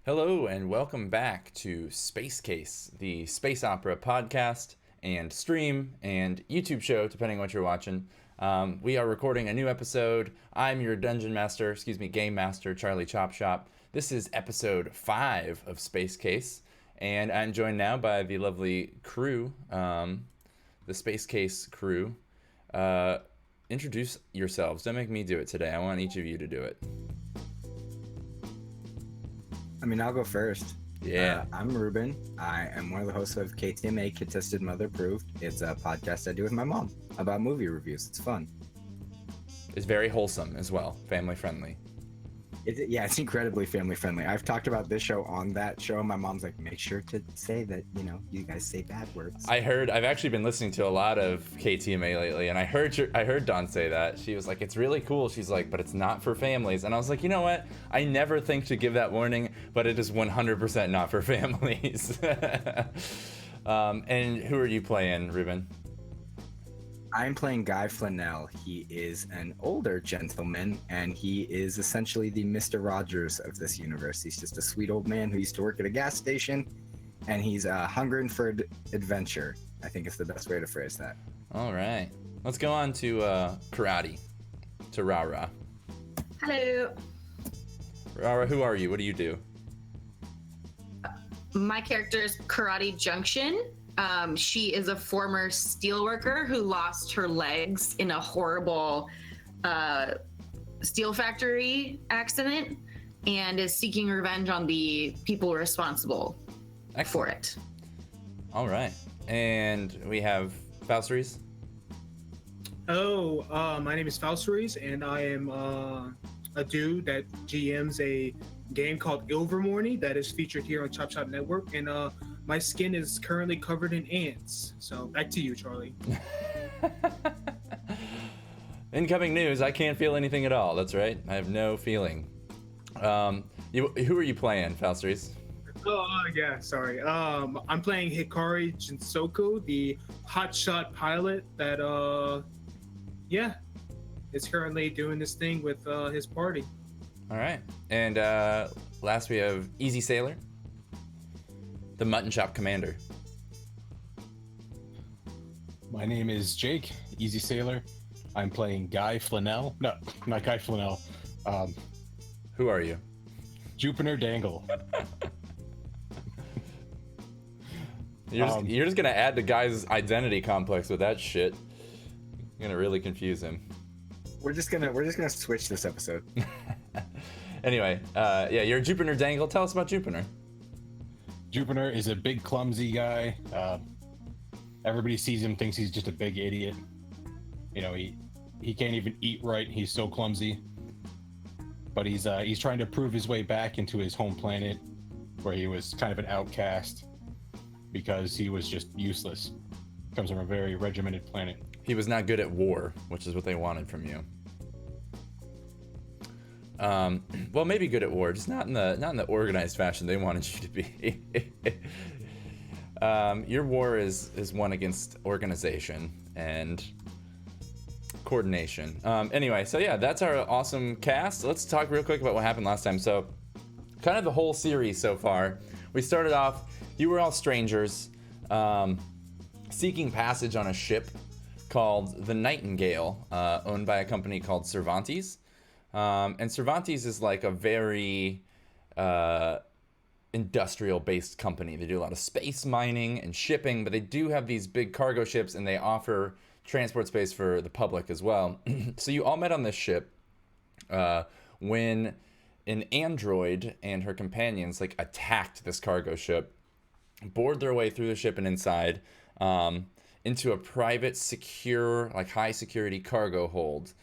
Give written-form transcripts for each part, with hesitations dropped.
Hello and welcome back to Space Case, the space opera podcast and stream and YouTube show, depending on what you're watching. We are recording a new episode. I'm your game master, Charlie Chopshop. This is episode 5 of Space Case, and I'm joined now by the lovely crew, the Space Case crew. Introduce yourselves. Don't make me do it today. I want each of you to do it. I'll go first. Yeah. I'm Ruben. I am one of the hosts of KTMA, Kid Tested Mother Approved. It's a podcast I do with my mom about movie reviews. It's fun. It's very wholesome as well, family friendly. It's incredibly family friendly. I've talked about this show on that show. My mom's like, make sure to say that, you guys say bad words. I've actually been listening to a lot of KTMA lately, and I heard Dawn say that. She was like, it's really cool. She's like, but it's not for families. And I was like, you know what? I never think to give that warning, but it is 100% not for families. And who are you playing, Ruben? I'm playing Guy Flannel. He is an older gentleman, and he is essentially the Mr. Rogers of this universe. He's just a sweet old man who used to work at a gas station, and he's hungering for adventure. I think it's the best way to phrase that. All right. Let's go on to karate, to Rara. Hello. Rara, who are you? What do you do? My character is Karate Junction. She is a former steelworker who lost her legs in a horrible steel factory accident and is seeking revenge on the people responsible for it. All right. And we have Falseries. My name is Falseries, and I am a dude that GMs a game called Ilvermorny that is featured here on Chopshop Network, and my skin is currently covered in ants. So back to you, Charlie. Incoming news, I can't feel anything at all. That's right. I have no feeling. Who are you playing, Falseries? Sorry. I'm playing Hikari Jinsoku, the hotshot pilot that, is currently doing this thing with his party. All right. And last we have Easy Sailor, the mutton shop commander. My name is Jake, Easy Sailor. I'm playing Guy Flannel. No, not Guy Flannel. Who are you? Jupiter Dangle. You're just gonna add the guy's identity complex with that shit. You're gonna really confuse him. We're just gonna switch this episode. Anyway, you're Jupiter Dangle. Tell us about Jupiter. Jupiter is a big, clumsy guy. Everybody sees him, thinks he's just a big idiot. He can't even eat right. He's so clumsy. But he's trying to prove his way back into his home planet, where he was kind of an outcast because he was just useless. Comes from a very regimented planet. He was not good at war, which is what they wanted from you. Well, maybe good at war, just not in the organized fashion they wanted you to be. Your war is one against organization and coordination. Anyway, so yeah, that's our awesome cast. Let's talk real quick about what happened last time. So, kind of the whole series so far. We started off, you were all strangers, seeking passage on a ship called the Nightingale, owned by a company called Cervantes. And Cervantes is like a very industrial-based company. They do a lot of space mining and shipping, but they do have these big cargo ships, and they offer transport space for the public as well. So you all met on this ship when an android and her companions attacked this cargo ship, bored their way through the ship and inside into a private, secure, high-security cargo hold.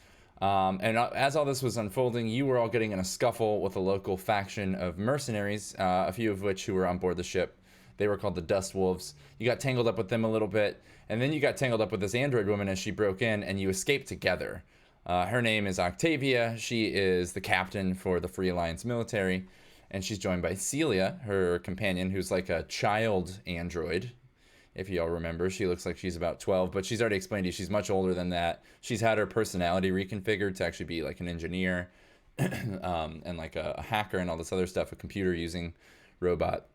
And as all this was unfolding, you were all getting in a scuffle with a local faction of mercenaries, a few of which who were on board the ship. They were called the Dust Wolves. You got tangled up with them a little bit, and then you got tangled up with this android woman as she broke in, and you escaped together. Her name is Octavia. She is the captain for the Free Alliance military, and she's joined by Celia, her companion, who's like a child android. If you all remember, she looks like she's about 12, but she's already explained to you she's much older than that. She's had her personality reconfigured to actually be like an engineer, and like a hacker and all this other stuff, a computer using robot.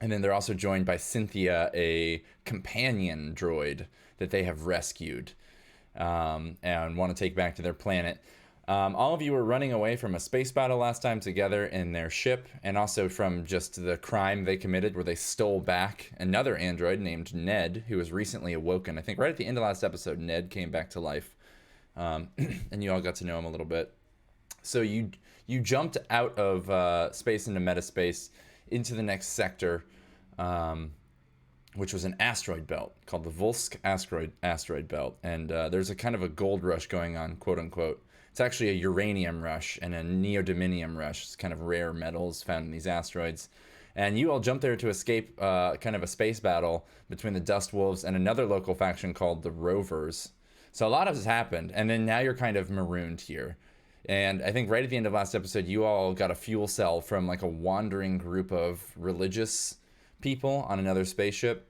And then they're also joined by Cynthia, a companion droid that they have rescued and want to take back to their planet. All of you were running away from a space battle last time together in their ship, and also from just the crime they committed where they stole back another android named Ned, who was recently awoken. I think right at the end of last episode, Ned came back to life, and you all got to know him a little bit. So you jumped out of space into metaspace into the next sector, which was an asteroid belt called the Vol'sk asteroid belt. And there's a kind of a gold rush going on, quote unquote. It's actually a uranium rush and a neodymium rush. It's kind of rare metals found in these asteroids. And you all jumped there to escape kind of a space battle between the Dust Wolves and another local faction called the Rovers. So a lot has happened, and then now you're kind of marooned here. And I think right at the end of last episode, you all got a fuel cell from like a wandering group of religious people on another spaceship.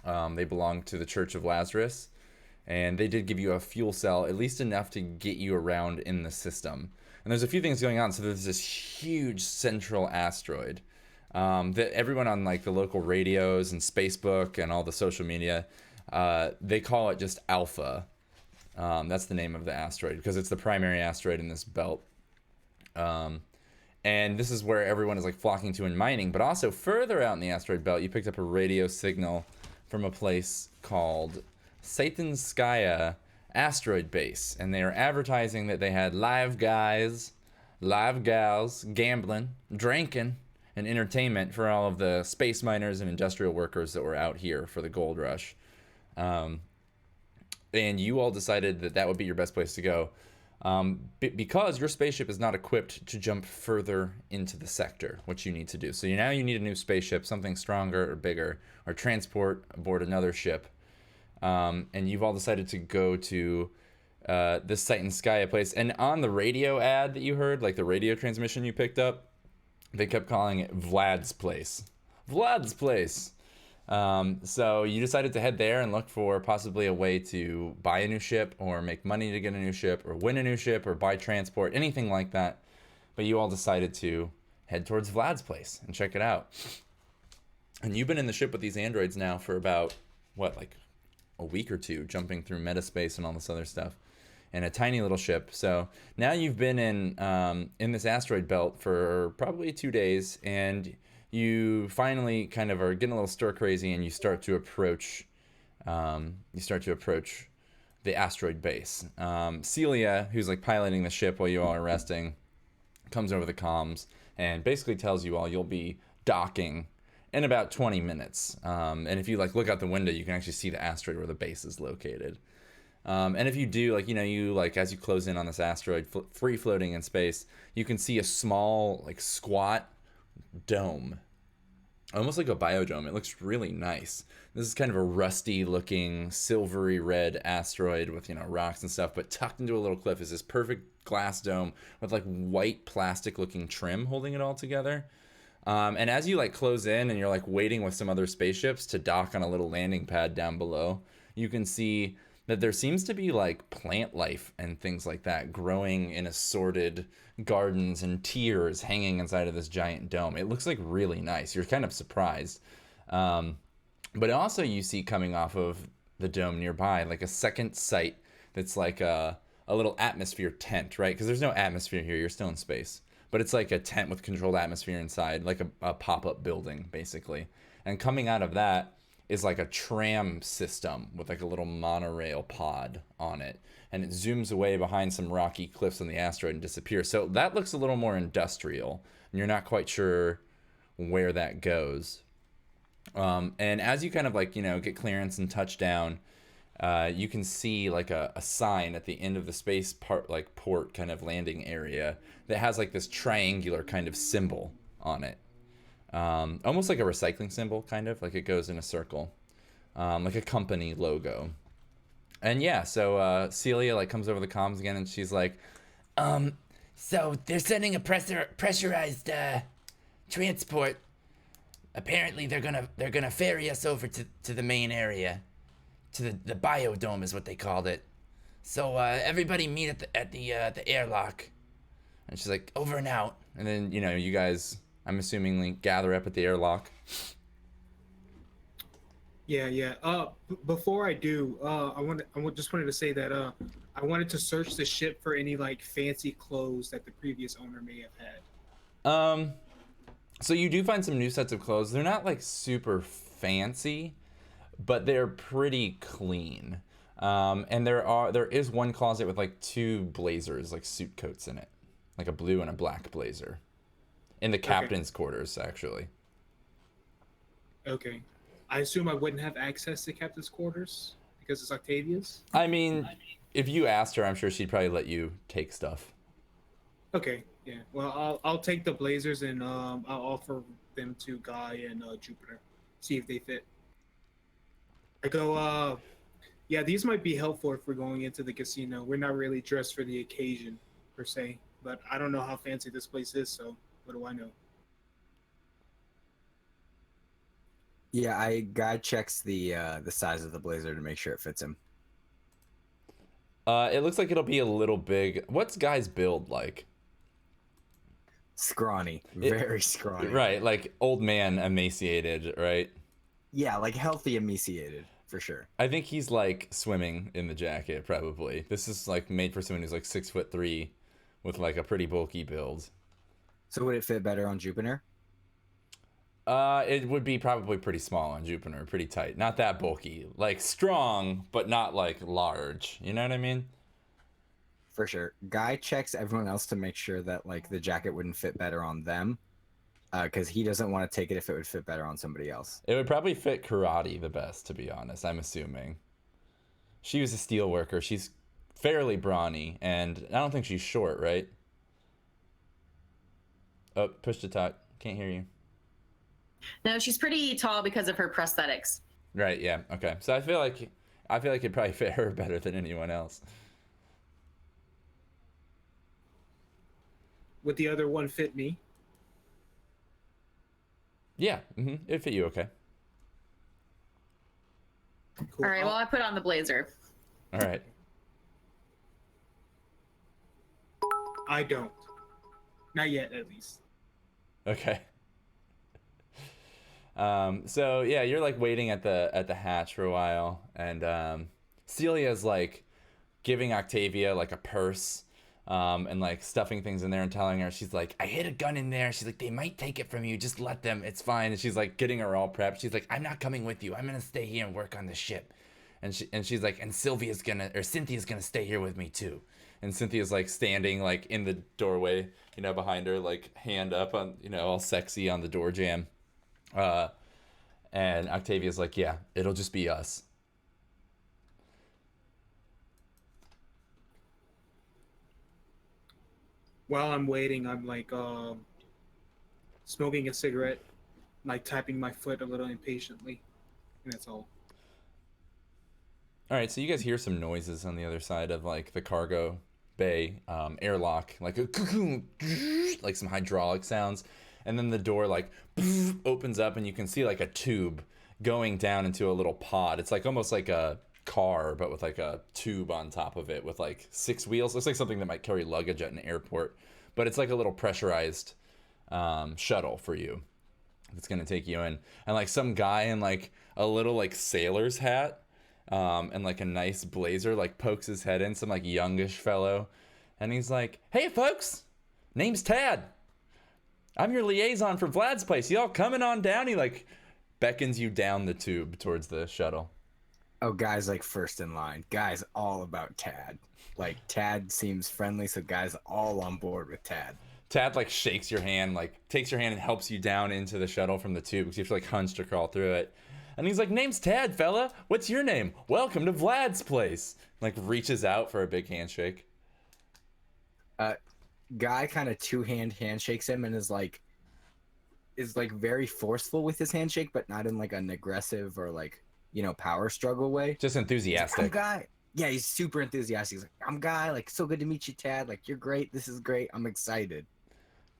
They belong to the Church of Lazarus. And they did give you a fuel cell, at least enough to get you around in the system. And there's a few things going on. So there's this huge central asteroid that everyone on like the local radios and Spacebook and all the social media, they call it just Alpha. That's the name of the asteroid because it's the primary asteroid in this belt. And this is where everyone is like flocking to in mining. But also further out in the asteroid belt, you picked up a radio signal from a place called Sytinskaya Asteroid Base, and they are advertising that they had live guys, live gals, gambling, drinking, and entertainment for all of the space miners and industrial workers that were out here for the gold rush. And you all decided that that would be your best place to go because your spaceship is not equipped to jump further into the sector, which you need to do. So now you need a new spaceship, something stronger or bigger, or transport aboard another ship. And you've all decided to go to this Sytinskaya place. And on the radio ad that you heard, like the radio transmission you picked up, they kept calling it Vlad's place. Vlad's place. So you decided to head there and look for possibly a way to buy a new ship or make money to get a new ship or win a new ship or buy transport, anything like that. But you all decided to head towards Vlad's place and check it out. And you've been in the ship with these androids now for about, what, like a week or two, jumping through metaspace and all this other stuff in a tiny little ship. So now you've been in this asteroid belt for probably 2 days, and you finally kind of are getting a little stir crazy, and you start to approach the asteroid base. Celia, who's like piloting the ship while you all are resting, comes over the comms and basically tells you all you'll be docking in about 20 minutes. And if you like look out the window, you can actually see the asteroid where the base is located. And if you do, like, you know, you like as you close in on this asteroid, free floating in space, you can see a small, like, squat dome, almost like a biodome. It looks really nice. This is kind of a rusty looking silvery red asteroid with, you know, rocks and stuff, but tucked into a little cliff is this perfect glass dome with like white plastic looking trim holding it all together. And as you like close in and you're like waiting with some other spaceships to dock on a little landing pad down below, you can see that there seems to be like plant life and things like that growing in assorted gardens and tiers hanging inside of this giant dome. It looks like really nice. You're kind of surprised. But also you see coming off of the dome nearby like a second site that's like a little atmosphere tent, right? Because there's no atmosphere here. You're still in space. But it's like a tent with controlled atmosphere inside, like a pop-up building, basically. And coming out of that is like a tram system with like a little monorail pod on it. And it zooms away behind some rocky cliffs on the asteroid and disappears. So that looks a little more industrial, and you're not quite sure where that goes. And as you kind of like, you know, get clearance and touch down, you can see like a sign at the end of the space port kind of landing area that has like this triangular kind of symbol on it. Almost like a recycling symbol, kind of like it goes in a circle, like a company logo. And yeah, so Celia like comes over the comms again, and she's like, so they're sending a pressurized transport. Apparently they're gonna ferry us over to the main area, to the biodome is what they called it. So everybody meet at the airlock. And she's like, over and out. And then, you know, you guys, I'm assuming, like, gather up at the airlock. Yeah. Before I do, just wanted to say that I wanted to search the ship for any like fancy clothes that the previous owner may have had. So you do find some new sets of clothes. They're not like super fancy, but they're pretty clean. And there is one closet with like 2 blazers, like suit coats in it, like a blue and a black blazer, in the captain's quarters, actually. Okay. I assume I wouldn't have access to captain's quarters because it's Octavia's. I mean, if you asked her, I'm sure she'd probably let you take stuff. Okay. Yeah. Well, I'll take the blazers and I'll offer them to Guy and Jupiter, see if they fit. I go, yeah, these might be helpful if we're going into the casino. We're not really dressed for the occasion per se, but I don't know how fancy this place is, so what do I know? Yeah, Guy checks the size of the blazer to make sure it fits him. It looks like it'll be a little big. What's Guy's build like? Scrawny, very scrawny. Right, like old man emaciated, right? Yeah, like healthy emaciated for sure. I think he's like swimming in the jacket, probably. This is like made for someone who's like 6'3", with like a pretty bulky build. So would it fit better on Jupiter? It would be probably pretty small on Jupiter, pretty tight. Not that bulky. Like strong, but not like large. You know what I mean? For sure. Guy checks everyone else to make sure that like the jacket wouldn't fit better on them. Because he doesn't want to take it if it would fit better on somebody else. It would probably fit Karate the best, to be honest, I'm assuming. She was a steel worker. She's fairly brawny, and I don't think she's short, right? Oh, push to talk. Can't hear you. No, she's pretty tall because of her prosthetics. Right, yeah, okay. So I feel like it'd probably fit her better than anyone else. Would the other one fit me? Yeah, it'd fit you okay. Cool. All right, well, I put on the blazer. All right. I don't. Not yet, at least. Okay. So yeah, you're like waiting at the hatch for a while, and Celia's like giving Octavia like a purse, and like stuffing things in there and telling her, she's like, I hid a gun in there. She's like, they might take it from you. Just let them. It's fine. And she's like getting her all prepped. She's like, I'm not coming with you. I'm gonna stay here and work on the ship. And she's like, and Cynthia's gonna stay here with me too. And Cynthia's like standing like in the doorway, you know, behind her, like hand up on, you know, all sexy on the door jamb. And Octavia's like, yeah, it'll just be us. While I'm waiting, I'm like smoking a cigarette, like tapping my foot a little impatiently, and that's all. All right, so you guys hear some noises on the other side of like the cargo bay airlock, like a like some hydraulic sounds, and then the door like opens up and you can see like a tube going down into a little pod. It's like almost like a car, but with like a tube on top of it with like 6 wheels. Looks like something that might carry luggage at an airport, but it's like a little pressurized shuttle for you. It's gonna take you in, and like some guy in like a little like sailor's hat and like a nice blazer like pokes his head in, some like youngish fellow, and he's like, hey folks, name's Tad, I'm your liaison for Vlad's place, y'all coming on down? He like beckons you down the tube towards the shuttle. Oh, Guy's like first in line. Guy's all about Tad. Like Tad seems friendly, so Guy's all on board with Tad. Tad like shakes your hand, like takes your hand and helps you down into the shuttle from the tube because you have to like hunch to crawl through it. And he's like, name's Tad, fella. What's your name? Welcome to Vlad's place. Like reaches out for a big handshake. Guy kind of two-hand handshakes him and is like very forceful with his handshake, but not in like an aggressive or like, you know, power struggle way. Just enthusiastic. I'm Guy. Yeah, he's super enthusiastic. He's like, I'm Guy. Like, so good to meet you, Tad. Like, you're great. This is great. I'm excited.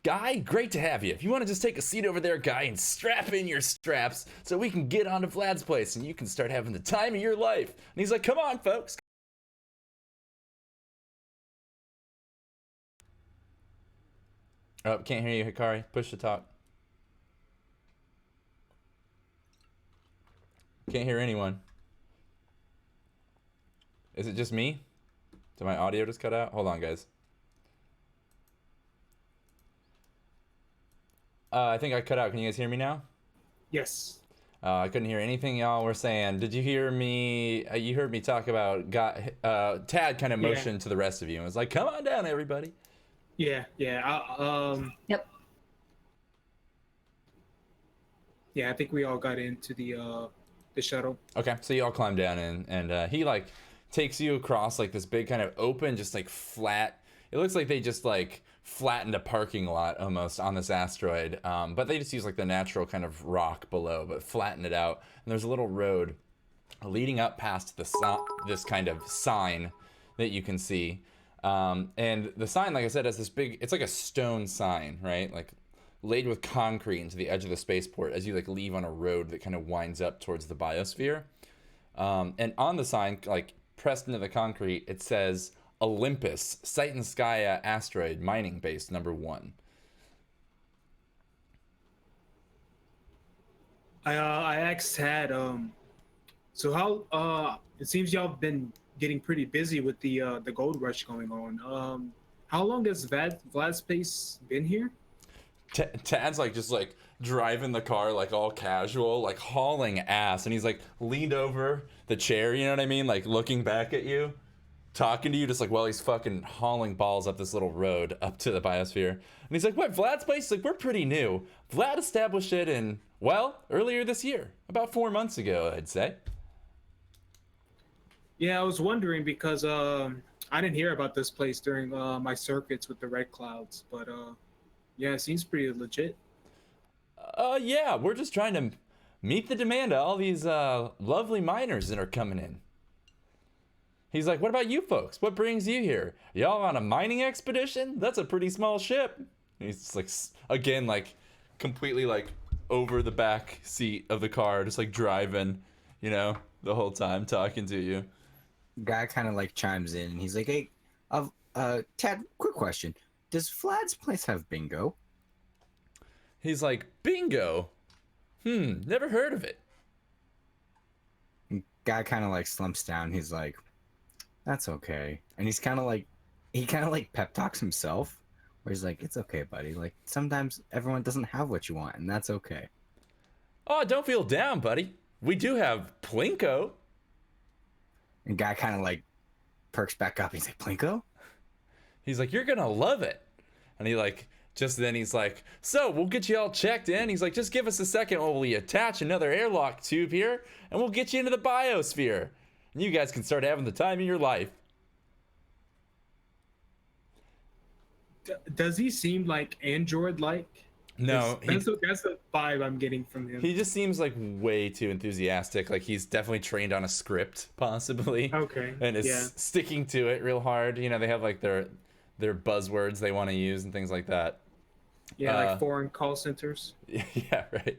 Guy, great to have you. If you want to just take a seat over there, Guy, and strap in your straps so we can get on to Vlad's place and you can start having the time of your life. And he's like, come on, folks. Oh, can't hear you, Hikari. Push to talk. Can't hear anyone. Is it just me? Did my audio just cut out? Hold on, guys. I think I cut out. Can you guys hear me now? Yes. I couldn't hear anything y'all were saying. Did you hear me? You heard me talk about Tad kind of motioned to the rest of you and was like, "Come on down, everybody." Yeah. Yep. Yeah, I think we all got into the shuttle. Okay, so you all climb down and he like takes you across like this big kind of open, just like flat. It looks like they just like flattened a parking lot almost on this asteroid, but they just use like the natural kind of rock below, but flatten it out. And there's a little road leading up past this kind of sign that you can see. And the sign, like I said, has this big, it's like a stone sign, right? Like laid with concrete into the edge of the spaceport as you like leave on a road that kind of winds up towards the biosphere. And on the sign, like pressed into the concrete, it says Olympus, Sytinskaya Asteroid, mining base number 1. I asked Tad, so how it seems y'all been getting pretty busy with the gold rush going on. How long has Vlad's place been here? Tad's like just like driving the car like all casual, like hauling ass, and he's like leaned over the chair, you know what I mean? Like looking back at you, talking to you, just like while he's fucking hauling balls up this little road up to the biosphere. And he's like, "What, Vlad's place?" He's like, "We're pretty new. Vlad established it in, well, earlier this year, about 4 months ago, I'd say." Yeah, I was wondering because I didn't hear about this place during my circuits with the red clouds, but yeah, it seems pretty legit. Yeah, we're just trying to meet the demand of all these lovely miners that are coming in. He's like, "What about you folks? What brings you here? Y'all on a mining expedition? That's a pretty small ship." And he's just like, again, like completely like over the back seat of the car, just like driving, you know, the whole time talking to you. Guy kind of like chimes in and he's like, "Hey, Tad, quick question. Does Vlad's place have bingo?" He's like, "Bingo? Never heard of it." Guy kind of like slumps down. He's like, "That's okay." And he kind of like pep talks himself, where he's like, "It's okay, buddy. Like sometimes everyone doesn't have what you want, and that's okay." "Oh, don't feel down, buddy. We do have Plinko." And guy kind of like perks back up. He's like, "Plinko?" He's like, "You're gonna love it." And he like, just then he's like, "So we'll get you all checked in." He's like, "Just give us a second while we attach another airlock tube here, and we'll get you into the biosphere. And you guys can start having the time of your life." Does he seem like Android-like? No, That's the vibe I'm getting from him. he just seems like way too enthusiastic. Like he's definitely trained on a script, possibly. Okay. And is sticking to it real hard. You know, they have like their buzzwords they want to use and things like that. Yeah, like foreign call centers. Yeah, right.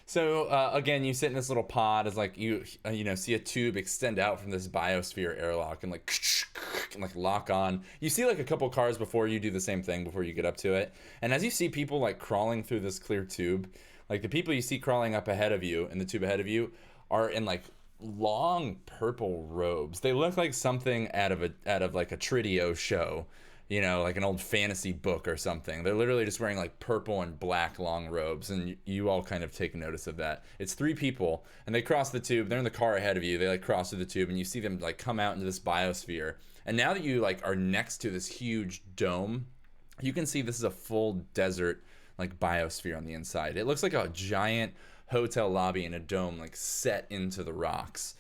So again, you sit in this little pod as like you see a tube extend out from this biosphere airlock and like lock on. You see like a couple cars before you do the same thing before you get up to it. And as you see people like crawling through this clear tube, like the people you see crawling up ahead of you in the tube ahead of you are in like long purple robes. They look like something out of like a Tridio show. You know, like an old fantasy book or something. They're literally just wearing like purple and black long robes, and you all kind of take notice of that. It's 3 people, and they cross the tube. They're in the car ahead of you. They like cross through the tube, and you see them like come out into this biosphere. And now that you like are next to this huge dome, you can see this is a full desert like biosphere on the inside. It looks like a giant hotel lobby in a dome like set into the rocks.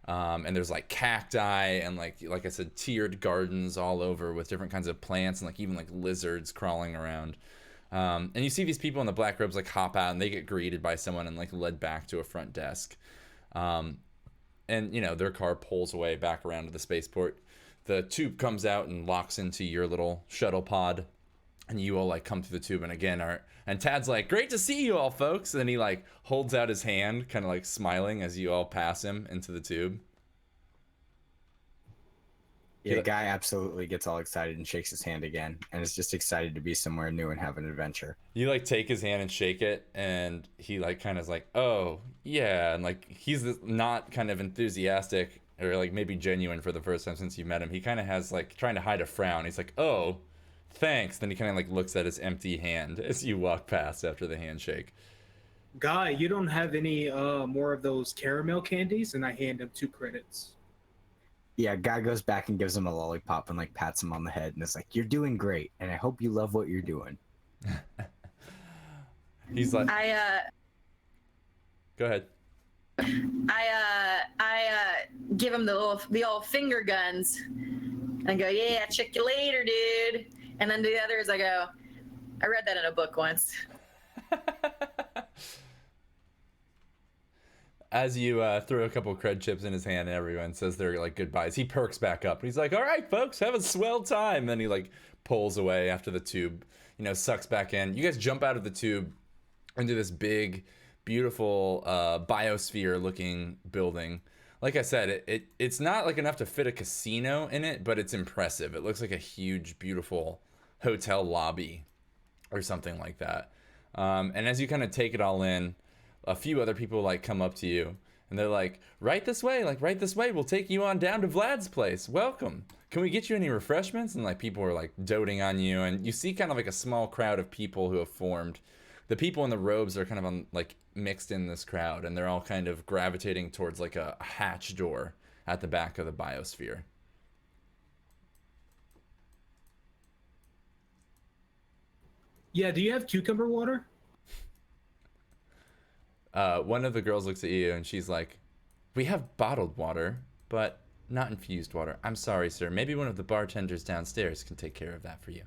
And there's like cacti and like I said, tiered gardens all over with different kinds of plants and like even like lizards crawling around. And you see these people in the black robes like hop out and they get greeted by someone and like led back to a front desk. And you know, their car pulls away back around to the spaceport. The tube comes out and locks into your little shuttle pod. And you all like come through the tube and again and Tad's like, "Great to see you all, folks." And then he like holds out his hand, kind of like smiling as you all pass him into the tube. Yeah, the guy absolutely gets all excited and shakes his hand again, and is just excited to be somewhere new and have an adventure. You like take his hand and shake it, and he like kind of is like, oh yeah, and like he's not kind of enthusiastic or like maybe genuine for the first time since you met him. He kind of has like trying to hide a frown. He's like, oh, thanks. Then he kind of like looks at his empty hand as you walk past after the handshake. Guy, you don't have any more of those caramel candies? And I hand him 2 credits. Yeah, guy goes back and gives him a lollipop and like pats him on the head and is like, "You're doing great, and I hope you love what you're doing." He's like, go ahead. I give him the old finger guns and go, yeah, check you later, dude. And then to the others, I go, I read that in a book once. As you throw a couple cred chips in his hand and everyone says their like goodbyes, he perks back up. He's like, all right, folks, have a swell time. Then he like pulls away after the tube, you know, sucks back in. You guys jump out of the tube into this big, beautiful biosphere looking building. Like I said, it's not like enough to fit a casino in it, but it's impressive. It looks like a huge, beautiful hotel lobby or something like that. And as you kind of take it all in, a few other people like come up to you and they're like, right this way, we'll take you on down to Vlad's place, welcome, can we get you any refreshments? And like people are like doting on you, and you see kind of like a small crowd of people who have formed. The people in the robes are kind of on like mixed in this crowd, and they're all kind of gravitating towards like a hatch door at the back of the biosphere. Yeah, do you have cucumber water? One of the girls looks at you and she's like, we have bottled water, but not infused water. I'm sorry, sir. Maybe one of the bartenders downstairs can take care of that for you.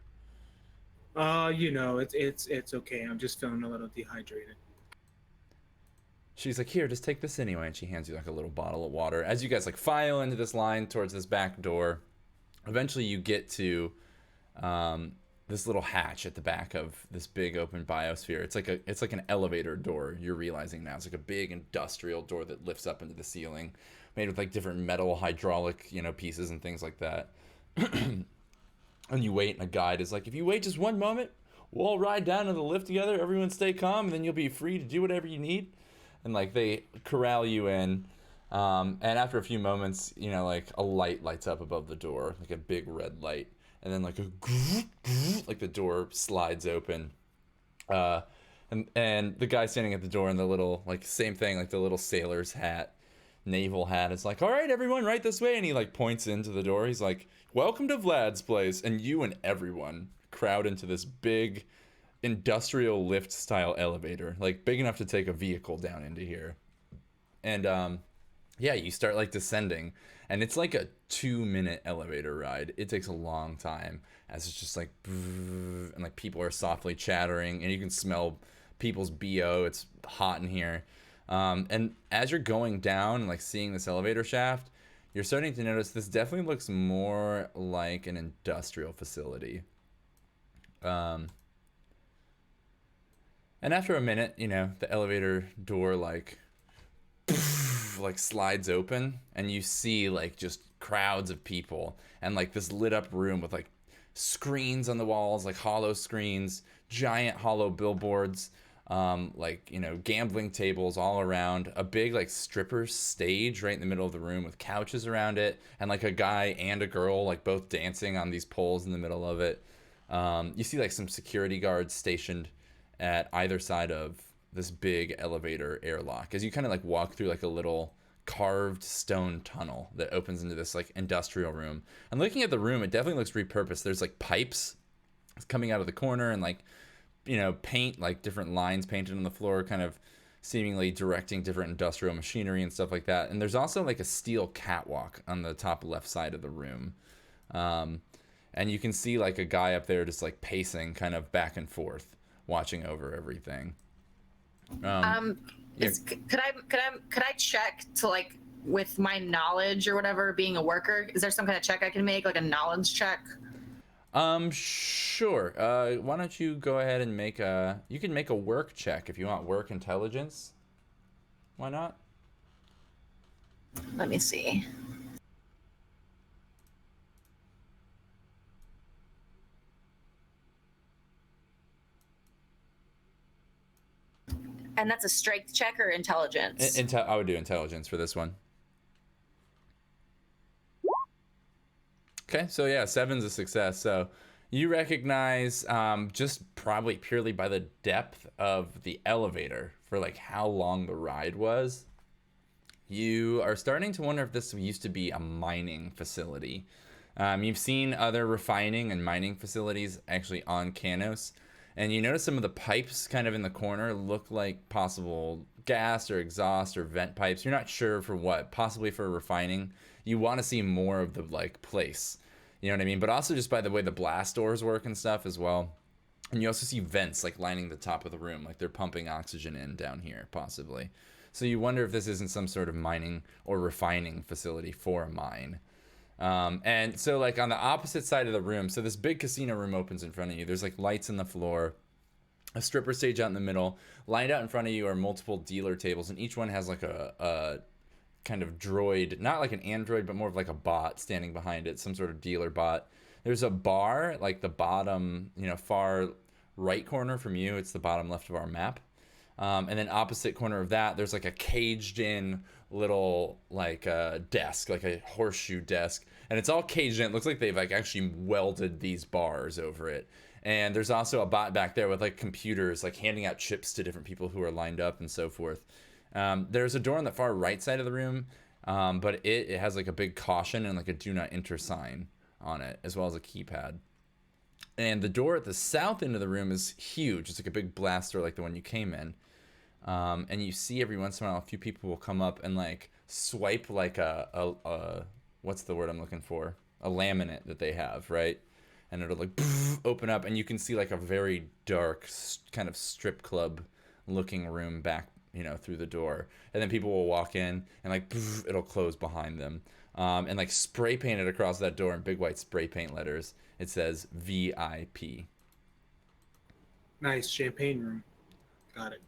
You know, it's okay. I'm just feeling a little dehydrated. She's like, here, just take this anyway. And she hands you like a little bottle of water. As you guys like file into this line towards this back door, eventually you get to this little hatch at the back of this big open biosphere. It's like an elevator door. You're realizing now it's like a big industrial door that lifts up into the ceiling, made with like different metal hydraulic, you know, pieces and things like that. And you wait, and a guide is like, if you wait just one moment, we'll all ride down to the lift together. Everyone stay calm, and then you'll be free to do whatever you need. And like they corral you in. And after a few moments, you know, like a light lights up above the door, like a big red light. And then like like the door slides open. And the guy standing at the door in the little, like same thing, like the little sailor's hat, naval hat, is like, all right, everyone, right this way. And he like points into the door. He's like, welcome to Vlad's place. And you and everyone crowd into this big industrial lift style elevator, like big enough to take a vehicle down into here. And yeah, you start like descending, and it's like a 2-minute elevator ride. It takes a long time, as it's just like, and like people are softly chattering, and you can smell people's BO. It's hot in here. And as you're going down and like seeing this elevator shaft, you're starting to notice this definitely looks more like an industrial facility. And after a minute, you know, the elevator door like slides open, and you see like just crowds of people and like this lit up room with like screens on the walls, like hollow screens, giant hollow billboards, like, you know, gambling tables all around, a big like stripper stage right in the middle of the room with couches around it, and like a guy and a girl like both dancing on these poles in the middle of it. You see like some security guards stationed at either side of this big elevator airlock as you kind of like walk through like a little carved stone tunnel that opens into this like industrial room. And looking at the room, it definitely looks repurposed. There's like pipes coming out of the corner, and like, you know, paint, like different lines painted on the floor, kind of seemingly directing different industrial machinery and stuff like that. And there's also like a steel catwalk on the top left side of the room. And you can see like a guy up there just like pacing kind of back and forth, watching over everything. Yeah. Could I check to like, with my knowledge or whatever, being a worker, is there some kind of check I can make, like a knowledge check? Sure. Why don't you go ahead and you can make a work check if you want work intelligence. Why not? Let me see. And that's a strength check or intelligence? I would do intelligence for this one. Okay, so yeah, 7's a success. So you recognize, just probably purely by the depth of the elevator for like how long the ride was, you are starting to wonder if this used to be a mining facility. You've seen other refining and mining facilities actually on Kanos, and you notice some of the pipes kind of in the corner look like possible gas or exhaust or vent pipes. You're not sure for what, possibly for refining. You want to see more of the like place, you know what I mean? But also just by the way the blast doors work and stuff as well. And you also see vents like lining the top of the room, like they're pumping oxygen in down here possibly. So you wonder if this isn't some sort of mining or refining facility for a mine. And so like on the opposite side of the room, so this big casino room opens in front of you. There's like lights on the floor, a stripper stage out in the middle. Lined out in front of you are multiple dealer tables, and each one has like a kind of droid, not like an android, but more of like a bot standing behind it, some sort of dealer bot. There's a bar, like the bottom, far right corner from you. It's the bottom left of our map. And then opposite corner of that, there's like a caged in little like desk, like a horseshoe desk, and it's all caged in. It looks like they've like actually welded these bars over it. And there's also a bot back there with like computers, like handing out chips to different people who are lined up and so forth. There's a door on the far right side of the room, but it has like a big caution and like a do not enter sign on it, as well as a keypad. And the door at the south end of the room is huge. It's like a big blast door like the one you came in. And you see every once in a while a few people will come up and like swipe like a what's the word I'm looking for? A laminate that they have, right? And it'll like open up, and you can see like a very dark kind of strip club looking room back, through the door. And then people will walk in and like it'll close behind them. And like spray painted across that door in big white spray paint letters, it says VIP. Nice champagne room. Got it.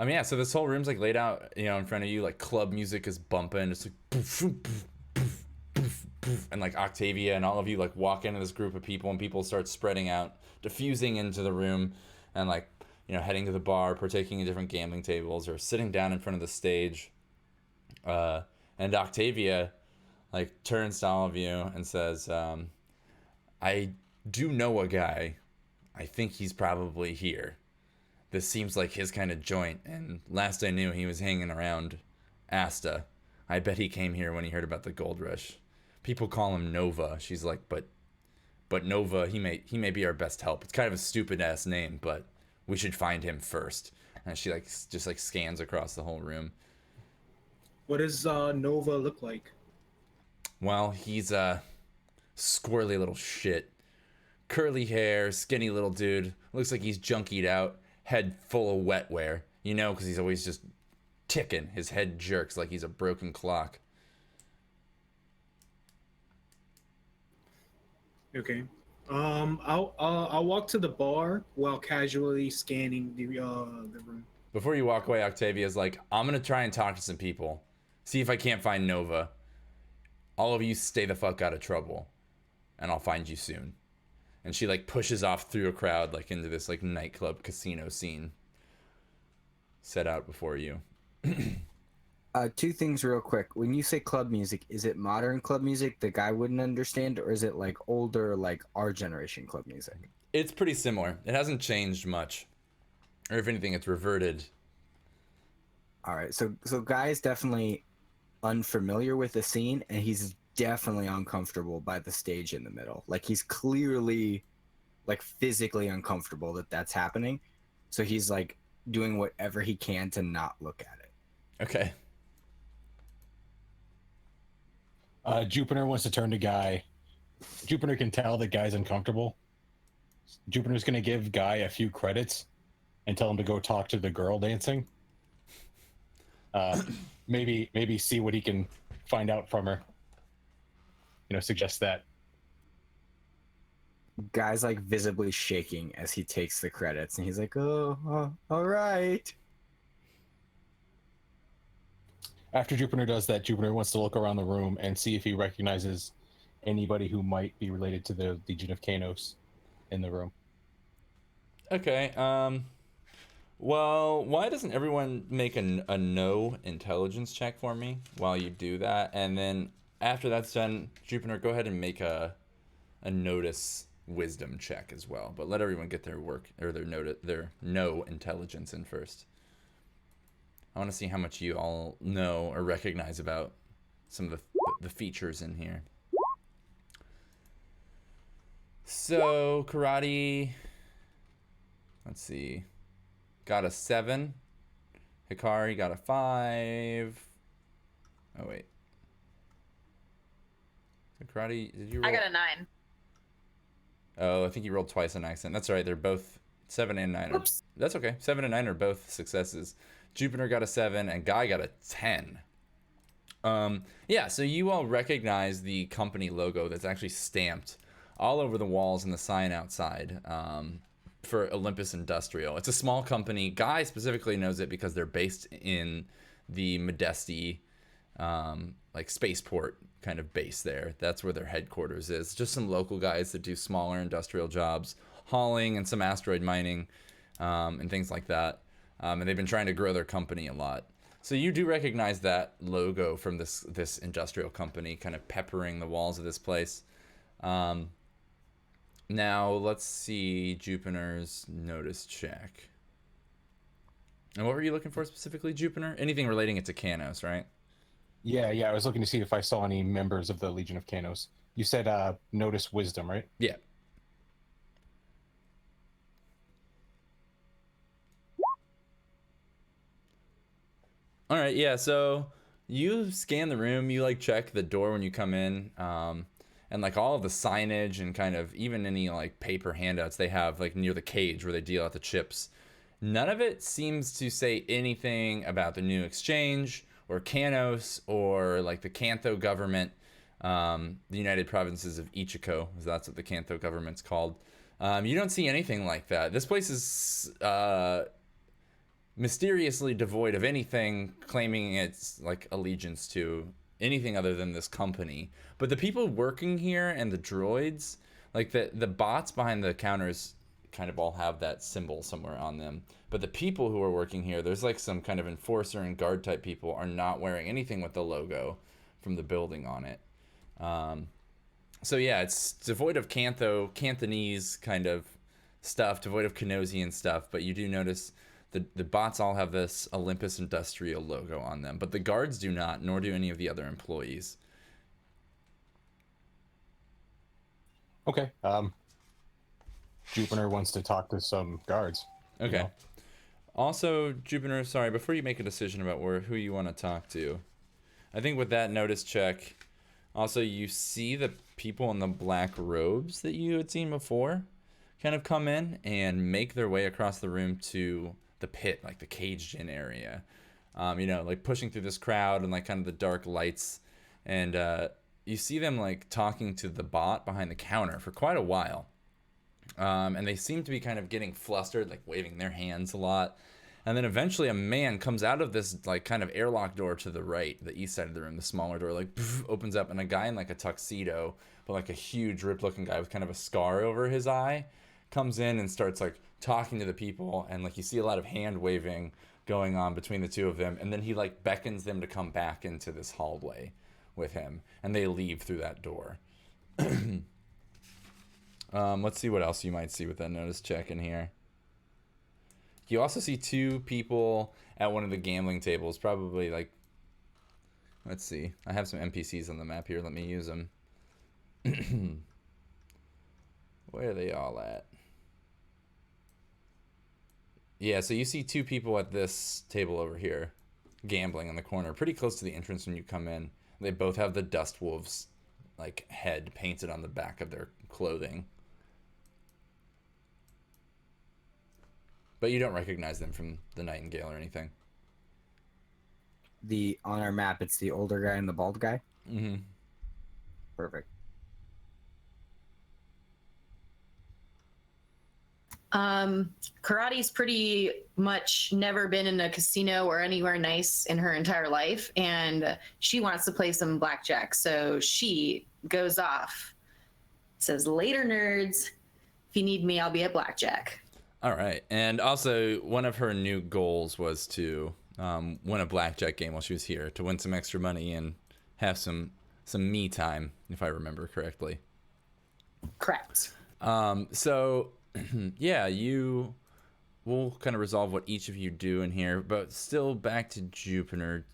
Yeah, so this whole room's like laid out, in front of you, like club music is bumping, just like poof, poof, poof, poof, poof, and like Octavia and all of you like walk into this group of people, and people start spreading out, diffusing into the room, and like, heading to the bar, partaking in different gambling tables, or sitting down in front of the stage. And Octavia like turns to all of you and says, I do know a guy. I think he's probably here. This seems like his kind of joint, and last I knew he was hanging around Asta. I bet he came here when he heard about the gold rush. People call him Nova. She's like, but Nova, he may be our best help. It's kind of a stupid ass name, but we should find him first. And she like just like scans across the whole room. What does Nova look like? Well, he's a squirrely little shit. Curly hair, skinny little dude. Looks like he's junkied out. Head full of wetware, because he's always just ticking. His head jerks like he's a broken clock. Okay. I'll walk to the bar while casually scanning the room. Before you walk away, Octavia's like, I'm gonna try and talk to some people, see if I can't find Nova. All of you stay the fuck out of trouble, and I'll find you soon. And she like pushes off through a crowd like into this like nightclub casino scene set out before you. Two things real quick. When you say club music, is it modern club music the guy wouldn't understand, or is it like older, like our generation club music? It's pretty similar. It hasn't changed much. Or if anything, it's reverted. All right. So guy's definitely unfamiliar with the scene, and he's definitely uncomfortable by the stage in the middle. Like he's clearly like physically uncomfortable that's happening. So he's like doing whatever he can to not look at it. Okay. Jupiter wants to turn to Guy. Jupiter can tell that Guy's uncomfortable. Jupiter's going to give Guy a few credits and tell him to go talk to the girl dancing. Maybe see what he can find out from her. Suggest that. Guy's like visibly shaking as he takes the credits, and he's like, oh all right. After Jupiter does that, Jupiter wants to look around the room and see if he recognizes anybody who might be related to the Legion of Kanos in the room. Okay. Well, why doesn't everyone make a no intelligence check for me while you do that? And then after that's done, Jupiter, go ahead and make a notice wisdom check as well. But let everyone get their work or their no intelligence in first. I want to see how much you all know or recognize about some of the features in here. So karate, let's see, got a 7. Hikari got a 5. Oh wait, karate, did you roll? I got a 9. Oh, I think you rolled twice on accident. That's all right. They're both 7 and 9. Oops. That's okay. 7 and 9 are both successes. Jupiter got a 7 and Guy got a 10. Yeah, so you all recognize the company logo that's actually stamped all over the walls and the sign outside for Olympus Industrial. It's a small company. Guy specifically knows it because they're based in the Modesty like spaceport kind of base there. That's where their headquarters is. Just some local guys that do smaller industrial jobs, hauling and some asteroid mining and things like that. And they've been trying to grow their company a lot. So you do recognize that logo from this industrial company kind of peppering the walls of this place. Now let's see Jupiter's notice check. And what were you looking for specifically, Jupiter? Anything relating it to Canos, right? Yeah, I was looking to see if I saw any members of the Legion of Canos. You said notice wisdom, right? Yeah. All right, yeah, so you scan the room, you like check the door when you come in, and like all of the signage and kind of even any like paper handouts they have like near the cage where they deal out the chips. None of it seems to say anything about the new exchange or Canos or like the Cantho government, the United Provinces of Ichiko, that's what the Cantho government's called. You don't see anything like that. This place is mysteriously devoid of anything claiming its like allegiance to anything other than this company. But the people working here and the droids, like the bots behind the counters kind of all have that symbol somewhere on them. But the people who are working here, there's like some kind of enforcer and guard type people are not wearing anything with the logo from the building on it. So yeah, it's devoid of Cantonese kind of stuff, devoid of Canosian stuff, but you do notice the bots all have this Olympus Industrial logo on them, but the guards do not, nor do any of the other employees. Okay. Jupiter wants to talk to some guards. Okay. You know? Also, Jupiter, sorry, before you make a decision about who you want to talk to, I think with that notice check, also you see the people in the black robes that you had seen before kind of come in and make their way across the room to the pit, like the caged in area. You know, like pushing through this crowd and like kind of the dark lights. And you see them like talking to the bot behind the counter for quite a while. And they seem to be kind of getting flustered, like waving their hands a lot. And then eventually a man comes out of this like kind of airlock door to the right, the east side of the room, the smaller door, like poof, opens up, and a guy in like a tuxedo, but like a huge ripped looking guy with kind of a scar over his eye, comes in and starts like talking to the people. And like you see a lot of hand waving going on between the two of them. And then he like beckons them to come back into this hallway with him, and they leave through that door. Let's see what else you might see with that notice check in here. You also see two people at one of the gambling tables, probably like, let's see. I have some NPCs on the map here. Let me use them. Where are they all at? Yeah, so you see two people at this table over here, gambling in the corner, pretty close to the entrance when you come in. They both have the Dust Wolves like head painted on the back of their clothing. But you don't recognize them from the Nightingale or anything. On our map, it's the older guy and the bald guy. Mm-hmm. Perfect. Karate's pretty much never been in a casino or anywhere nice in her entire life, and she wants to play some blackjack. So she goes off, says, "Later, nerds. If you need me, I'll be at blackjack." All right. And also, one of her new goals was to win a blackjack game while she was here, to win some extra money and have some me time, if I remember correctly. Correct. So, yeah, we'll kind of resolve what each of you do in here, but still back to Jupiter.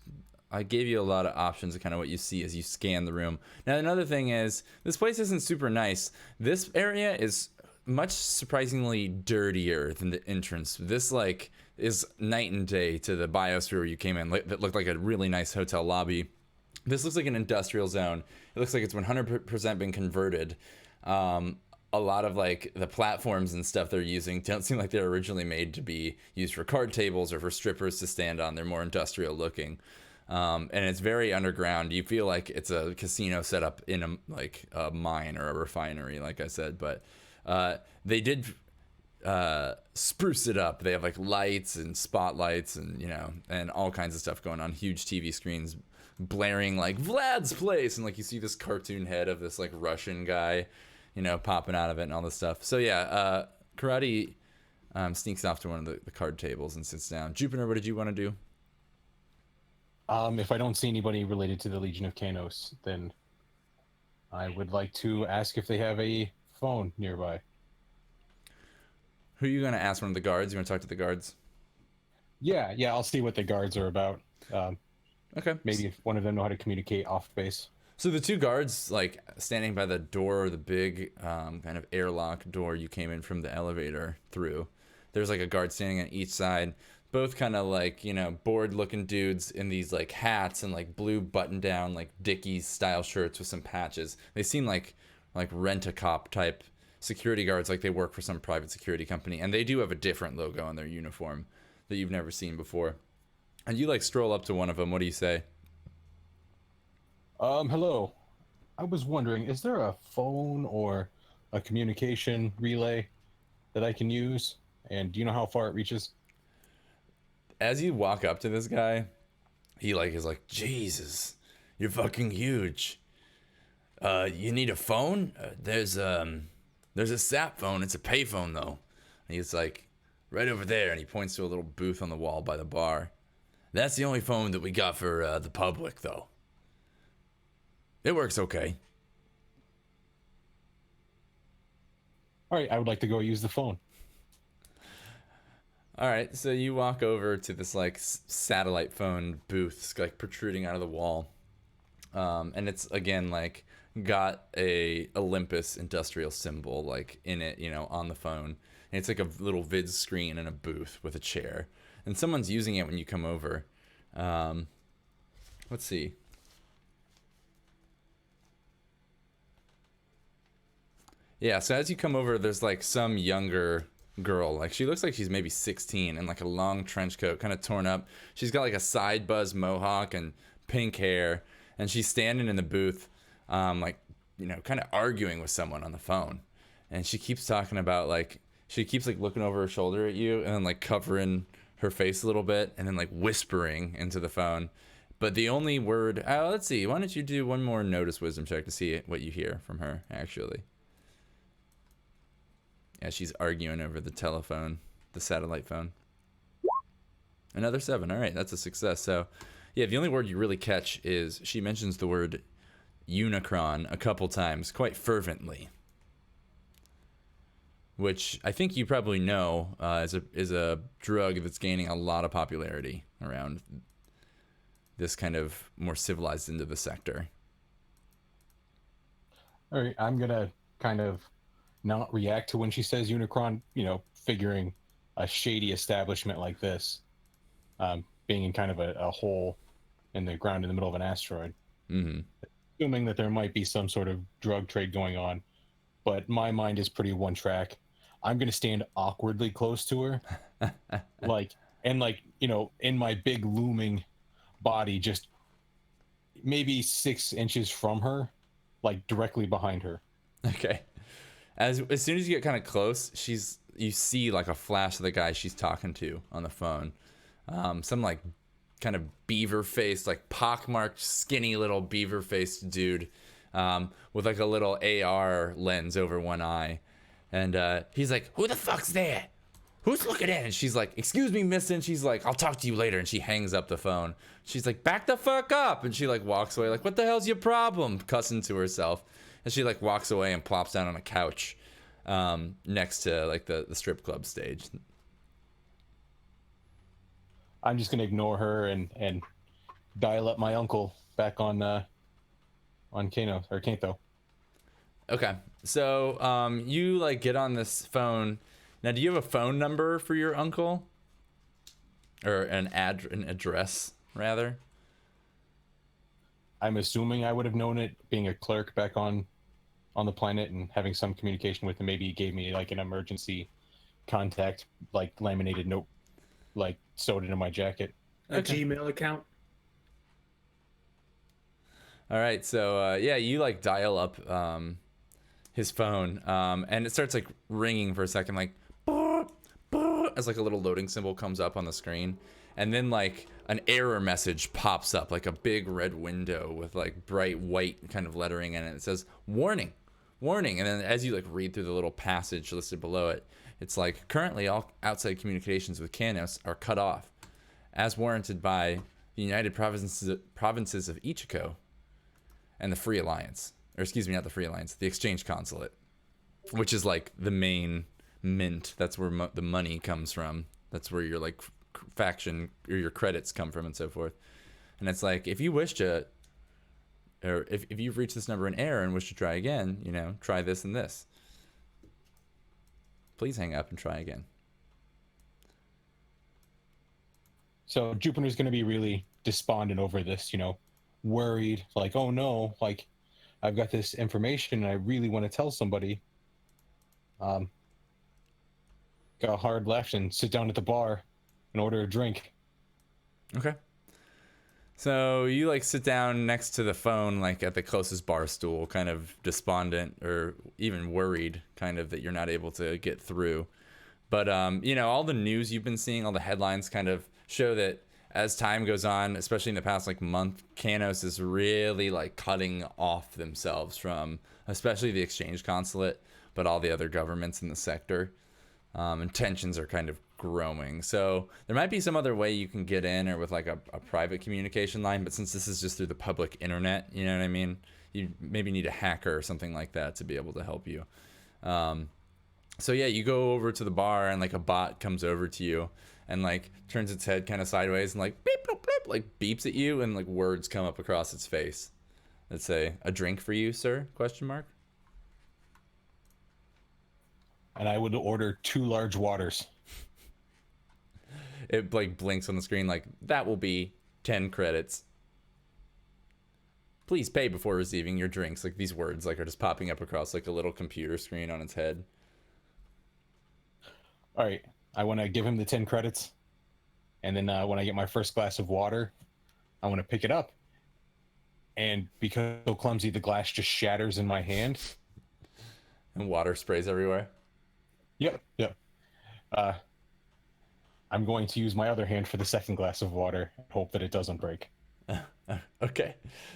I gave you a lot of options of kind of what you see as you scan the room. Now, another thing is, this place isn't super nice. This area is much surprisingly dirtier than the entrance. This, like, is night and day to the biosphere where you came in. That looked like a really nice hotel lobby. This looks like an industrial zone. It looks like it's 100% been converted. A lot of, like, the platforms and stuff they're using don't seem like they're originally made to be used for card tables or for strippers to stand on. They're more industrial looking. And it's very underground. You feel like it's a casino set up in a mine or a refinery, like I said. But they did spruce it up. They have, like, lights and spotlights and, and all kinds of stuff going on. Huge TV screens blaring, like, Vlad's place. And, like, you see this cartoon head of this, like, Russian guy, popping out of it and all this stuff. So, yeah, Karate sneaks off to one of the card tables and sits down. Jupiter, what did you want to do? If I don't see anybody related to the Legion of Kanos, then I would like to ask if they have a phone nearby. Who are you going to ask? One of the guards? You want to talk to the guards? Yeah, I'll see what the guards are about. Okay. Maybe if one of them know how to communicate off base. So the two guards, like, standing by the door, the big kind of airlock door you came in from the elevator through. There's, like, a guard standing on each side. Both kind of, like, bored-looking dudes in these, like, hats and, like, blue button-down, like, Dickies-style shirts with some patches. They seem like rent-a-cop type security guards, like they work for some private security company. And they do have a different logo on their uniform that you've never seen before. And you, like, stroll up to one of them. What do you say? Hello. I was wondering, is there a phone or a communication relay that I can use? And do you know how far it reaches? As you walk up to this guy, he, like, is like, Jesus, you're fucking huge. You need a phone? There's a sat phone. It's a payphone, though. And he's like, right over there. And he points to a little booth on the wall by the bar. That's the only phone that we got for the public, though. It works okay. All right, I would like to go use the phone. All right, so you walk over to this, like, satellite phone booth, like, protruding out of the wall. And it's, again, like, got a Olympus industrial symbol, like, in it, on the phone. And it's like a little vid screen in a booth with a chair. And someone's using it when you come over. Let's see. Yeah, so as you come over, there's, like, some younger girl. Like, she looks like she's maybe 16 in, like, a long trench coat, kind of torn up. She's got, like, a side buzz mohawk and pink hair. And she's standing in the booth, like, kind of arguing with someone on the phone. And she keeps talking about, like, she keeps, like, looking over her shoulder at you and then, like, covering her face a little bit and then, like, whispering into the phone. But the only word, let's see, why don't you do one more notice wisdom check to see what you hear from her, actually. Yeah, she's arguing over the telephone, the satellite phone. Another 7. All right, that's a success. So, yeah, the only word you really catch is she mentions the word Unicron a couple times, quite fervently. Which I think you probably know is a drug that's gaining a lot of popularity around this kind of more civilized end of the sector. All right, I'm going to kind of not react to when she says Unicron, figuring a shady establishment like this, being in kind of a hole in the ground in the middle of an asteroid. Mm-hmm. Assuming that there might be some sort of drug trade going on, but my mind is pretty one track. I'm going to stand awkwardly close to her, in my big looming body, just maybe 6 inches from her, like directly behind her. Okay. As soon as you get kind of close, you see, like, a flash of the guy she's talking to on the phone. Some, like, kind of beaver-faced, like, pockmarked, skinny little beaver-faced dude with, like, a little AR lens over one eye. And he's like, who the fuck's there? who's looking in? And she's like, excuse me, miss. And she's like, I'll talk to you later. And she hangs up the phone. She's like, back the fuck up. And she like walks away like, what the hell's your problem? Cussing to herself. And she like walks away and plops down on a couch next to like the strip club stage. I'm just gonna ignore her and dial up my uncle back on Kano or Kanto. Okay, so you like get on this phone. Now, do you have a phone number for your uncle, or an address rather? I'm assuming I would have known it, being a clerk back on the planet and having some communication with him. Maybe he gave me like an emergency contact, like laminated note, like sewed into my jacket. A Gmail account. All right, so yeah, you like dial up his phone, and it starts like ringing for a second, like as like a little loading symbol comes up on the screen, and then like an error message pops up, like a big red window with like bright white kind of lettering in it. It says warning, warning, and then as you like read through the little passage listed below it, it's like currently all outside communications with Kanos are cut off, as warranted by the United Provinces of Ichiko and the Free Alliance, or excuse me, not the Free Alliance, the Exchange Consulate, which is like the main mint. That's where the money comes from. That's where your like faction or your credits come from and so forth. And it's like, if you wish to, or if you've reached this number in error and wish to try again, you know, try this and this. Please hang up and try again. So Jupiter's going to be really despondent over this, you know, worried, like, oh no, like I've got this information and I really want to tell somebody. Got a hard left and sit down at the bar and order a drink. Okay. So you like sit down next to the phone, like at the closest bar stool, kind of despondent or even worried, kind of that you're not able to get through. But you know, all the news you've been seeing, all the headlines kind of show that as time goes on, especially in the past like month, Kanos is really like cutting off themselves from especially the Exchange Consulate, but all the other governments in the sector. And tensions are kind of growing. So there might be some other way you can get in, or with like a private communication line, but since this is just through the public internet, you know what I mean? You maybe need a hacker or something like that to be able to help you. So yeah, you go over to the bar and like a bot comes over to you and like turns its head kind of sideways and like beep, beep, beep, like beeps at you, and like words come up across its face that say, "A drink for you, sir?" ? And I would order 2 large waters. It like blinks on the screen like, that will be 10 credits. Please pay before receiving your drinks. Like these words like are just popping up across like a little computer screen on its head. All right, I want to give him the 10 credits. And then when I get my first glass of water, I want to pick it up. And because it's so clumsy, the glass just shatters in my hand. And water sprays everywhere. Yep. I'm going to use my other hand for the second glass of water and hope that it doesn't break. Okay.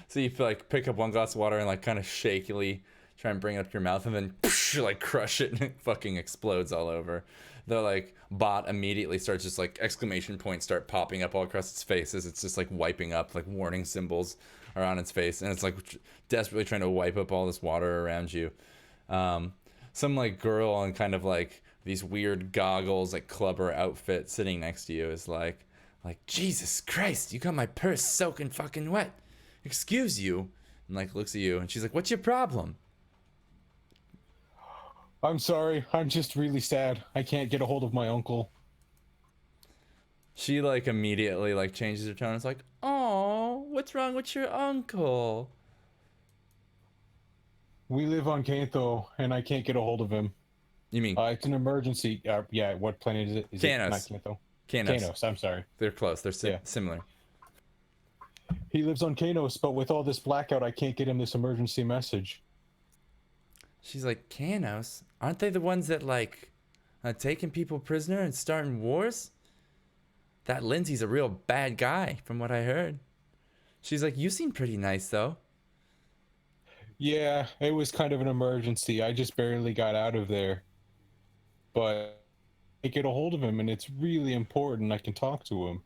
So you like pick up one glass of water and like kind of shakily try and bring it up to your mouth, and then like crush it and it fucking explodes all over. The like bot immediately starts just like exclamation points start popping up all across its face as it's just like wiping up, like warning symbols are on its face, and it's like desperately trying to wipe up all this water around you. Some like girl in kind of like these weird goggles, like clubber outfit sitting next to you is like Jesus Christ, you got my purse soaking fucking wet. Excuse you. And like looks at you and she's like, what's your problem? I'm sorry, I'm just really sad. I can't get a hold of my uncle. She like immediately like changes her tone. It's like, oh, what's wrong with your uncle? We live on Kanto, and I can't get a hold of him. You mean? It's an emergency. Yeah, what planet is it? Is Kanos. it not Kanto? Kanos. I'm sorry. They're close. They're similar. He lives on Kanos, but with all this blackout, I can't get him this emergency message. She's like, Kanos? Aren't they the ones that like taking people prisoner and starting wars? That Lindsay's a real bad guy, from what I heard. She's like, you seem pretty nice though. Yeah, it was kind of an emergency. I just barely got out of there. But get a hold of him, and it's really important. I can talk to him.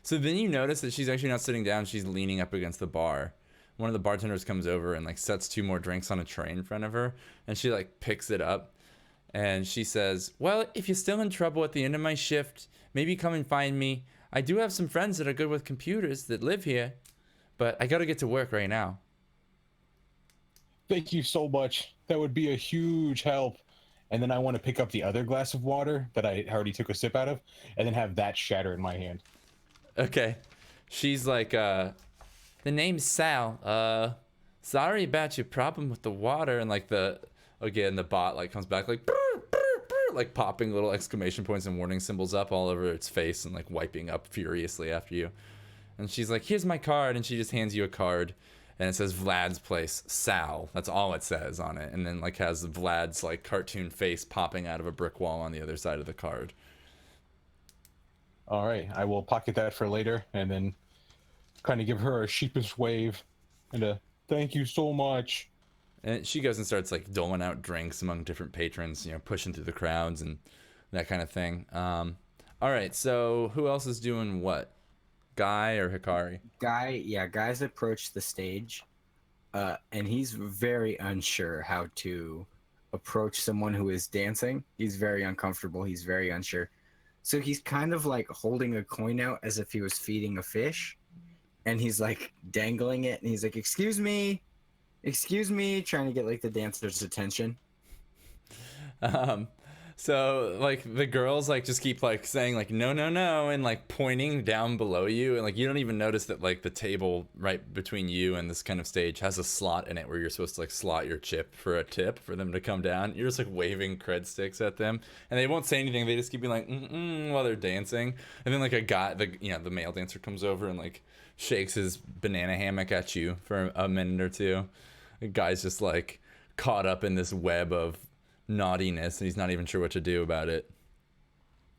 So then you notice that she's actually not sitting down. She's leaning up against the bar. One of the bartenders comes over and like sets 2 more drinks on a tray in front of her, and she like picks it up, and she says, "Well, if you're still in trouble at the end of my shift, maybe come and find me. I do have some friends that are good with computers that live here, but I gotta get to work right now." Thank you so much. That would be a huge help. And then I want to pick up the other glass of water that I already took a sip out of, and then have that shatter in my hand. Okay. She's like, the name's Sal. Sorry about your problem with the water. And like the bot like comes back like, brr, brr, brr, like popping little exclamation points and warning symbols up all over its face and like wiping up furiously after you. And she's like, "Here's my card." And she just hands you a card. And it says Vlad's place, Sal. That's all it says on it. And then like has Vlad's like cartoon face popping out of a brick wall on the other side of the card. All right, I will pocket that for later, and then kind of give her a sheepish wave and a thank you so much. And she goes and starts like doling out drinks among different patrons, you know, pushing through the crowds and that kind of thing. All right, so who else is doing what? Guy or Hikari? Guy's approached the stage, and he's very unsure how to approach someone who is dancing. He's very uncomfortable. He's very unsure. So he's kind of like holding a coin out as if he was feeding a fish, and he's like dangling it, and he's like, excuse me, trying to get like the dancer's attention. So like the girls like just keep like saying like no and like pointing down below you, and like you don't even notice that like the table right between you and this kind of stage has a slot in it where you're supposed to like slot your chip for a tip for them to come down. You're just like waving cred sticks at them, and they won't say anything. They just keep being like while they're dancing. And then like a guy, the male dancer comes over and like shakes his banana hammock at you for a minute or two. The guy's just like caught up in this web of naughtiness, and he's not even sure what to do about it.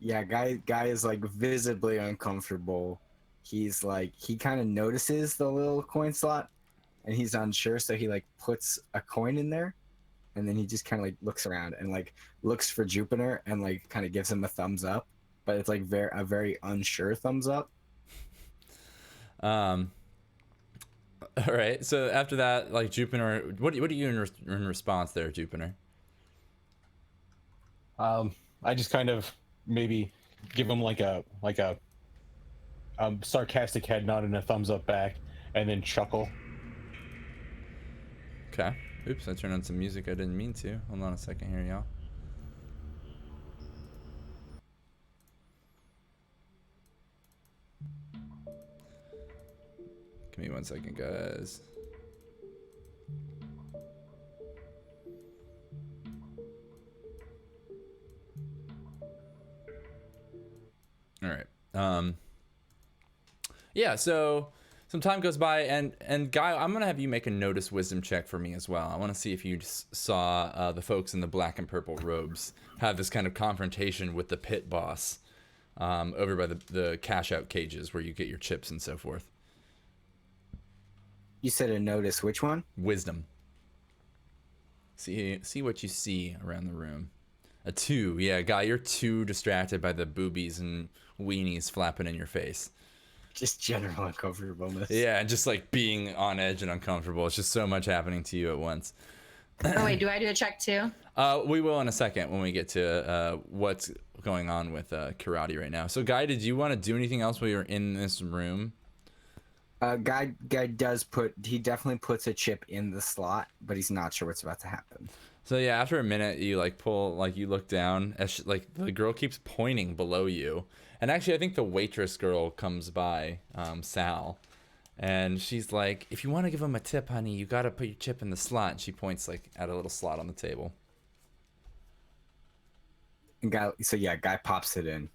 Yeah, guy is like visibly uncomfortable. He's like, he kind of notices the little coin slot, and he's unsure, so he like puts a coin in there, and then he just kind of like looks around and like looks for Jupiter and like kind of gives him a thumbs up, but it's like a very unsure thumbs up. All right, so after that, like Jupiter, what do you in response there, Jupiter? I just kind of maybe give him like a sarcastic head nod and a thumbs up back, and then chuckle. Okay. Oops, I turned on some music I didn't mean to. Hold on a second here, y'all. Give me 1 second, guys. All right. Yeah, so some time goes by, and Guy, I'm gonna have you make a notice wisdom check for me as well. I want to see if you saw the folks in the black and purple robes have this kind of confrontation with the pit boss over by the cash out cages where you get your chips and so forth. You said a notice. Which one? Wisdom. See what you see around the room. A 2. Yeah, Guy, you're too distracted by the boobies and weenies flapping in your face. Just general uncomfortableness. Yeah, and just like being on edge and uncomfortable. It's just so much happening to you at once. Oh wait, do I do a check too? We will in a second when we get to what's going on with karate right now. So, Guy, did you want to do anything else while you're in this room? Guy he definitely puts a chip in the slot, but he's not sure what's about to happen. So yeah, after a minute, you you look down as the girl keeps pointing below you, and actually I think the waitress girl comes by, Sal, and she's like, "If you want to give him a tip, honey, you gotta put your chip in the slot." And she points like at a little slot on the table. And Guy pops it in.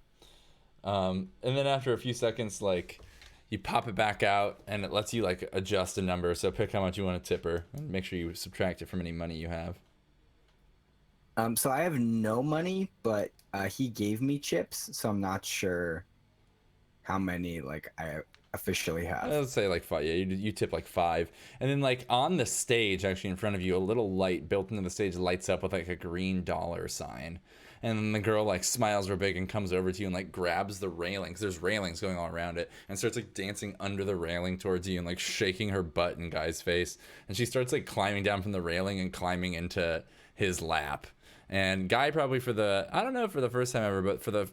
And then after a few seconds, like, you pop it back out, and it lets you like adjust a number. So pick how much you want to tip her, and make sure you subtract it from any money you have. So I have no money, but he gave me chips, so I'm not sure how many like I officially have. Let's say like 5. Yeah, you tip like 5, and then like on the stage, actually in front of you, a little light built into the stage lights up with like a green dollar sign, And then the girl like smiles real big and comes over to you and like grabs the railings. There's railings going all around it, and starts like dancing under the railing towards you and like shaking her butt in Guy's face. And she starts like climbing down from the railing and climbing into his lap. And Guy probably for the, I don't know for the first time ever, but for the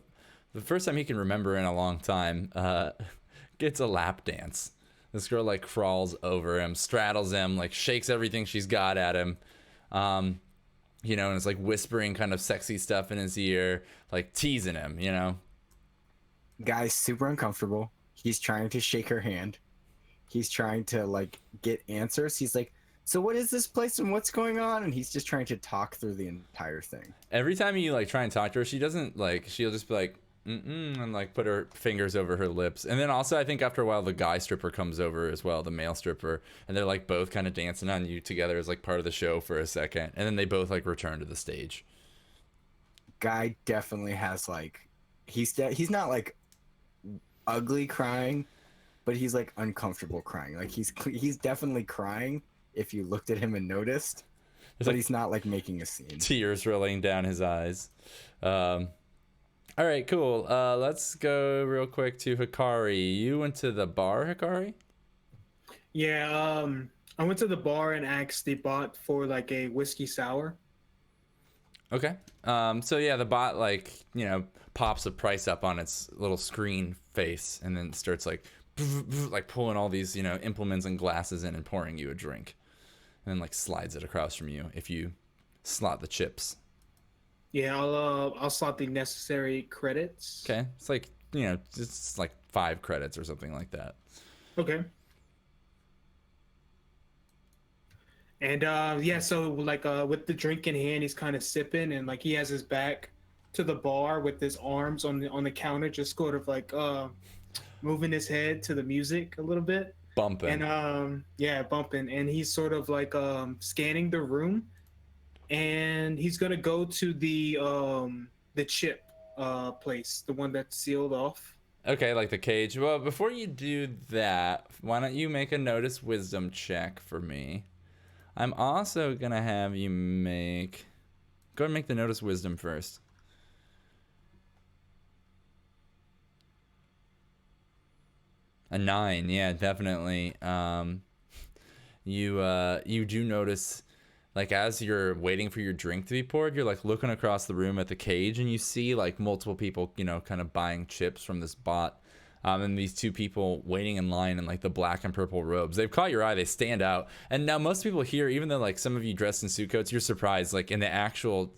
first time he can remember in a long time, gets a lap dance. This girl like crawls over him, straddles him, like shakes everything she's got at him, you know, and it's like whispering kind of sexy stuff in his ear, like teasing him, you know. Guy's super uncomfortable. He's trying to shake her hand. He's trying to like get answers. He's like, so what is this place and what's going on? And he's just trying to talk through the entire thing. Every time you like try and talk to her, she doesn't like, she'll just be like, and like put her fingers over her lips. And then also I think after a while the guy stripper comes over as well, the male stripper, and they're like both kind of dancing on you together as like part of the show for a second, and then they both like return to the stage. Guy definitely has like, he's not like ugly crying, but he's like uncomfortable crying. Like he's definitely crying if you looked at him and noticed, but like he's not like making a scene. Tears rolling down his eyes. All right, cool. Let's go real quick to Hikari. You went to the bar, Hikari? Yeah, I went to the bar and asked the bot for like a whiskey sour. Okay. So yeah, the bot like, you know, pops a price up on its little screen face and then starts like pulling all these, you know, implements and glasses in and pouring you a drink. And then like slides it across from you if you slot the chips. Yeah, I'll slot the necessary credits. Okay. It's like, you know, it's like 5 credits or something like that. Okay. And yeah, so like with the drink in hand, he's kind of sipping, and like he has his back to the bar with his arms on the counter, just sort of like moving his head to the music a little bit. Bumping. And yeah, bumping, and he's sort of like scanning the room, and he's gonna go to the chip place, the one that's sealed off. Okay, like the cage. Well, before you do that, why don't you make a notice wisdom check for me? I'm also gonna have you make, go ahead and make the notice wisdom first. A 9, yeah, definitely. You do notice, like as you're waiting for your drink to be poured, you're like looking across the room at the cage, and you see like multiple people, you know, kind of buying chips from this bot. And these 2 people waiting in line in like the black and purple robes. They've caught your eye. They stand out. And now most people here, even though like some of you dressed in suit coats, you're surprised. Like in the actual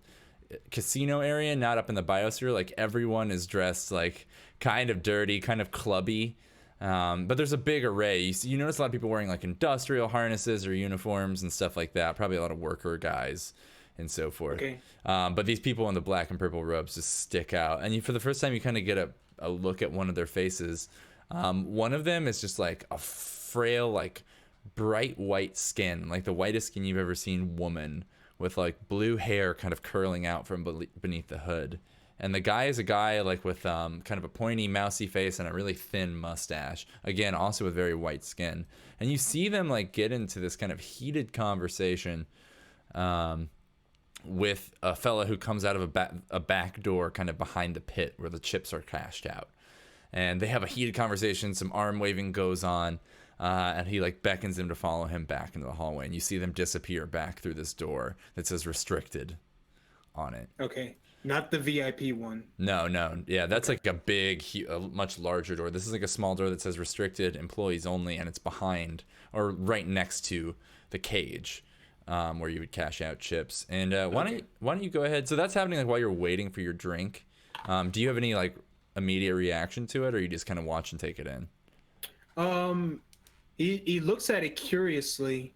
casino area, not up in the biosphere, like everyone is dressed like kind of dirty, kind of clubby. But there's a big array. You notice a lot of people wearing like industrial harnesses or uniforms and stuff like that. Probably a lot of worker guys and so forth. Okay. But these people in the black and purple robes just stick out. And for the first time, you kind of get a look at one of their faces. One of them is just like a frail, like bright white skin, like the whitest skin you've ever seen woman, with like blue hair kind of curling out from beneath the hood. And the guy is a guy like with kind of a pointy, mousy face and a really thin mustache. Again, also with very white skin. And you see them like get into this kind of heated conversation with a fella who comes out of a back door kind of behind the pit where the chips are cashed out. And they have a heated conversation. Some arm waving goes on. And he like beckons them to follow him back into the hallway. And you see them disappear back through this door that says restricted on it. Okay. Not the VIP one. No. Yeah, that's like a big, a much larger door. This is like a small door that says restricted employees only, and it's behind or right next to the cage where you would cash out chips. And why don't you go ahead? So that's happening like while you're waiting for your drink. Do you have any like immediate reaction to it, or you just kind of watch and take it in? He looks at it curiously.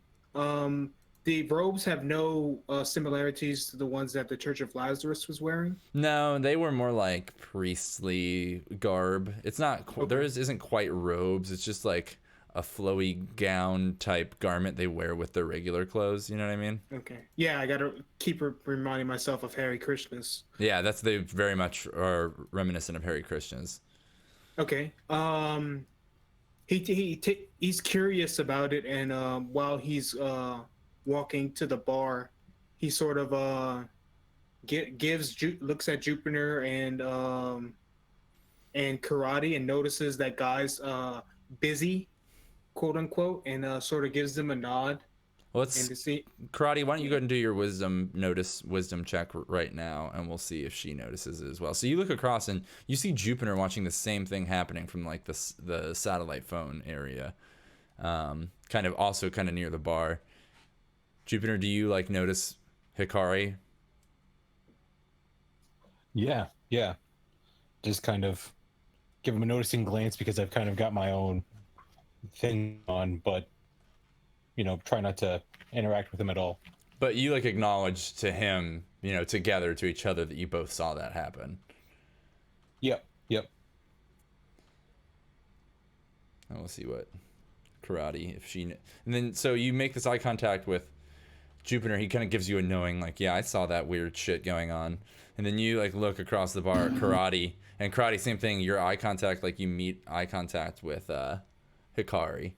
The robes have no similarities to the ones that the Church of Lazarus was wearing. No, they were more like priestly garb. It's not. Okay. There isn't quite robes. It's just like a flowy gown type garment they wear with their regular clothes. You know what I mean? Okay. Yeah, I gotta keep reminding myself of Hare Krishnas. Yeah, they very much are reminiscent of Hare Krishnas. Okay. He's curious about it, and while he's walking to the bar, he sort of looks at Jupiter and karate and notices that guy's busy, quote unquote, and sort of gives them a nod. Well, And to see, Karate, why don't you go ahead and do your wisdom check right now, and we'll see if she notices it as well. So you look across and you see Jupiter watching the same thing happening from like the satellite phone area, kind of near the bar. Jupiter, do you like notice Hikari? Yeah, yeah. Just kind of give him a noticing glance because I've kind of got my own thing on, but try not to interact with him at all. But you like acknowledge to him, together to each other that you both saw that happen. Yep. And we'll see what Karate, if she, and then so you make this eye contact with Jupiter. He kind of gives you a knowing, like, yeah, I saw that weird shit going on. And then you like look across the bar at Karate, and Karate, same thing. Your eye contact, like you meet eye contact with Hikari,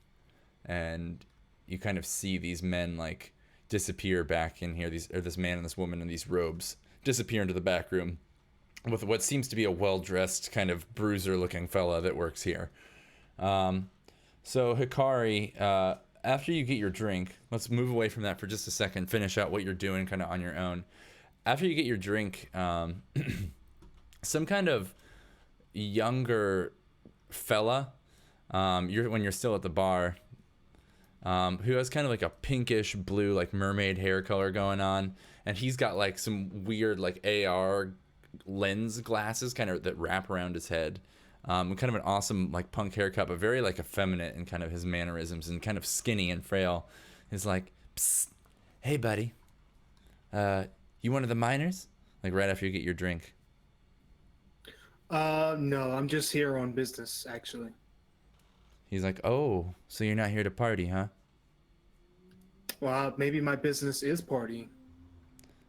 and you kind of see these men like disappear back in here. This man and this woman in these robes disappear into the back room with what seems to be a well-dressed kind of bruiser-looking fella that works here. So Hikari, after you get your drink, let's move away from that for just a second. Finish out what you're doing kind of on your own. After you get your drink, some kind of younger fella, when you're still at the bar, who has kind of like a pinkish blue, like mermaid hair color going on, and he's got like some weird like AR lens glasses kind of that wrap around his head. Kind of an awesome like punk haircut, but very like effeminate in kind of his mannerisms, and kind of skinny and frail. He's like, "Psst, hey buddy, you one of the miners?" Like right after you get your drink. no, I'm just here on business, actually. He's like, "Oh, so you're not here to party, huh?" Well, maybe my business is partying.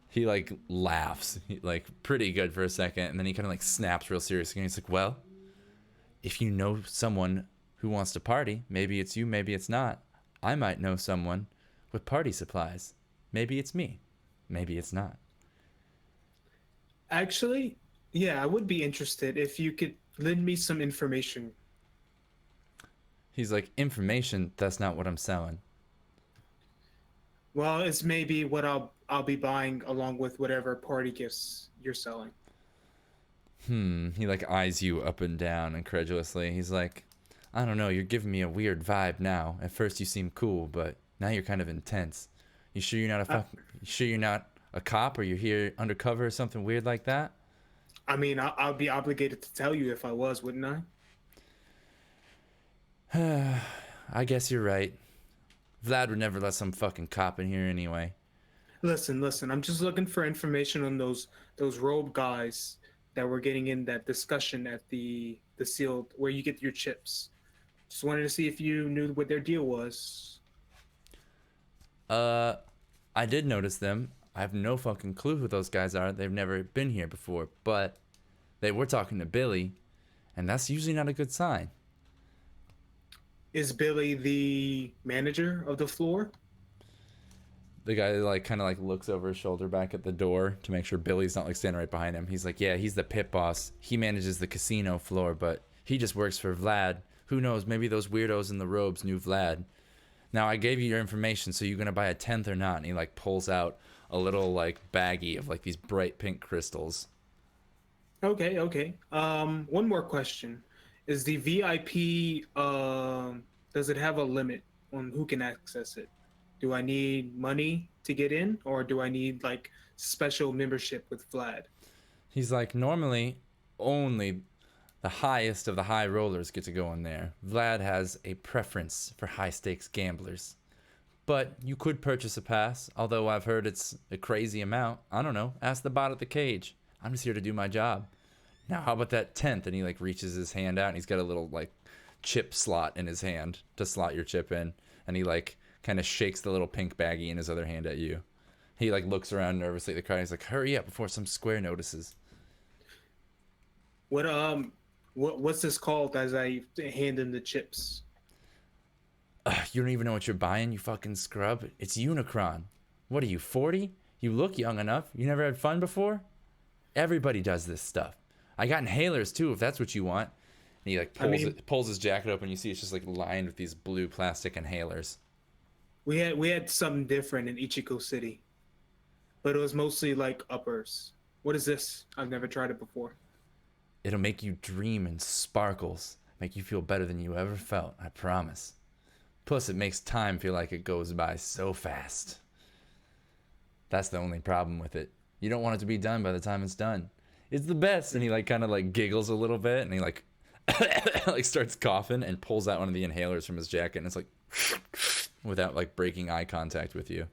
He like laughs, like pretty good for a second, and then he kind of like snaps real serious again. He's like, "Well, if you know someone who wants to party, maybe it's you, maybe it's not. I might know someone with party supplies. Maybe it's me, maybe it's not." Actually, yeah, I would be interested if you could lend me some information. He's like, "Information? That's not what I'm selling." Well, it's maybe what I'll be buying along with whatever party gifts you're selling. He like eyes you up and down incredulously. He's like, "I don't know, you're giving me a weird vibe now. At first you seem cool, but now you're kind of intense. You sure you're not you sure you're not a cop, or you're here undercover or something weird like that?" I mean, I'll be obligated to tell you if I was, wouldn't I? I guess you're right. Vlad would never let some fucking cop in here anyway. Listen. I'm just looking for information on those robe guys that were getting in that discussion at the sealed where you get your chips. Just wanted to see if you knew what their deal was. I did notice them. I have no fucking clue who those guys are. They've never been here before, but they were talking to Billy, and that's usually not a good sign. Is Billy the manager of the floor? The guy like kind of like looks over his shoulder back at the door to make sure Billy's not like standing right behind him. He's like, "Yeah, he's the pit boss. He manages the casino floor, but he just works for Vlad. Who knows, maybe those weirdos in the robes knew Vlad. Now, I gave you your information, so you gonna buy a 10th or not?" And he like pulls out a little like baggie of like these bright pink crystals. Okay. One more question. Is the VIP, does it have a limit on who can access it? Do I need money to get in, or do I need like special membership with Vlad? He's like, "Normally, only the highest of the high rollers get to go in there. Vlad has a preference for high stakes gamblers. But you could purchase a pass, although I've heard it's a crazy amount. I don't know. Ask the bot at the cage. I'm just here to do my job. Now, how about that 10th?" And he like reaches his hand out, and he's got a little like chip slot in his hand to slot your chip in. And he like kind of shakes the little pink baggie in his other hand at you. He like looks around nervously at the crowd. He's like, "Hurry up before some square notices." What's this called as I hand him the chips? You don't even know what you're buying, you fucking scrub. It's Unicron. What are you, 40? You look young enough. You never had fun before? Everybody does this stuff. I got inhalers too, if that's what you want. And he like pulls his jacket open. You see it's just like lined with these blue plastic inhalers. We had something different in Ichigo City, but it was mostly like uppers. What is this? I've never tried it before. It'll make you dream in sparkles, make you feel better than you ever felt, I promise. Plus, it makes time feel like it goes by so fast. That's the only problem with it. You don't want it to be done by the time it's done. It's the best. And he like kind of like giggles a little bit, and he like like starts coughing and pulls out one of the inhalers from his jacket, and it's like without like breaking eye contact with you.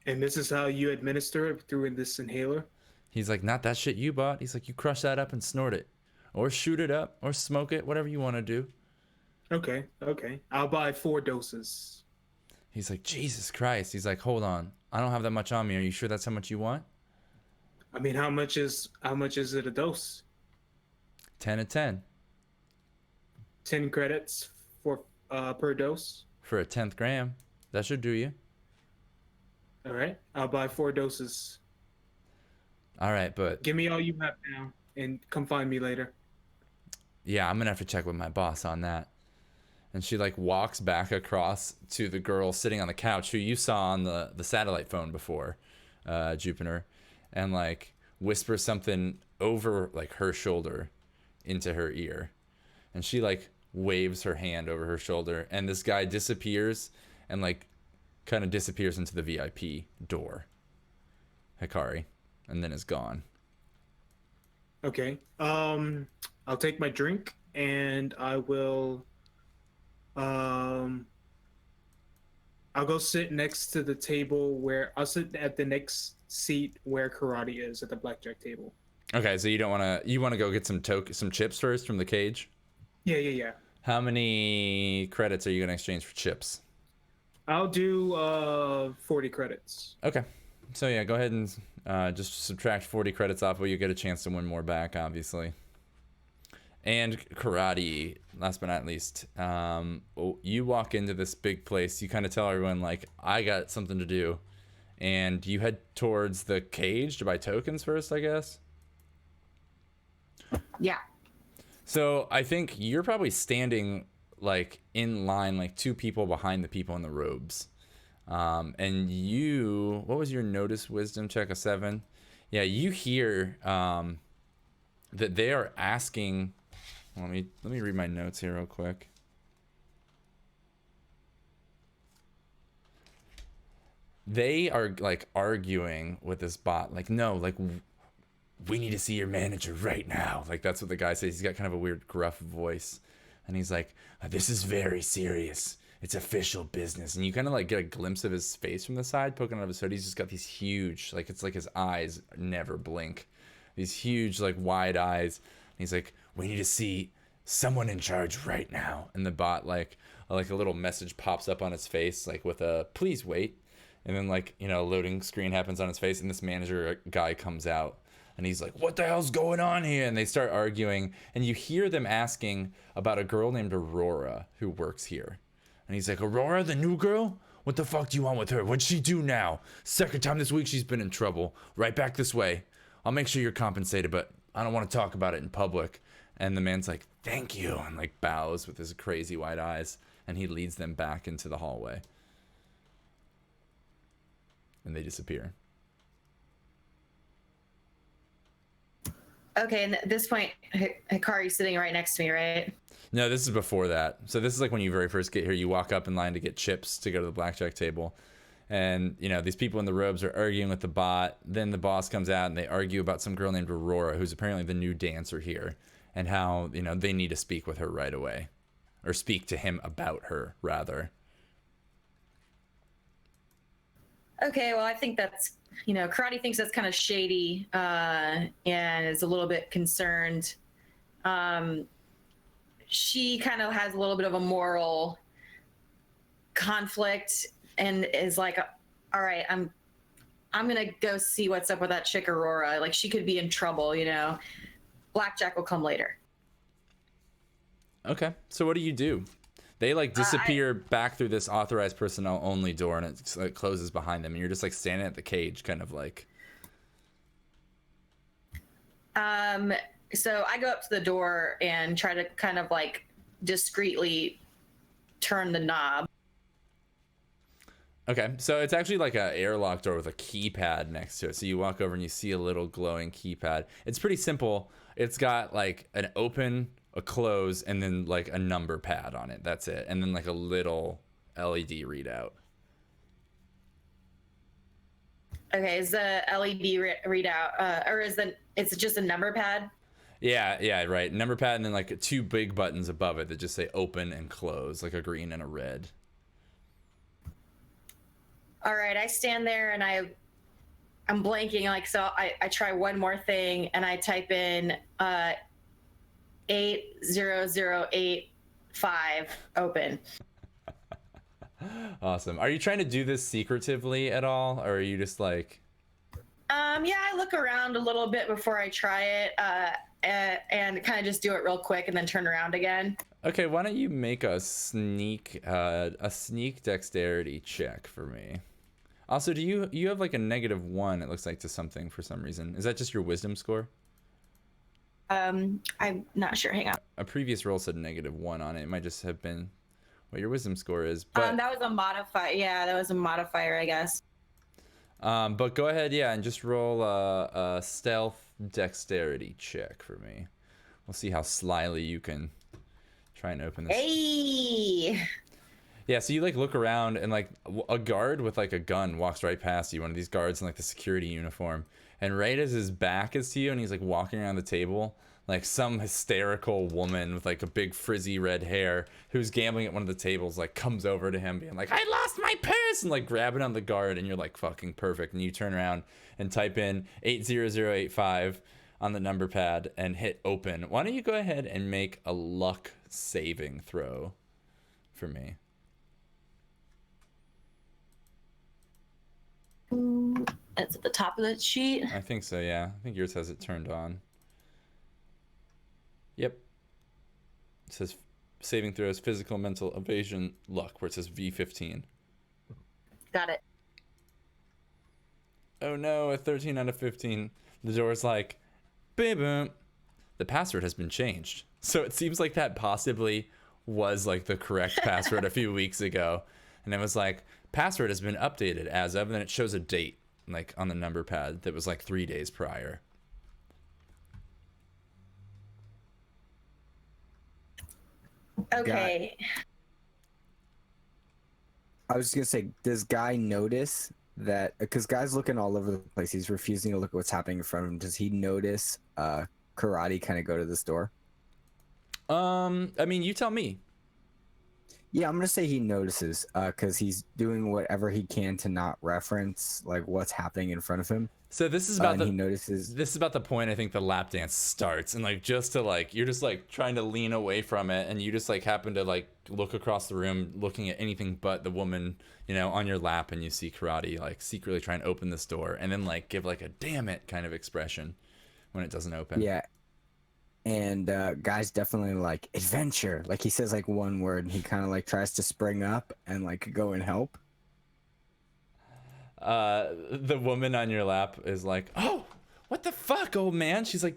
And this is how you administer it through this inhaler? He's like, not that shit you bought. He's like, you crush that up and snort it. Or shoot it up, or smoke it, whatever you want to do. Okay. I'll buy 4 doses. He's like, Jesus Christ. He's like, hold on. I don't have that much on me. Are you sure that's how much you want? I mean, how much is it a dose? 10 of 10. 10 credits for per dose? For a 10th gram. That should do you. All right. I'll buy 4 doses. All right, but Give me all you have now and come find me later. yeah, I'm going to have to check with my boss on that. And she like walks back across to the girl sitting on the couch who you saw on the satellite phone before, Jupiter, and like whispers something over like her shoulder into her ear. And she like waves her hand over her shoulder, and this guy disappears and like kind of disappears into the VIP door, Hikari, and then is gone. Okay. I'll take my drink and I will I'll go sit next to the table where I'll sit at the next seat where Karate is at the blackjack table. Okay, so you want to go get some chips first from the cage? Yeah. How many credits are you going to exchange for chips? I'll do 40 credits. Okay. So yeah, go ahead and just subtract 40 credits off, but you get a chance to win more back, obviously. And Karate, last but not least, you walk into this big place. You kind of tell everyone, like, I got something to do. And you head towards the cage to buy tokens first, I guess? Yeah. So I think you're probably standing, like, in line, like, 2 people behind the people in the robes. And you, what was your notice wisdom check? A 7? Yeah, you hear that they are asking... Let me read my notes here real quick. They are like arguing with this bot. Like, no, like we need to see your manager right now. Like that's what the guy says. He's got kind of a weird gruff voice, and he's like, "This is very serious. It's official business." And you kind of like get a glimpse of his face from the side, poking out of his hood. He's just got these huge, like it's like his eyes never blink. These huge, like wide eyes. And he's like, "We need to see someone in charge right now." And the bot like a little message pops up on his face, like with a "please wait." And then like, you know, a loading screen happens on his face, and this manager guy comes out, and he's like, "What the hell's going on here?" And they start arguing, and you hear them asking about a girl named Aurora who works here. And he's like, "Aurora, the new girl? What the fuck do you want with her? What'd she do now? Second time this week she's been in trouble. Right back this way. I'll make sure you're compensated, but I don't want to talk about it in public." And the man's like, "Thank you," and like bows with his crazy wide eyes, and he leads them back into the hallway. And they disappear. Okay, and at this point, Hikari's sitting right next to me, right? No, this is before that. So this is like when you very first get here, you walk up in line to get chips to go to the blackjack table. And, you know, these people in the robes are arguing with the bot. Then the boss comes out and they argue about some girl named Aurora, who's apparently the new dancer here, and how, you know, they need to speak with her right away. Or speak to him about her, rather. Okay, well, I think that's, you know, Karate thinks that's kind of shady and is a little bit concerned. She kind of has a little bit of a moral conflict and is like, all right, I'm gonna go see what's up with that chick Aurora. Like, she could be in trouble, you know. Blackjack will come later. Okay, so what do? They like disappear back through this authorized personnel only door, and it closes behind them, and you're just like standing at the cage, kind of like. So I go up to the door and try to kind of like discreetly turn the knob. Okay, so it's actually like an airlock door with a keypad next to it. So you walk over and you see a little glowing keypad. It's pretty simple. It's got like an open, a close, and then like a number pad on it. That's it. And then like a little LED readout. Okay, is the LED readout, or it's just a number pad? Yeah, right. Number pad, and then like two big buttons above it that just say open and close, like a green and a red. All right, I stand there and I'm blanking, like, so I try one more thing and I type in 80085 open. Awesome. Are you trying to do this secretively at all, or are you just like? Yeah, I look around a little bit before I try it, and kind of just do it real quick and then turn around again. Okay, why don't you make a sneak dexterity check for me? Also, do you have like a -1? It looks like to something for some reason. Is that just your wisdom score? I'm not sure. Hang on. A previous roll said -1 on it. It might just have been what your wisdom score is. But that was a modifier. Yeah, that was a modifier, I guess. but go ahead, yeah, and just roll a stealth dexterity check for me. We'll see how slyly you can try and open this. Hey. Yeah, so you like look around and like a guard with like a gun walks right past you, one of these guards in like the security uniform, and right as his back is to you and he's like walking around the table, like some hysterical woman with like a big frizzy red hair who's gambling at one of the tables like comes over to him being like, I lost my purse, and like grabbing on the guard, and you're like fucking perfect, and you turn around and type in 80085 on the number pad and hit open. Why don't you go ahead and make a luck saving throw for me? That's at the top of that sheet. I think so, yeah. I think yours has it turned on. Yep. It says saving throws, physical, mental, evasion, luck, where it says V15. Got it. Oh no, a 13 out of 15. The door's like, boom, boom. The password has been changed. So it seems like that possibly was like the correct password a few weeks ago. And it was like, password has been updated as of, and then it shows a date like on the number pad that was like 3 days prior. Okay. I was just gonna say, does Guy notice that? Because Guy's looking all over the place. He's refusing to look at what's happening in front of him. Does he notice Karate kind of go to this door? I mean, you tell me. Yeah, I'm gonna say he notices, because he's doing whatever he can to not reference like what's happening in front of him. So this is about he notices. This is about the point I think the lap dance starts, and like just to like you're just like trying to lean away from it, and you just like happen to like look across the room, looking at anything but the woman, you know, on your lap, and you see Karate like secretly trying to open this door, and then like give like a damn it kind of expression when it doesn't open. Yeah. And Guy's definitely like adventure. Like he says like one word, and he kind of like tries to spring up and like go and help. The woman on your lap is like, oh, what the fuck, old man? She's like,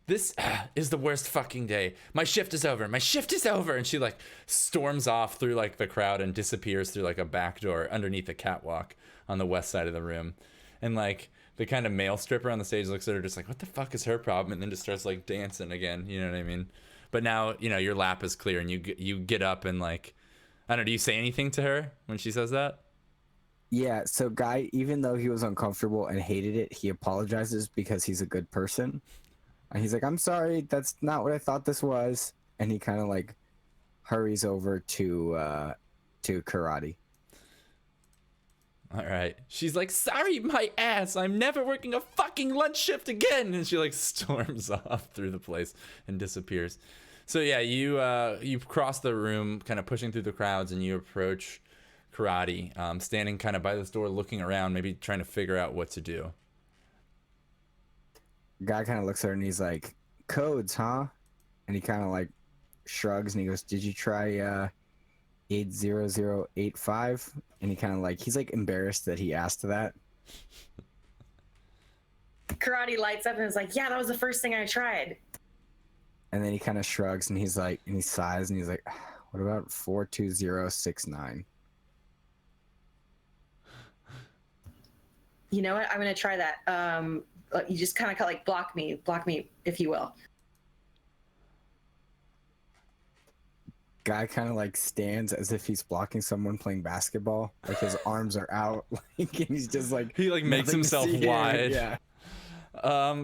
this is the worst fucking day. My shift is over. My shift is over. And she like storms off through like the crowd and disappears through like a back door underneath the catwalk on the west side of the room. And like the kind of male stripper on the stage looks at her just like, what the fuck is her problem? And then just starts like dancing again. You know what I mean? But now, you know, your lap is clear, and you get up and like, I don't know, do you say anything to her when she says that? Yeah, so Guy, even though he was uncomfortable and hated it, he apologizes because he's a good person. And he's like, I'm sorry, that's not what I thought this was. And he kind of like hurries over to Karate. All right. She's like, sorry, my ass. I'm never working a fucking lunch shift again. And she like storms off through the place and disappears. So yeah, you cross the room, kind of pushing through the crowds, and you approach Karate, standing kind of by this door, looking around, maybe trying to figure out what to do. Guy kind of looks at her and he's like, codes, huh? And he kind of like shrugs and he goes, did you try 80085, and he kind of like, he's like embarrassed that he asked that. Karate lights up and is like, yeah, that was the first thing I tried. And then he kind of shrugs and he's like, and he sighs and he's like, what about 42069? You know what? I'm gonna try that. You just kind of like block me, if you will. Guy kind of like stands as if he's blocking someone playing basketball. Like his arms are out, like, and he's just like, he like makes nothing to himself see here. wide. Yeah.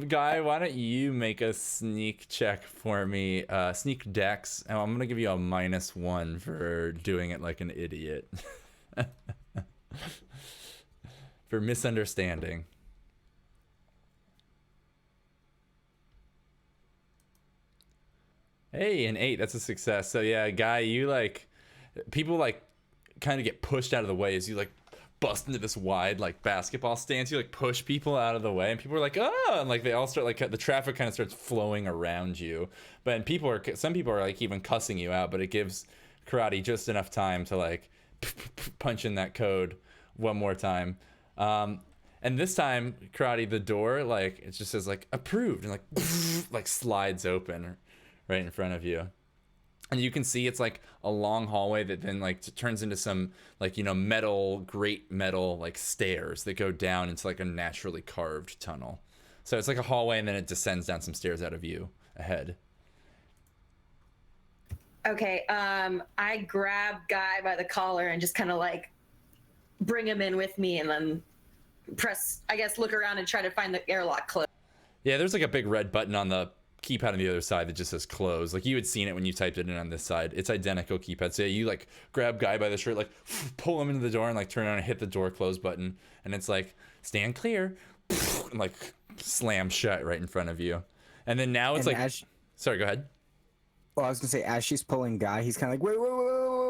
Guy, why don't you make a sneak check for me? Sneak dex, and I'm gonna give you a -1 for doing it like an idiot. For misunderstanding. Hey, an 8, that's a success. So yeah, Guy, you like, people like kind of get pushed out of the way as you like bust into this wide like basketball stance. You like push people out of the way and people are like, oh, and like they all start like, the traffic kind of starts flowing around you. But some people are like even cussing you out, but it gives Karate just enough time to like punch in that code one more time. And this time, Karate, the door, like, it just says like approved and like slides open right in front of you. And you can see it's like a long hallway that then like turns into some like, you know, great metal like stairs that go down into like a naturally carved tunnel. So it's like a hallway and then it descends down some stairs out of view ahead. Okay, I grab Guy by the collar and just kind of like bring him in with me and then look around and try to find the airlock closed. Yeah, there's like a big red button on the keypad on the other side that just says close. Like you had seen it when you typed it in on this side. It's identical keypad. So yeah, you like grab Guy by the shirt, like pull him into the door and like turn on and hit the door close button. And it's like, stand clear, and like slam shut right in front of you. And then now it's like, sorry, go ahead. Well, I was gonna say, as she's pulling Guy, he's kind of like,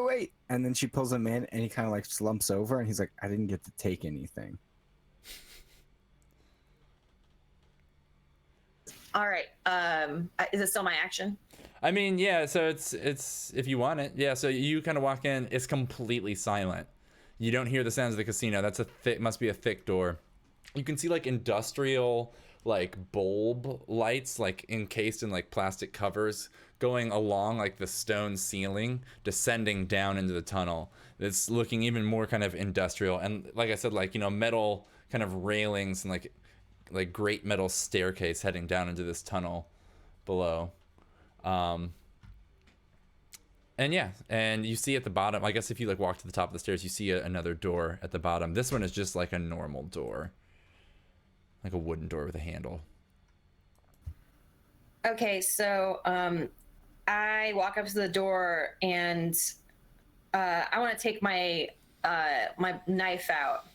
wait. And then she pulls him in and he kind of like slumps over and he's like, I didn't get to take anything. All right. Is it still my action? I mean, yeah, so it's if you want it. Yeah, so you kind of walk in, it's completely silent. You don't hear the sounds of the casino. That's must be a thick door. You can see like industrial like bulb lights like encased in like plastic covers going along like the stone ceiling, descending down into the tunnel. It's looking even more kind of industrial, and like I said, like, you know, metal kind of railings and like great metal staircase heading down into this tunnel below. And yeah, and you see at the bottom, I guess if you like walk to the top of the stairs, you see another door at the bottom. This one is just like a normal door, like a wooden door with a handle. Okay, so I walk up to the door and I want to take my my knife out,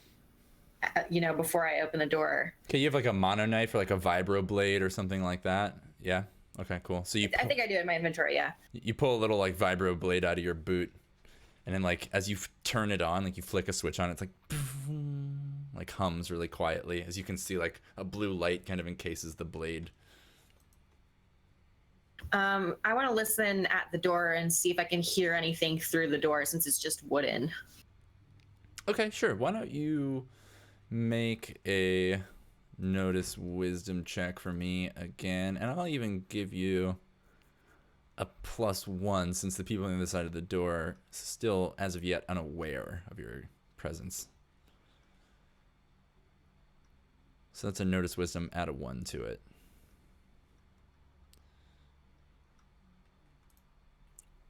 you know, before I open the door. Okay, you have like a mono knife or like a vibro blade or something like that. Yeah. Okay, cool. So I think I do it in my inventory. Yeah. You pull a little like vibro blade out of your boot, and then like as you turn it on, like you flick a switch on, it's like hums really quietly. As you can see, like a blue light kind of encases the blade. I want to listen at the door and see if I can hear anything through the door since it's just wooden. Okay, sure. Why don't you make a notice wisdom check for me again, and I'll even give you a +1 since the people on the other side of the door are still, as of yet, unaware of your presence. So that's a notice wisdom, add a 1 to it.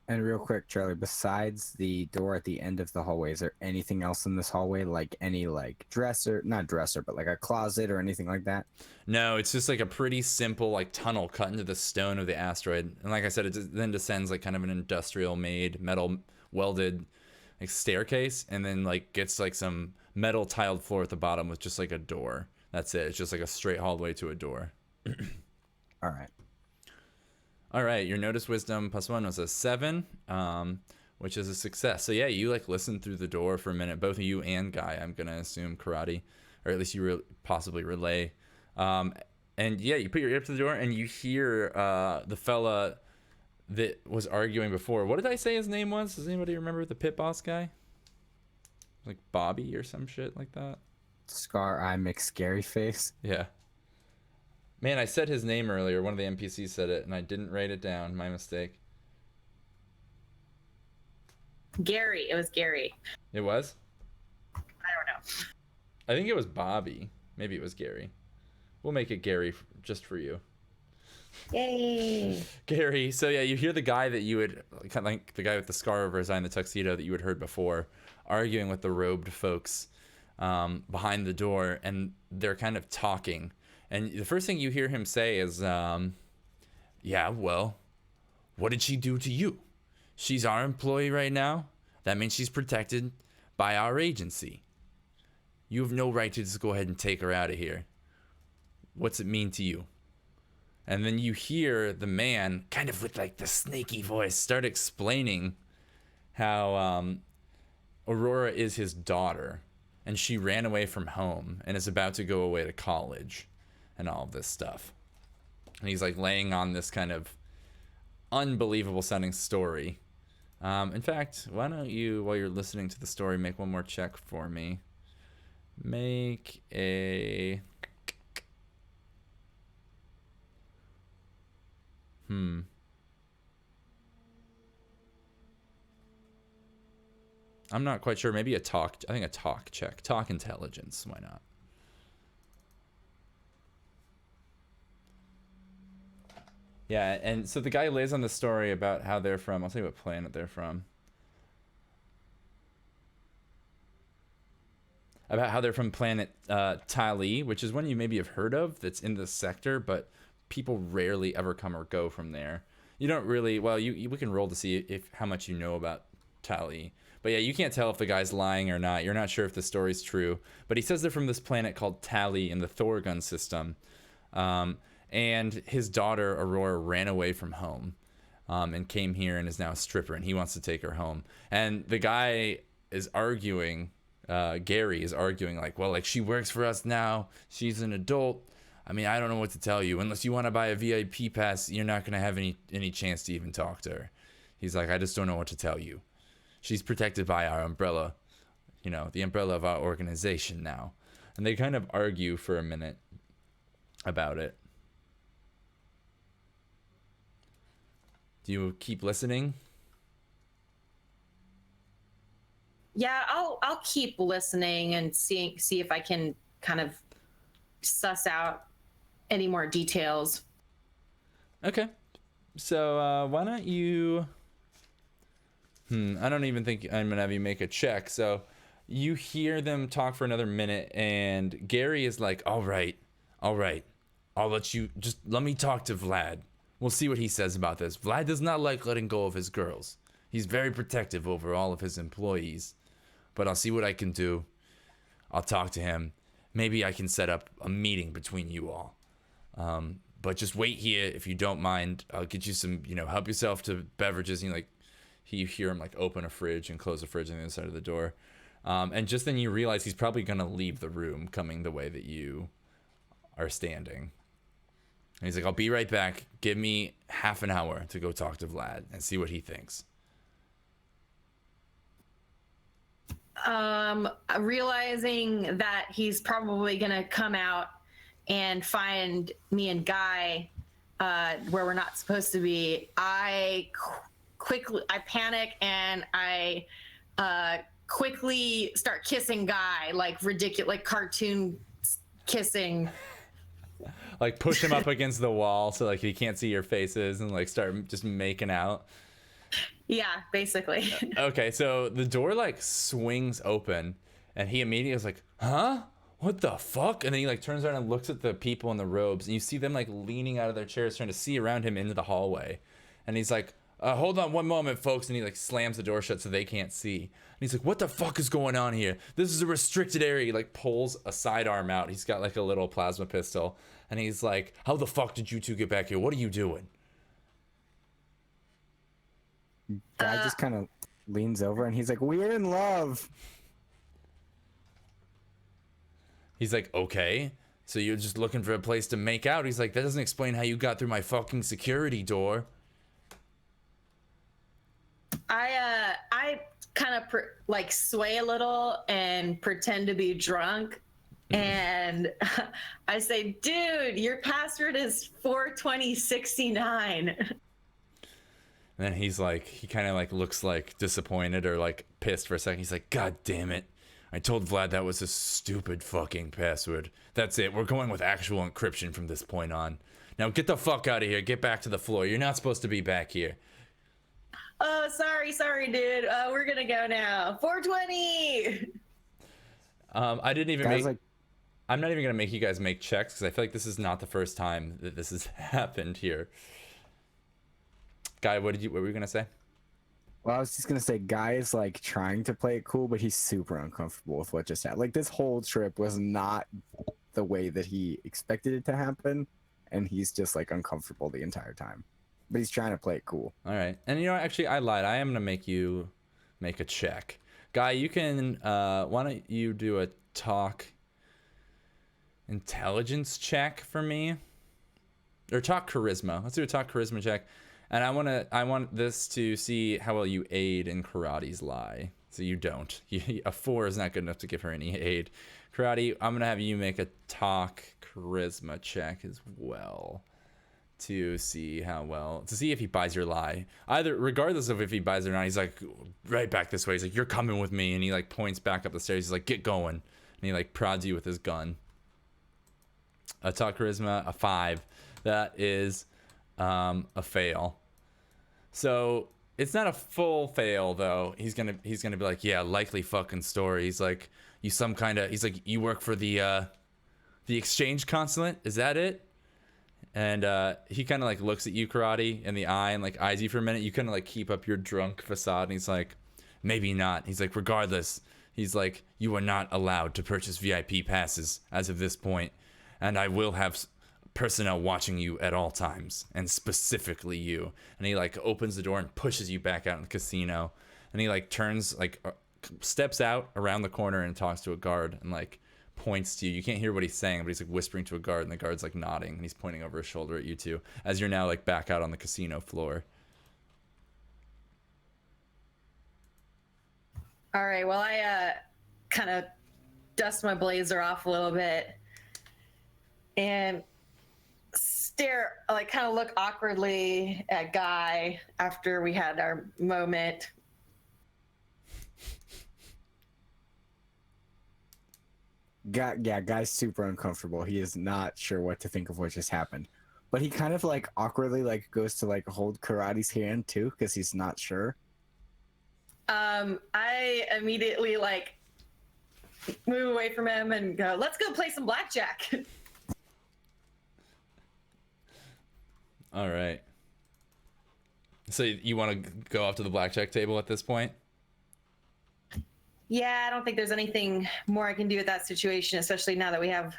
And real quick, Charlie, besides the door at the end of the hallway, is there anything else in this hallway? Like any like not dresser, but like a closet or anything like that? No, it's just like a pretty simple like tunnel cut into the stone of the asteroid. And like I said, it then descends like kind of an industrial made metal welded like staircase, and then like gets like some metal tiled floor at the bottom with just like a door. That's it. It's just like a straight hallway to a door. All right. All right, your notice wisdom +1 was a 7, which is a success. So yeah, you like listen through the door for a minute, both of you and Guy. I'm gonna assume Karate, or at least you possibly Relay. And yeah, you put your ear up to the door and you hear the fella that was arguing before. What did I say his name was? Does anybody remember the pit boss guy? Like Bobby or some shit like that? Scar Eye McScary Face. Yeah. Man, I said his name earlier. One of the NPCs said it, and I didn't write it down. My mistake. Gary. It was Gary. It was? I don't know. I think it was Bobby. Maybe it was Gary. We'll make it Gary just for you. Yay. Gary. So yeah, you hear the guy that you would, kind of like the guy with the scar over his eye and the tuxedo that you had heard before, arguing with the robed folks behind the door, and they're kind of talking. And the first thing you hear him say is, yeah, well, what did she do to you? She's our employee right now. That means she's protected by our agency. You have no right to just go ahead and take her out of here. What's it mean to you? And then you hear the man, kind of with like the snaky voice, start explaining how Aurora is his daughter, and she ran away from home and is about to go away to college and all of this stuff. And he's like laying on this kind of unbelievable sounding story. In fact, why don't you, while you're listening to the story, make one more check for me. Make a... I'm not quite sure. Maybe a talk. I think a talk check. Talk intelligence. Why not? Yeah, and so the guy lays on the story about how they're from. I'll tell you what planet they're from. About how they're from planet Tali, which is one you maybe have heard of that's in this sector, but people rarely ever come or go from there. You don't really, well, we can roll to see if how much you know about Tali. But yeah, you can't tell if the guy's lying or not. You're not sure if the story's true. But he says they're from this planet called Tali in the Thorgun system. And his daughter, Aurora, ran away from home and came here and is now a stripper, and he wants to take her home. And the guy is arguing, Gary is arguing, like, well, like, she works for us now. She's an adult. I mean, I don't know what to tell you. Unless you want to buy a VIP pass, you're not going to have any chance to even talk to her. He's like, I just don't know what to tell you. She's protected by our umbrella, the umbrella of our organization now. And they kind of argue for a minute about it. Do you keep listening? Yeah, I'll keep listening and see if I can kind of suss out any more details. Okay. So why don't you... I don't even think I'm going to have you make a check. So you hear them talk for another minute, and Gary is like, all right. I'll let me talk to Vlad. We'll see what he says about this. Vlad does not like letting go of his girls. He's very protective over all of his employees. But I'll see what I can do. I'll talk to him. Maybe I can set up a meeting between you all. But just wait here if you don't mind. I'll get you some, help yourself to beverages. And you hear him like open a fridge and close a fridge on the other side of the door. And just then you realize he's probably going to leave the room coming the way that you are standing. And he's like, I'll be right back. Give me half an hour to go talk to Vlad and see what he thinks. Realizing that he's probably going to come out and find me and Guy where we're not supposed to be, I panic and I quickly start kissing Guy, like ridiculous, like cartoon kissing. Like push him up against the wall so like he can't see your faces and like start just making out. Yeah, basically. Okay, so the door like swings open and he immediately is like, huh? What the fuck? And then he like turns around and looks at the people in the robes, and you see them like leaning out of their chairs trying to see around him into the hallway. And he's like, hold on one moment, folks. And he like slams the door shut so they can't see. And he's like, what the fuck is going on here? This is a restricted area. He like pulls a sidearm out. He's got like a little plasma pistol. And he's like, how the fuck did you two get back here? What are you doing? Guy just kind of leans over and he's like, we're in love. He's like, okay, so you're just looking for a place to make out. He's like, that doesn't explain how you got through my fucking security door. I kind of like sway a little and pretend to be drunk. And I say, dude, your password is 42069. And then he's like, he kind of like looks like disappointed or like pissed for a second. He's like, God damn it. I told Vlad that was a stupid fucking password. That's it. We're going with actual encryption from this point on. Now get the fuck out of here. Get back to the floor. You're not supposed to be back here. Oh, sorry, dude. We're gonna go now. 420. I didn't even Guys, make. I'm not even gonna make you guys make checks because I feel like this is not the first time that this has happened here. Guy, what were you gonna say? Well, I was just gonna say, Guy is like trying to play it cool, but he's super uncomfortable with what just happened. Like this whole trip was not the way that he expected it to happen, and he's just like uncomfortable the entire time. But he's trying to play it cool. All right, and you know, actually, I lied. I am gonna make you make a check. Guy, you can. Why don't you do a talk intelligence check for me, or talk charisma? Let's do a talk charisma check. And I want this to see how well you aid in Karate's lie. So you don't. A 4 is not good enough to give her any aid. Karate, I'm gonna have you make a talk charisma check as well to see if he buys your lie. Either regardless of if he buys it or not, he's like, right back this way. He's like, you're coming with me, and he like points back up the stairs. He's like, get going, and he like prods you with his gun. A talk charisma, a 5. That is a fail. So it's not a full fail though. He's gonna be like, yeah, likely fucking story. He's like, he's like, you work for the exchange consulate, is that it? And he kind of like looks at you, Karate, in the eye and like eyes you for a minute. You kind of like keep up your drunk facade, and he's like, maybe not. He's like, regardless, he's like, you are not allowed to purchase VIP passes as of this point, and I will have personnel watching you at all times, and specifically you. And he like opens the door and pushes you back out in the casino, and he like turns, like steps out around the corner and talks to a guard and like points to you. You can't hear what he's saying, but he's like whispering to a guard, and the guard's like nodding, and he's pointing over his shoulder at you two as you're now like back out on the casino floor. All right, well, I kind of dust my blazer off a little bit and stare, like kind of look awkwardly at Guy after we had our moment. Guy's super uncomfortable. He is not sure what to think of what just happened. But he kind of like awkwardly like goes to like hold Karate's hand too, because he's not sure. I immediately like move away from him and go, let's go play some blackjack. All right. So you want to go off to the blackjack table at this point? Yeah, I don't think there's anything more I can do with that situation, especially now that we have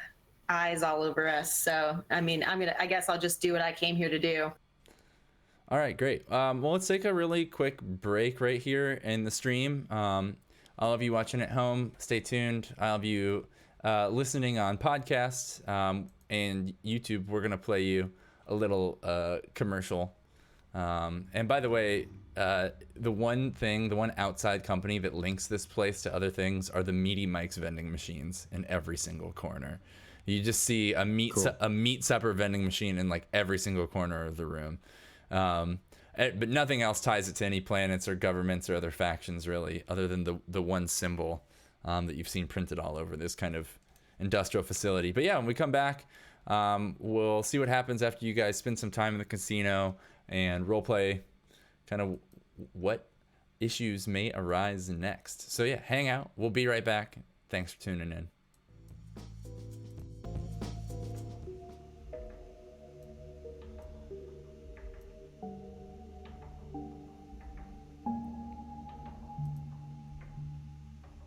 eyes all over us. So, I mean, I guess I'll just do what I came here to do. All right, great. Well, let's take a really quick break right here in the stream. All of you watching at home, stay tuned. All of you listening on podcasts and YouTube, we're going to play you a little commercial. And by the way, the one outside company that links this place to other things are the Meaty Mike's vending machines in every single corner. You just see a meat supper vending machine in like every single corner of the room. But nothing else ties it to any planets or governments or other factions really, other than the one symbol that you've seen printed all over this kind of industrial facility. But yeah, when we come back, we'll see what happens after you guys spend some time in the casino and roleplay kind of what issues may arise next. So yeah, hang out. We'll be right back. Thanks for tuning in.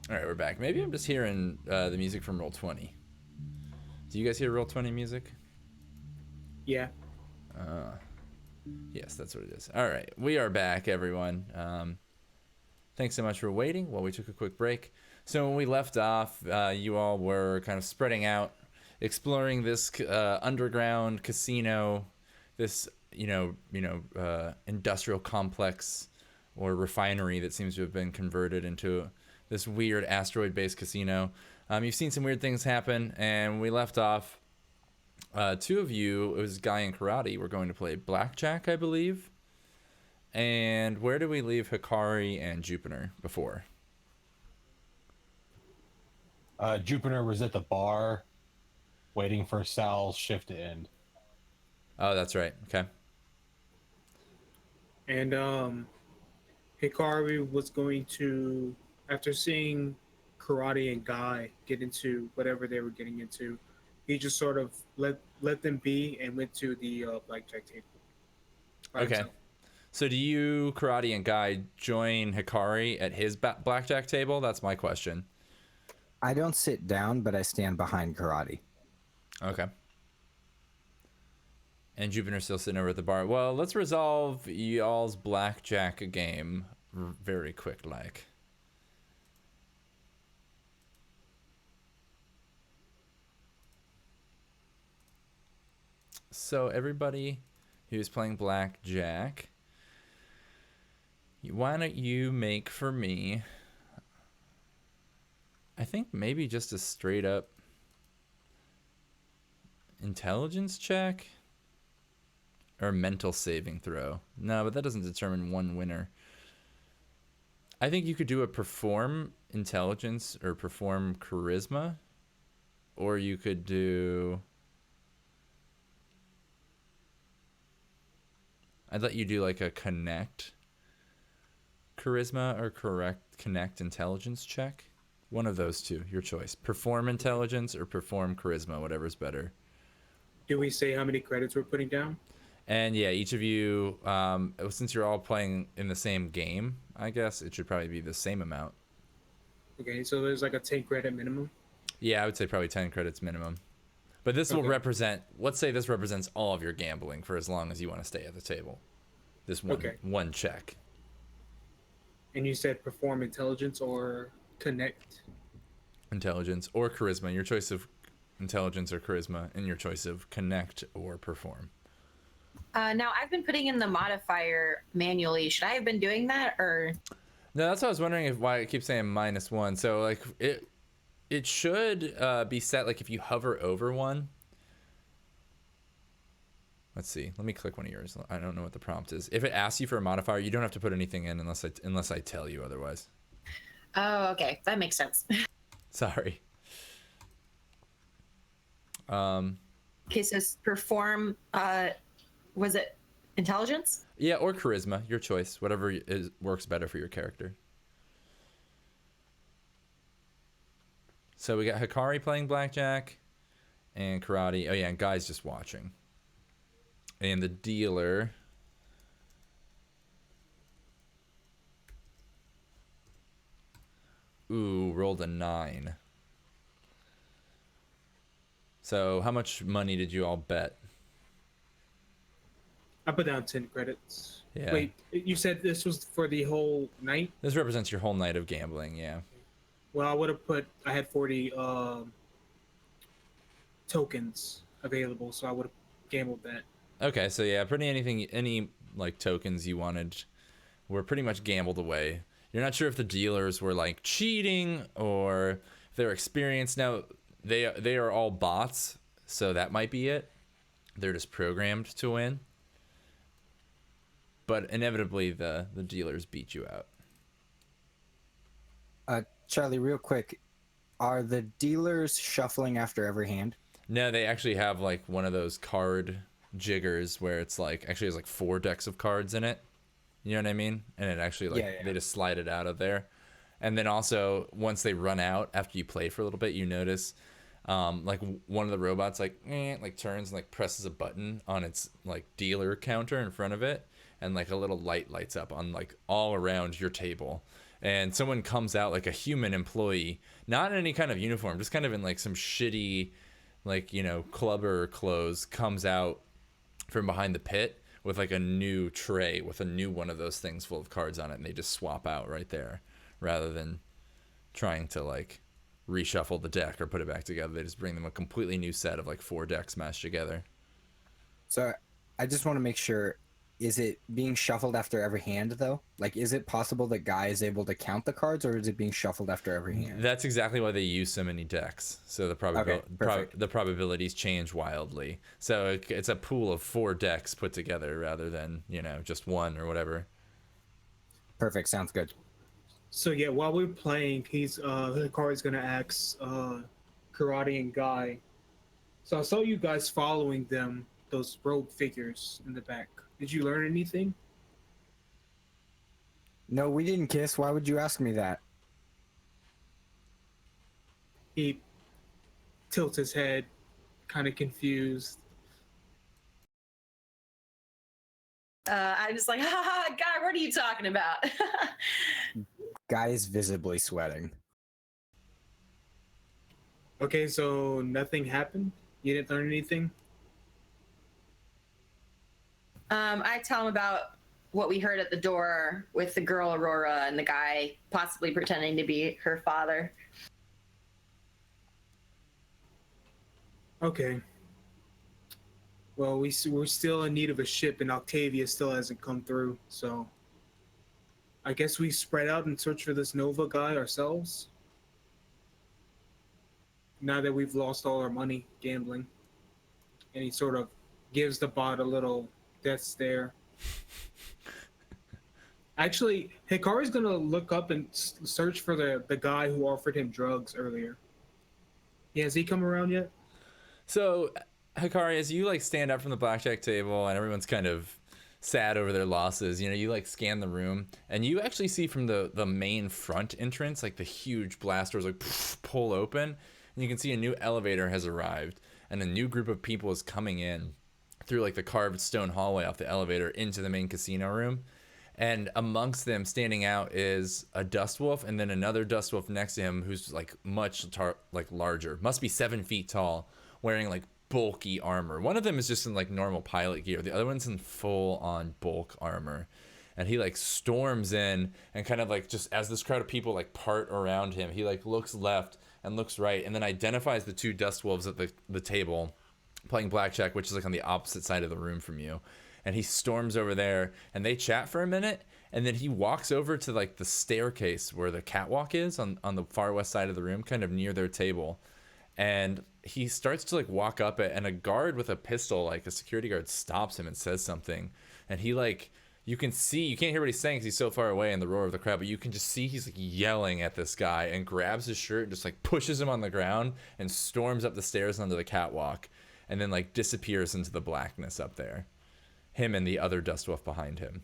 All right, we're back. Maybe I'm just hearing the music from Roll20. Do you guys hear Roll20 music? Yeah. Yes, that's what it is. All right, we are back, everyone. Thanks so much for waiting while we took a quick break. So when we left off, you all were kind of spreading out, exploring this underground casino, this industrial complex or refinery that seems to have been converted into this weird asteroid-based casino. You've seen some weird things happen, and we left off. Two of you, it was Guy and Karate, were going to play blackjack, I believe. And where did we leave Hikari and Jupiter before? Jupiter was at the bar waiting for Sal's shift to end. Oh, that's right. Okay. And Hikari was going to, after seeing Karate and Guy get into whatever they were getting into, he just sort of let them be and went to the blackjack table. by Okay. himself. So do you, Karate and Guy, join Hikari at his blackjack table? That's my question. I don't sit down, but I stand behind Karate. Okay. And Jupiter's still sitting over at the bar. Well, let's resolve y'all's blackjack game very quick like. So everybody who's playing blackjack, why don't you make for me, I think maybe just a straight up intelligence check or mental saving throw. No, but that doesn't determine one winner. I think you could do a perform intelligence or perform charisma, or you could do, I'd let you do like a connect charisma or connect intelligence check. One of those two, your choice. Perform intelligence or perform charisma, whatever's better. Do we say how many credits we're putting down? And yeah, each of you, since you're all playing in the same game, I guess it should probably be the same amount. Okay, so there's like a 10 credit minimum. Yeah, I would say probably 10 credits minimum. But this will Okay. represent, let's say this represents all of your gambling for as long as you want to stay at the table. This one check. And you said perform intelligence or connect. Intelligence or charisma. Your choice of intelligence or charisma, and your choice of connect or perform. Now I've been putting in the modifier manually. Should I have been doing that, or? No, that's what I was wondering why it keeps saying -1. So like it should be set like if you hover over one. Let's see. Let me click one of yours. I don't know what the prompt is. If it asks you for a modifier, you don't have to put anything in unless I tell you otherwise. Oh, okay, that makes sense. Sorry. Okay, so perform. Was it intelligence? Yeah, or charisma, your choice. Whatever works better for your character. So we got Hikari playing blackjack, and Karate. Oh yeah, and Guy's just watching. And the dealer. Ooh, rolled a 9. So how much money did you all bet? I put down 10 credits. Yeah. Wait, you said this was for the whole night? This represents your whole night of gambling, yeah. Well, I had 40 tokens available, so I would have gambled that. Okay, so yeah, any like tokens you wanted were pretty much gambled away. You're not sure if the dealers were like cheating or if they're experienced. Now they are all bots, so that might be it. They're just programmed to win. But inevitably the dealers beat you out. Charlie, real quick, are the dealers shuffling after every hand? No, they actually have like one of those card jiggers where it's like actually has like 4 decks of cards in it. You know what I mean? And it actually like Yeah. they just slide it out of there. And then also once they run out after you play for a little bit, you notice like one of the robots like turns and like presses a button on its like dealer counter in front of it, and like a little light lights up on like all around your table. And someone comes out like a human employee, not in any kind of uniform, just kind of in like some shitty like, you know, clubber clothes, comes out from behind the pit with like a new tray with a new one of those things full of cards on it, and they just swap out right there rather than trying to like reshuffle the deck or put it back together. They just bring them a completely new set of like 4 decks mashed together. So I just want to make sure, is it being shuffled after every hand though? Like, is it possible that Guy is able to count the cards, or is it being shuffled after every hand? That's exactly why they use so many decks. So the perfect. the probabilities change wildly. So it's a pool of 4 decks put together rather than, you know, just one or whatever. Perfect. Sounds good. So yeah, while we're playing, Hikari's gonna ask Karate and Guy. So I saw you guys following them, those rogue figures in the back. Did you learn anything? No, we didn't kiss. Why would you ask me that? He tilts his head, kind of confused. I'm just like, ha ha, Guy, what are you talking about? Guy is visibly sweating. Okay, so nothing happened? You didn't learn anything? I tell him about what we heard at the door with the girl Aurora and the guy possibly pretending to be her father. Okay. Well, we're still in need of a ship, and Octavia still hasn't come through, so I guess we spread out and search for this Nova guy ourselves. Now that we've lost all our money gambling. And he sort of gives the bot a little death stare. Actually, Hikari's gonna look up and search for the guy who offered him drugs earlier. Yeah, has he come around yet? So, Hikari, as you like stand up from the blackjack table and everyone's kind of sad over their losses, you know, you like scan the room and you actually see from the main front entrance, like the huge blast doors like pull open, and you can see a new elevator has arrived and a new group of people is coming in through like the carved stone hallway off the elevator into the main casino room. And amongst them standing out is a dust wolf and then another dust wolf next to him who's like much like larger, must be 7 feet tall, wearing like bulky armor. One of them is just in like normal pilot gear, the other one's in full on bulk armor. And he like storms in and kind of like, just as this crowd of people like part around him, he like looks left and looks right and then identifies the 2 dust wolves at the table playing blackjack, which is like on the opposite side of the room from you. And he storms over there and they chat for a minute, and then he walks over to like the staircase where the catwalk is on the far west side of the room, kind of near their table. And he starts to like walk up it, and a guard with a pistol, like a security guard, stops him and says something. And he like, you can see, you can't hear what he's saying because he's so far away in the roar of the crowd, but you can just see he's like yelling at this guy and grabs his shirt and just like pushes him on the ground and storms up the stairs onto the catwalk and then like disappears into the blackness up there. Him and the other dust wolf behind him.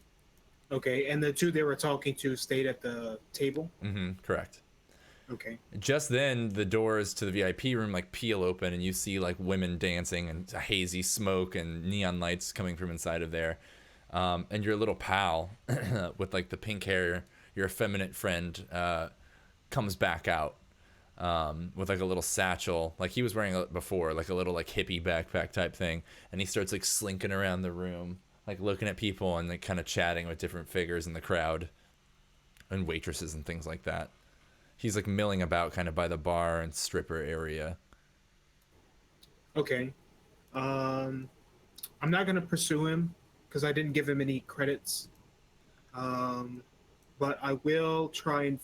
Okay, and the 2 they were talking to stayed at the table? Mm-hmm, correct. Okay. Just then, the doors to the VIP room like peel open, and you see like women dancing and hazy smoke and neon lights coming from inside of there. And your little pal with like the pink hair, your effeminate friend, comes back out with like a little satchel, like he was wearing it before, like a little like hippie backpack type thing, and he starts like slinking around the room, like looking at people and like kind of chatting with different figures in the crowd and waitresses and things like that. He's like milling about kind of by the bar and stripper area. Okay. I'm not gonna pursue him because I didn't give him any credits. But I will try and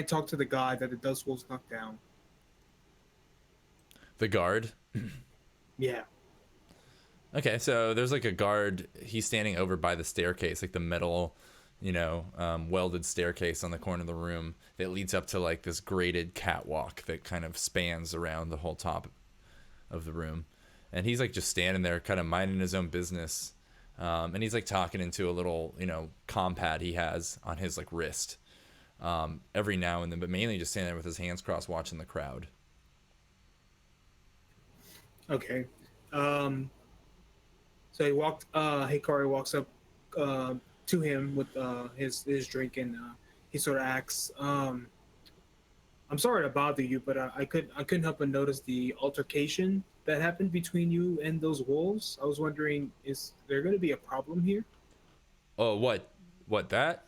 talk to the guy that the dust wolves knocked down. The guard? Yeah. Okay, so there's like a guard. He's standing over by the staircase, like the metal, you know, welded staircase on the corner of the room that leads up to like this grated catwalk that kind of spans around the whole top of the room. And he's like just standing there kind of minding his own business. And he's like talking into a little, you know, compad he has on his like wrist. Every now and then, but mainly just standing there with his hands crossed watching the crowd. Okay. So Hikari walks up to him with his drink, and he sort of asks, "I'm sorry to bother you, but I couldn't help but notice the altercation that happened between you and those wolves. I was wondering, is there going to be a problem here?" Oh, what that?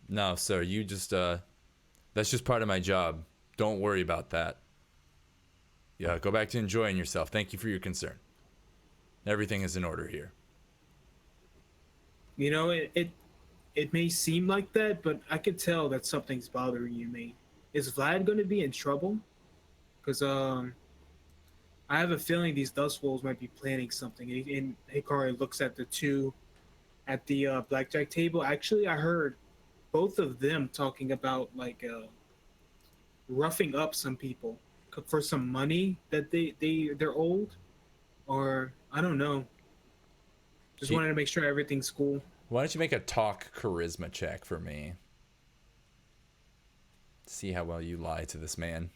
No, sir, you just that's just part of my job. Don't worry about that. Yeah, go back to enjoying yourself. Thank you for your concern. Everything is in order here. You know, it may seem like that, but I could tell that something's bothering you, mate. Is Vlad going to be in trouble? Because I have a feeling these Dust Wolves might be planning something. And Hikari looks at the two at the blackjack table. Actually, I heard both of them talking about like roughing up some people for some money that they're owed, or I don't know. Just wanted to make sure everything's cool. Why don't you make a talk charisma check for me? See how well you lie to this man.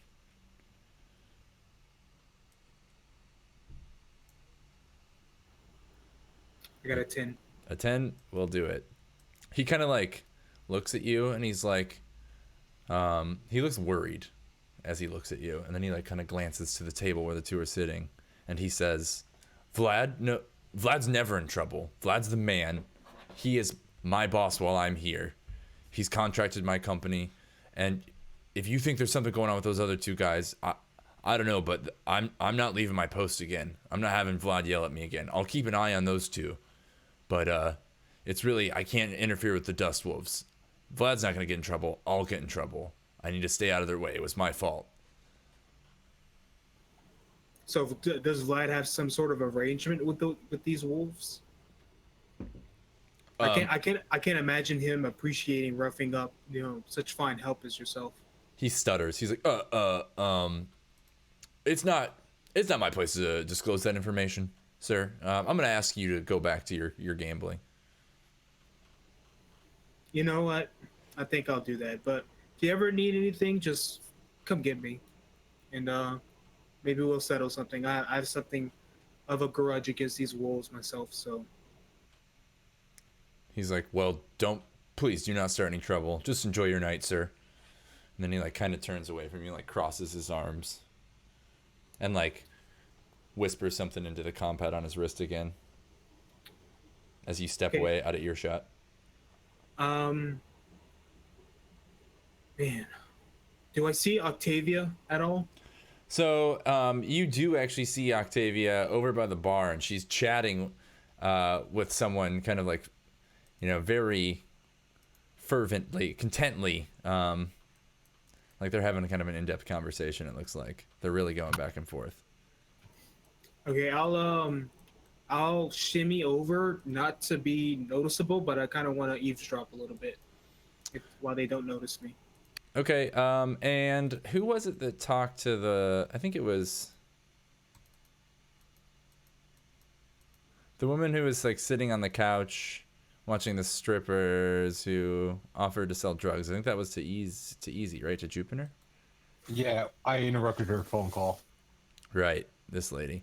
I got a 10. A 10 will do it. He kind of like looks at you and he's like, he looks worried as he looks at you. And then he like kind of glances to the table where the two are sitting. And he says, Vlad, no, Vlad's never in trouble. Vlad's the man. He is my boss while I'm here. He's contracted my company. And if you think there's something going on with those other two guys, I don't know, but I'm not leaving my post again. I'm not having Vlad yell at me again. I'll keep an eye on those two. But it's really, I can't interfere with the Dust Wolves. Vlad's not going to get in trouble. I'll get in trouble. I need to stay out of their way. It was my fault. So does Vlad have some sort of arrangement with these wolves? I can't imagine him appreciating roughing up, such fine help as yourself. He stutters. He's like, it's not my place to disclose that information, sir. I'm going to ask you to go back to your gambling. You know what? I think I'll do that. But if you ever need anything, just come get me, and maybe we'll settle something. I have something of a grudge against these wolves myself, so. He's like, well, please do not start any trouble. Just enjoy your night, sir. And then he like kind of turns away from you, like crosses his arms, and like whispers something into the compad on his wrist again as you step away out of earshot. Man, do I see Octavia at all? So you do actually see Octavia over by the bar, and she's chatting with someone kind of like, very fervently, contently, like they're having kind of an in-depth conversation. It looks like they're really going back and forth. Okay, I'll shimmy over, not to be noticeable, but I kind of want to eavesdrop a little bit while they don't notice me. Okay, and who was it that talked to I think it was the woman who was like sitting on the couch watching the strippers who offered to sell drugs. I think that was to Easy, right? To Jupiter? Yeah, I interrupted her phone call. Right, this lady.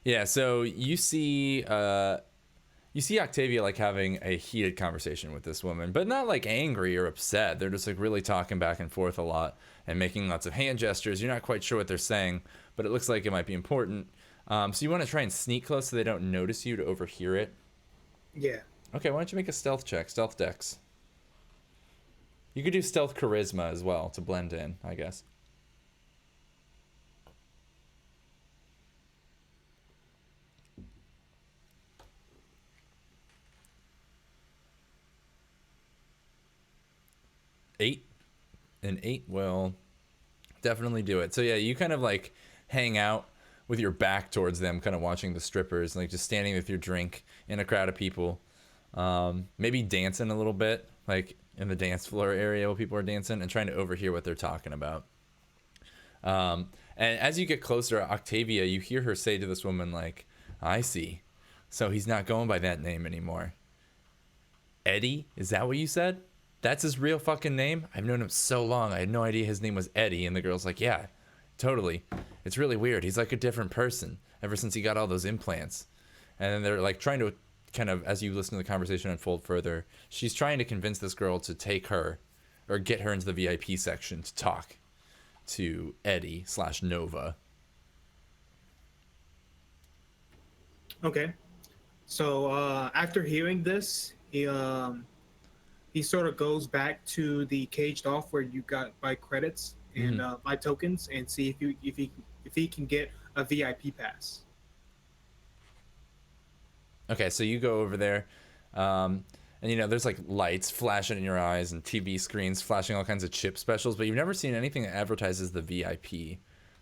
Yeah, so you see Octavia like having a heated conversation with this woman, but not like angry or upset. They're just like really talking back and forth a lot and making lots of hand gestures. You're not quite sure what they're saying, but it looks like it might be important. So you want to try and sneak close so they don't notice you to overhear it? Yeah. Okay, why don't you make a stealth check, stealth dex. You could do stealth charisma as well to blend in, I guess. An 8 will definitely do it. So yeah, you kind of like hang out with your back towards them, kind of watching the strippers, like just standing with your drink in a crowd of people. Maybe dancing a little bit, like in the dance floor area while people are dancing, and trying to overhear what they're talking about. And as you get closer, Octavia, you hear her say to this woman, like, I see. So he's not going by that name anymore. Eddie? Is that what you said? That's his real fucking name? I've known him so long. I had no idea his name was Eddie. And the girl's like, yeah, totally. It's really weird. He's like a different person ever since he got all those implants. And then they're like trying to kind of, as you listen to the conversation unfold further, she's trying to convince this girl to take her or get her into the VIP section to talk to Eddie / Nova. Okay. So after hearing this, he sort of goes back to the caged off where you got buy credits and buy tokens and see if he can get a VIP pass. Okay, so you go over there, and And you know, there's like lights flashing in your eyes and TV screens flashing all kinds of chip specials, but you've never seen anything that advertises the VIP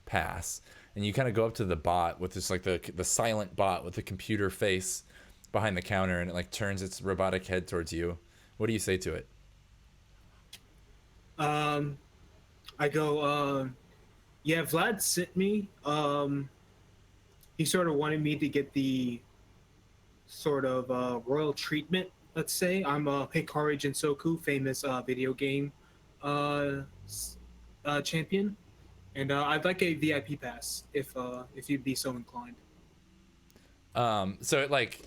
pass. And you kind of go up to the bot with this like the silent bot with the computer face behind the counter, and it like turns its robotic head towards you. What do you say to it? I go, yeah, Vlad sent me. He sort of wanted me to get the sort of royal treatment, let's say. I'm Hikari Jinsoku, famous video game champion. And I'd like a VIP pass if you'd be so inclined. So it like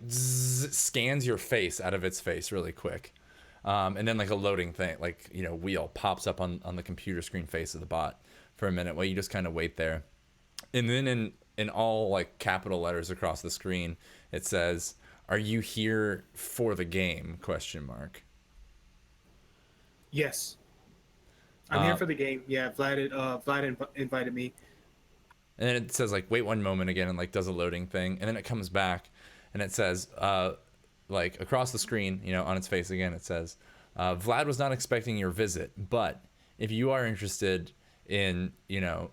scans your face out of its face really quick. And then like a loading thing, like, you know, wheel pops up on the computer screen face of the bot for a minute while you just kind of wait there. And then in all like capital letters across the screen, it says, "Are you here for the game?" ? Yes. I'm here for the game. Yeah, Vlad invited me. And then it says like, "Wait one moment," again, and like does a loading thing. And then it comes back and it says, like across the screen, you know, on its face again, it says, "Vlad was not expecting your visit, but if you are interested in, you know,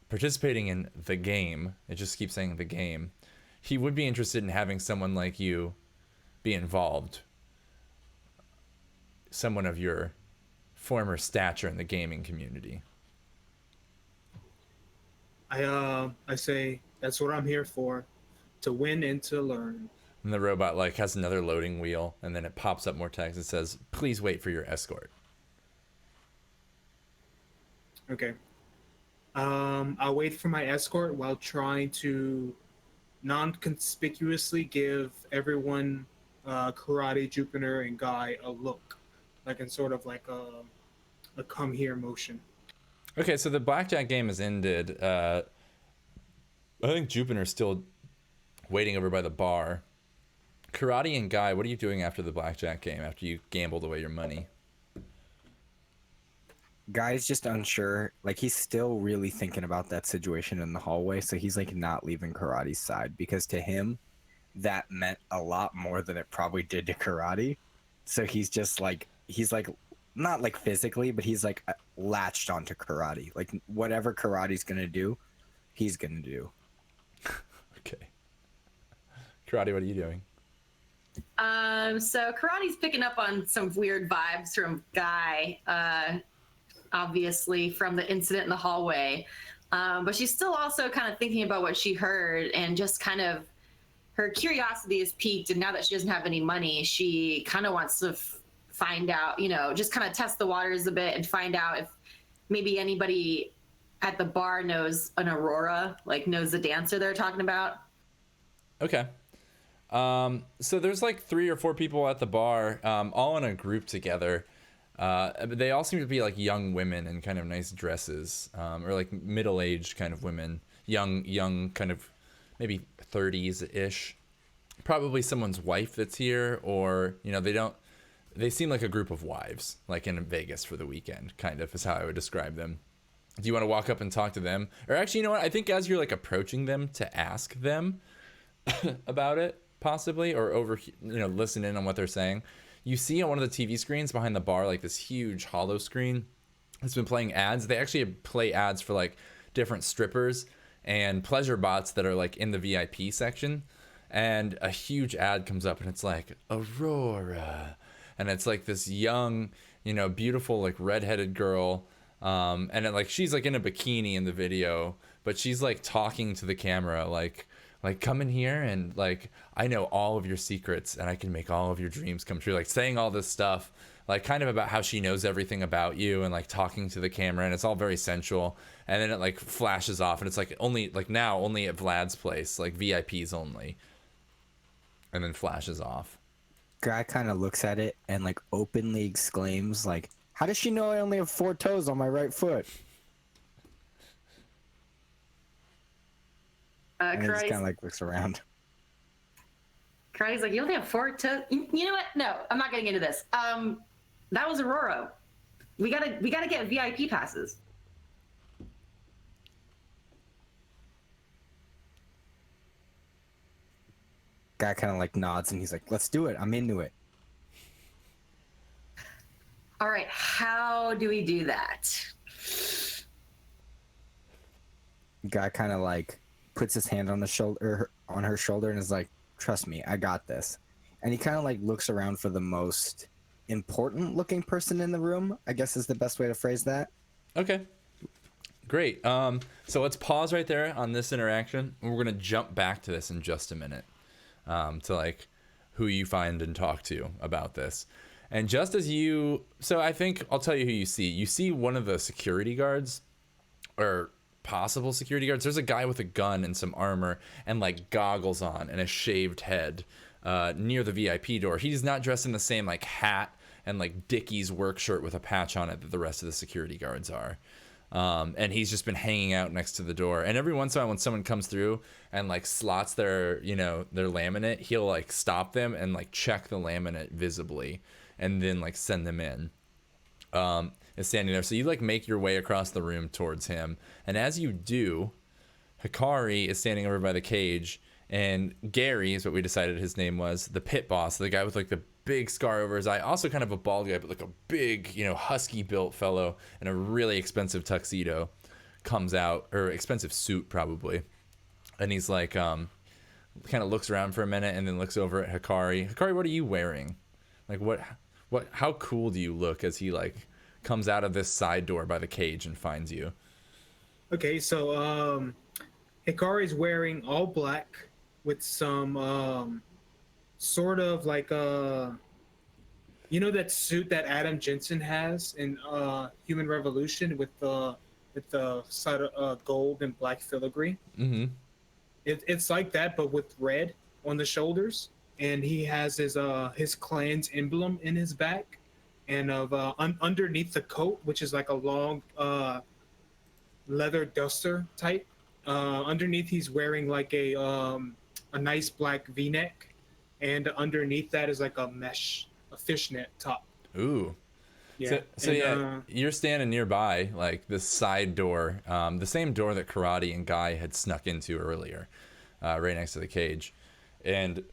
participating in the game," it just keeps saying the game, "he would be interested in having someone like you be involved, someone of your former stature in the gaming community." I say that's what I'm here for, to win and to learn. And the robot like has another loading wheel, and then it pops up more text. It says, "Please wait for your escort." Okay. I'll wait for my escort while trying to non-conspicuously give everyone, Karate, Jupiter, and Guy a look, like in sort of like a come here motion. Okay, so the blackjack game has ended. I think Jupiter's still waiting over by the bar. Karate and Guy, what are you doing after the blackjack game, after you gambled away your money? Guy's just unsure. Like, he's still really thinking about that situation in the hallway, so he's like not leaving Karate's side, because to him that meant a lot more than it probably did to Karate. So he's just like, he's like not like physically, but he's like latched onto Karate. Like whatever Karate's gonna do, he's gonna do. Okay. Karate, what are you doing? So Karate's picking up on some weird vibes from Guy, obviously from the incident in the hallway. But she's still also kind of thinking about what she heard, and just kind of her curiosity is piqued. And now that she doesn't have any money, she kind of wants to find out, you know, just kind of test the waters a bit and find out if maybe anybody at the bar knows an Aurora, like knows the dancer they're talking about. Okay. So there's like 3 or 4 people at the bar, all in a group together. They all seem to be like young women in kind of nice dresses, or like middle-aged kind of women, young kind of maybe 30s-ish. Probably someone's wife that's here, or, you know, they seem like a group of wives, like in Vegas for the weekend, kind of is how I would describe them. Do you want to walk up and talk to them? Or actually, you know what? I think as you're like approaching them to ask them about it, possibly, or listen in on what they're saying, you see on one of the TV screens behind the bar like this huge hollow screen that's been playing ads. They actually play ads for like different strippers and pleasure bots that are like in the VIP section, and a huge ad comes up and it's like Aurora, and it's like this young, you know, beautiful like redheaded girl, and it, like she's like in a bikini in the video, but she's like talking to the camera like come in here, and like I know all of your secrets and I can make all of your dreams come true, like saying all this stuff, like kind of about how she knows everything about you, and like talking to the camera, and it's all very sensual. And then it like flashes off, and it's like only at Vlad's place, like VIPs only, and then flashes off. Guy kind of looks at it and like openly exclaims like, "How does she know I only have 4 toes on my right foot?" And he just kind of like looks around. Karate's like, "You only have 4 toes." You know what? No, I'm not getting into this. That was Aurora. We gotta get VIP passes. Guy kind of like nods and he's like, "Let's do it. I'm into it." All right, how do we do that? Guy kind of like puts his hand on the shoulder, on her shoulder, and is like, "Trust me, I got this." And he kind of like looks around for the most important looking person in the room, I guess is the best way to phrase that. Okay. Great. So let's pause right there on this interaction, and we're gonna jump back to this in just a minute, to like who you find and talk to about this. And just as so I think I'll tell you who you see. You see one of the security guards, or possible security guards. There's a guy with a gun and some armor and like goggles on and a shaved head near the VIP door. He's not dressed in the same like hat and like Dickies work shirt with a patch on it that the rest of the security guards are. And he's just been hanging out next to the door. And every once in a while when someone comes through and like slots their, their laminate, he'll like stop them and like check the laminate visibly and then like send them in. Is standing there. So you like make your way across the room towards him. And as you do, Hikari is standing over by the cage, and Gary is what we decided his name was, the pit boss, the guy with like the big scar over his eye, also kind of a bald guy, but like a big, husky built fellow in a really expensive tuxedo, comes out, or expensive suit probably. And he's like, kind of looks around for a minute and then looks over at Hikari. Hikari, what are you wearing? Like how cool do you look as he like comes out of this side door by the cage and finds you? Okay, so Hikari's wearing all black with some sort of like that suit that Adam Jensen has in Human Revolution with the side of gold and black filigree. Mm-hmm. It's like that, but with red on the shoulders, and he has his clan's emblem in his back. And underneath the coat, which is like a long leather duster type, underneath he's wearing like a nice black V-neck, and underneath that is like a fishnet top. Ooh. Yeah. You're standing nearby, like this side door, the same door that Karate and Guy had snuck into earlier, right next to the cage. And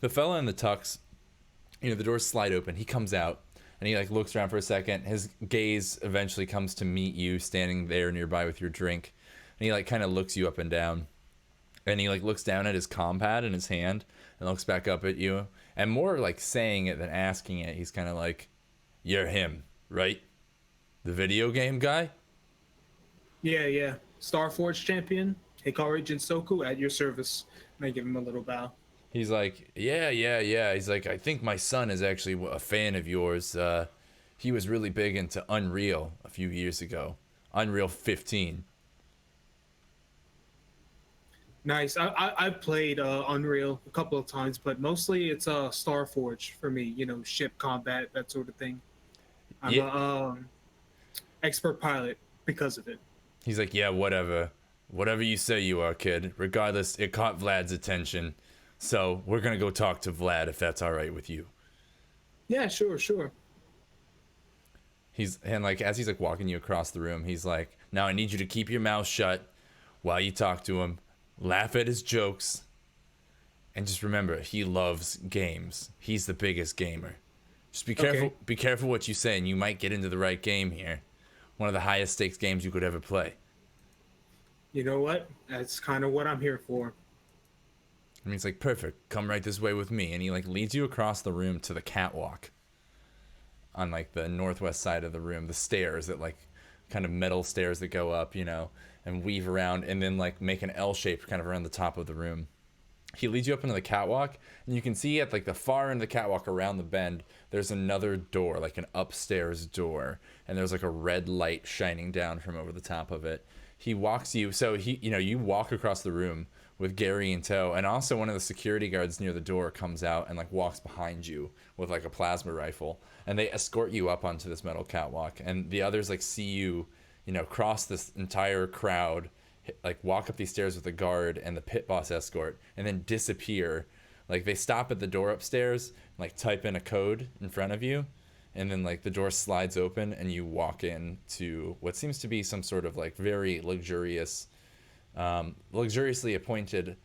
the fella in the tux, the doors slide open. He comes out and he like looks around for a second. His gaze eventually comes to meet you standing there nearby with your drink. And he like kind of looks you up and down. And he like looks down at his compad in his hand and looks back up at you. And more like saying it than asking it, he's kind of like, "You're him, right? The video game guy?" Yeah. Starforge champion, Hikari Jinsoku, at your service. And I give him a little bow. He's like, yeah. He's like, "I think my son is actually a fan of yours. He was really big into Unreal a few years ago. Unreal 15. Nice. I've played Unreal a couple of times, but mostly it's Starforge for me. Ship combat, that sort of thing. I'm a expert pilot because of it. He's like, "Yeah, whatever you say you are, kid. Regardless, it caught Vlad's attention. So we're gonna go talk to Vlad if that's all right with you." Yeah, sure. As he's like walking you across the room, he's like, "Now I need you to keep your mouth shut while you talk to him. Laugh at his jokes, and just remember, he loves games. He's the biggest gamer. Just be careful. Okay. Be careful what you say, and you might get into the right game here. One of the highest stakes games you could ever play." You know what? That's kind of what I'm here for. And he's like, "Perfect. Come right this way with me." And he like leads you across the room to the catwalk on like the northwest side of the room, the stairs that like kind of metal stairs that go up, and weave around and then like make an L shape kind of around the top of the room. He leads you up into the catwalk, and you can see at like the far end of the catwalk around the bend, there's another door, like an upstairs door, and there's like a red light shining down from over the top of it. He walks you, so you walk across the room with Gary in tow, and also one of the security guards near the door comes out and like walks behind you with like a plasma rifle, and they escort you up onto this metal catwalk. And the others like see you, cross this entire crowd, like walk up these stairs with a guard and the pit boss escort, and then disappear. Like they stop at the door upstairs, like type in a code in front of you, and then like the door slides open and you walk in to what seems to be some sort of like very luxuriously appointed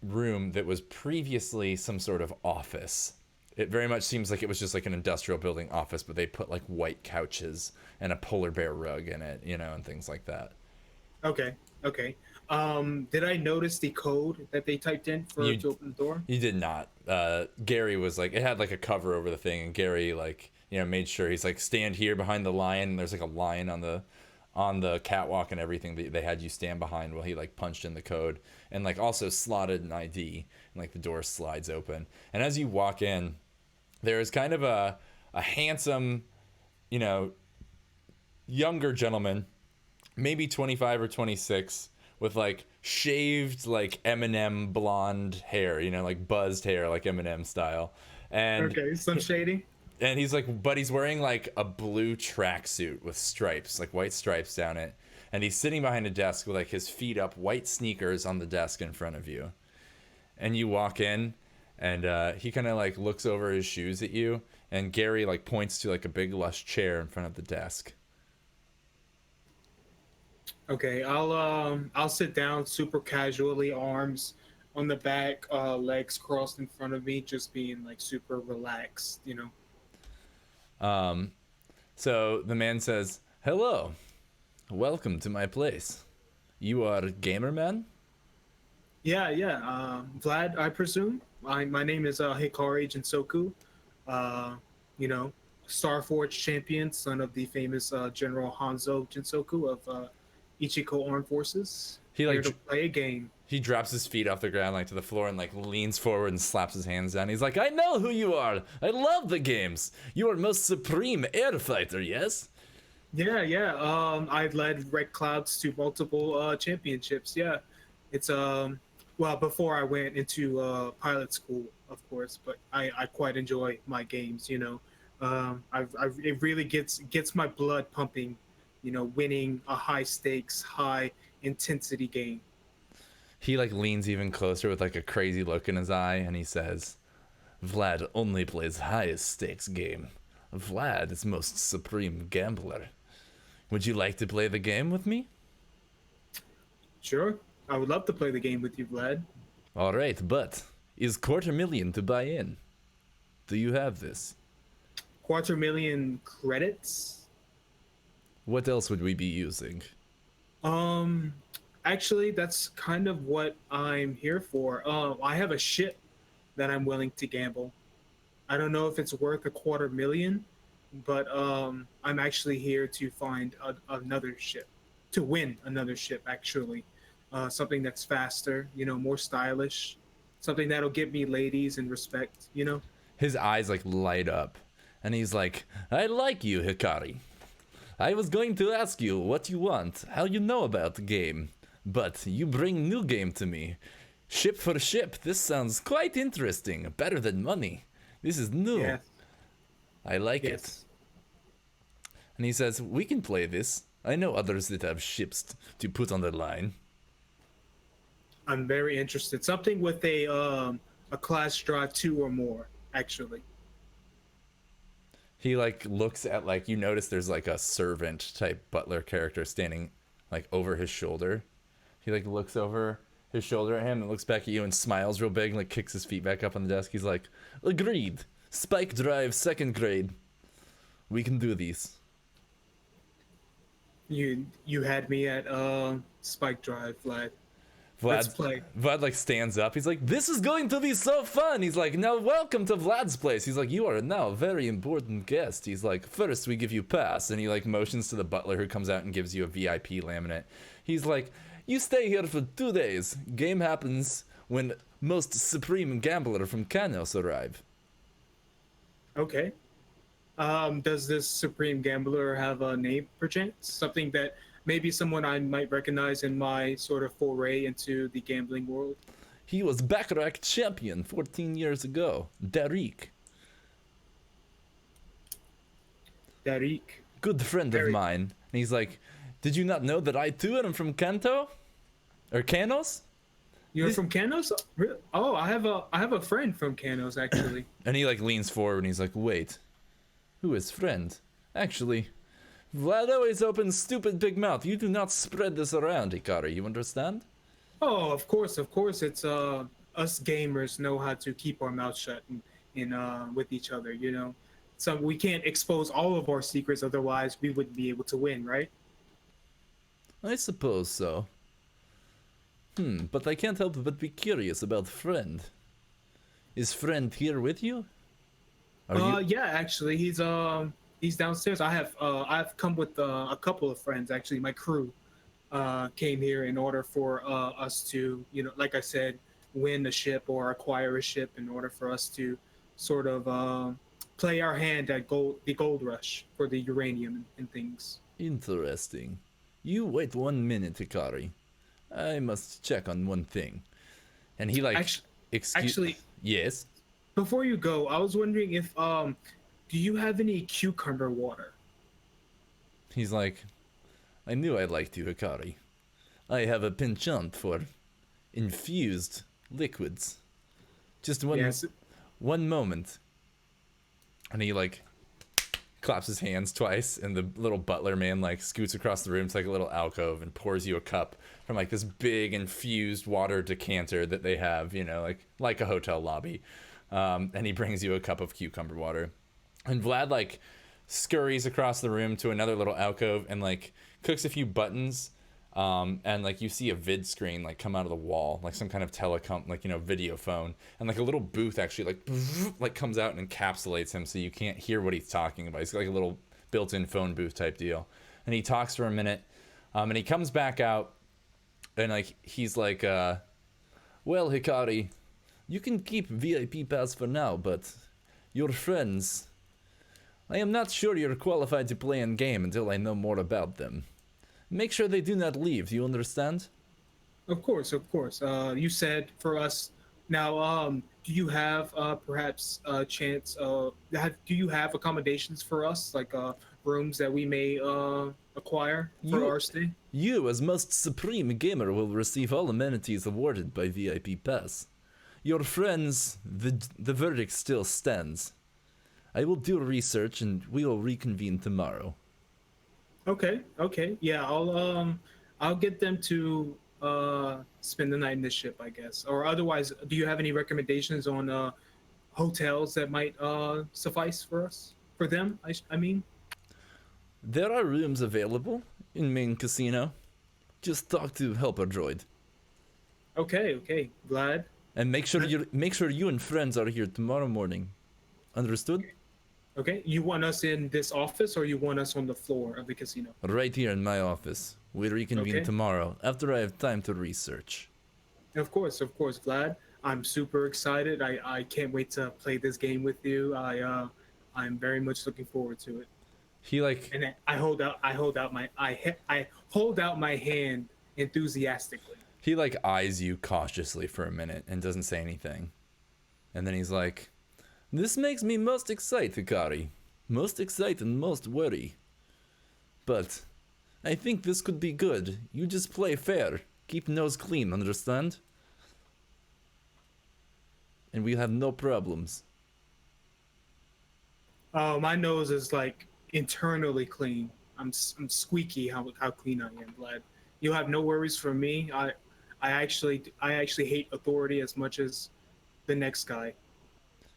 room that was previously some sort of office. It very much seems like it was just like an industrial building office, but they put like white couches and a polar bear rug in it, you know, and things like that. Okay. Okay. Did I notice the code that they typed in to open the door? You did not. Gary was like, it had like a cover over the thing, and Gary like, you know, made sure he's like, stand here behind the lion. And there's like a lion on the catwalk and everything. They had you stand behind while he like punched in the code, and like also slotted an ID, and like the door slides open. And as you walk in, there is kind of a handsome, you know, younger gentleman, maybe 25 or 26, with like shaved like Eminem blonde hair, you know, like buzzed hair, like Eminem style. And Okay, some shading. and he's like, but he's wearing like a blue tracksuit with stripes, like white stripes down it. And he's sitting behind a desk with like his feet up, white sneakers on the desk in front of you. And you walk in, and he kind of like looks over his shoes at you. And Gary like points to like a big lush chair in front of the desk. Okay, I'll sit down super casually, arms on the back, legs crossed in front of me, just being like super relaxed, you know. So the man says, "Hello, welcome to my place. You are a gamer man?" Yeah, yeah. Vlad, I presume. My name is Hikari Jinsoku. You know, Starforge champion, son of the famous General Hanzo Jinsoku of Ichiko Armed Forces. He like Here to play a game. he drops his feet off the ground like to the floor and like leans forward and slaps his hands down. He's like, "I know who you are. I love the games. You are most supreme air fighter, yes?" Yeah, yeah. I led Red Clouds to multiple championships. Yeah, it's well, before I went into pilot school, of course, but I quite enjoy my games. You know, it really gets my blood pumping. You know, winning a high stakes, high intensity game. He like leans even closer with like a crazy look in his eye, and he says, "Vlad only plays highest stakes game. Vlad is most supreme gambler. Would you like to play the game with me?" Sure, I would love to play the game with you, Vlad. All right, but is $250,000 to buy in? Do you have this? 250,000 credits. What else would we be using? Actually, that's kind of what I'm here for. I have a ship that I'm willing to gamble. I don't know if it's worth 250,000, but I'm actually here to find another ship, to win another ship. Actually, something that's faster, you know, more stylish, something that'll give me ladies and respect. You know. His eyes like light up, and he's like, "I like you, Hikari. I was going to ask you what you want, how you know about the game, but you bring new game to me. Ship for ship, this sounds quite interesting, better than money. This is new. Yes. I like it." Yes. And he says, "We can play this. I know others that have ships to put on the line." I'm very interested. Something with a class drive 2 or more, actually. He like looks at like, you notice there's like a servant type butler character standing like over his shoulder. He like looks over his shoulder at him and looks back at you and smiles real big and like kicks his feet back up on the desk. He's like, "Agreed. Spike drive 2nd grade. We can do these." You had me at Spike Drive, Vlad. Let's play. Vlad like stands up. He's like, "This is going to be so fun." He's like, "Now welcome to Vlad's place." He's like, "You are now a very important guest." He's like, "First we give you pass," and he like motions to the butler who comes out and gives you a VIP laminate. He's like, "You stay here for 2 days. Game happens when most supreme gambler from Kanos arrive." Okay. Does this Supreme Gambler have a name, perchance? Something that maybe someone I might recognize in my sort of foray into the gambling world? He was Baccarat champion 14 years ago. Darik. Darik. Good friend of mine. And he's like, "Did you not know that I too am from Kanto? Or Kanos?" You're from Kanos? Oh, I have a friend from Kanos, actually. And he like leans forward and he's like, "Wait, who is friend? Actually, Vlad always opens stupid big mouth. You do not spread this around, Hikari, you understand?" Oh, of course. It's us gamers know how to keep our mouth shut and in with each other. You know, so we can't expose all of our secrets, otherwise we wouldn't be able to win, right? I suppose so. But I can't help but be curious about Friend. Is Friend here with you? Yeah, actually, he's downstairs. I've come with a couple of friends. Actually, my crew came here in order for us to, you know, like I said, win a ship or acquire a ship in order for us to sort of play our hand at the gold rush for the uranium and things. Interesting. You wait 1 minute, Hikari. I must check on one thing. And he like Actually, yes. before you go, I was wondering if do you have any cucumber water? He's like, I knew I liked you, Hikari. I have a penchant for infused liquids. Just one moment. And he like claps his hands twice, and the little butler man like scoots across the room to like a little alcove and pours you a cup from like this big infused water decanter that they have, you know, like a hotel lobby. And he brings you a cup of cucumber water. And Vlad like scurries across the room to another little alcove and like clicks a few buttons. And like you see a vid screen like come out of the wall, like some kind of telecom, like, you know, video phone, and like a little booth actually like comes out and encapsulates him so you can't hear what he's talking about. He's got like a little built-in phone booth type deal, and he talks for a minute, and he comes back out, and like he's like, well, Hikari, you can keep VIP pass for now, but your friends, I am not sure you're qualified to play in game until I know more about them. Make sure they do not leave. Do you understand? Of course, of course. You said for us now. Do you have perhaps a chance? Do you have accommodations for us, like rooms that we may acquire for our stay? You, as most supreme gamer, will receive all amenities awarded by VIP Pass. Your friends, the verdict still stands. I will do research and we will reconvene tomorrow. Okay. Yeah, I'll get them to spend the night in this ship, I guess. Or otherwise, do you have any recommendations on hotels that might suffice for us? For them, I mean? There are rooms available in main casino. Just talk to helper droid. Okay, Vlad. And make sure you and friends are here tomorrow morning. Understood? Okay, you want us in this office or you want us on the floor of the casino? Right here in my office. We reconvene tomorrow after I have time to research. Of course, Vlad. I'm super excited. I can't wait to play this game with you. I'm very much looking forward to it. He like, and I hold out my hand enthusiastically. He like eyes you cautiously for a minute and doesn't say anything. And then he's like, this makes me most excited, Hikari. Most excited and most worry. But I think this could be good. You just play fair. Keep nose clean, understand? And we'll have no problems. Oh, my nose is like internally clean. I'm squeaky how clean I am, Vlad. You have no worries for me. I actually hate authority as much as the next guy.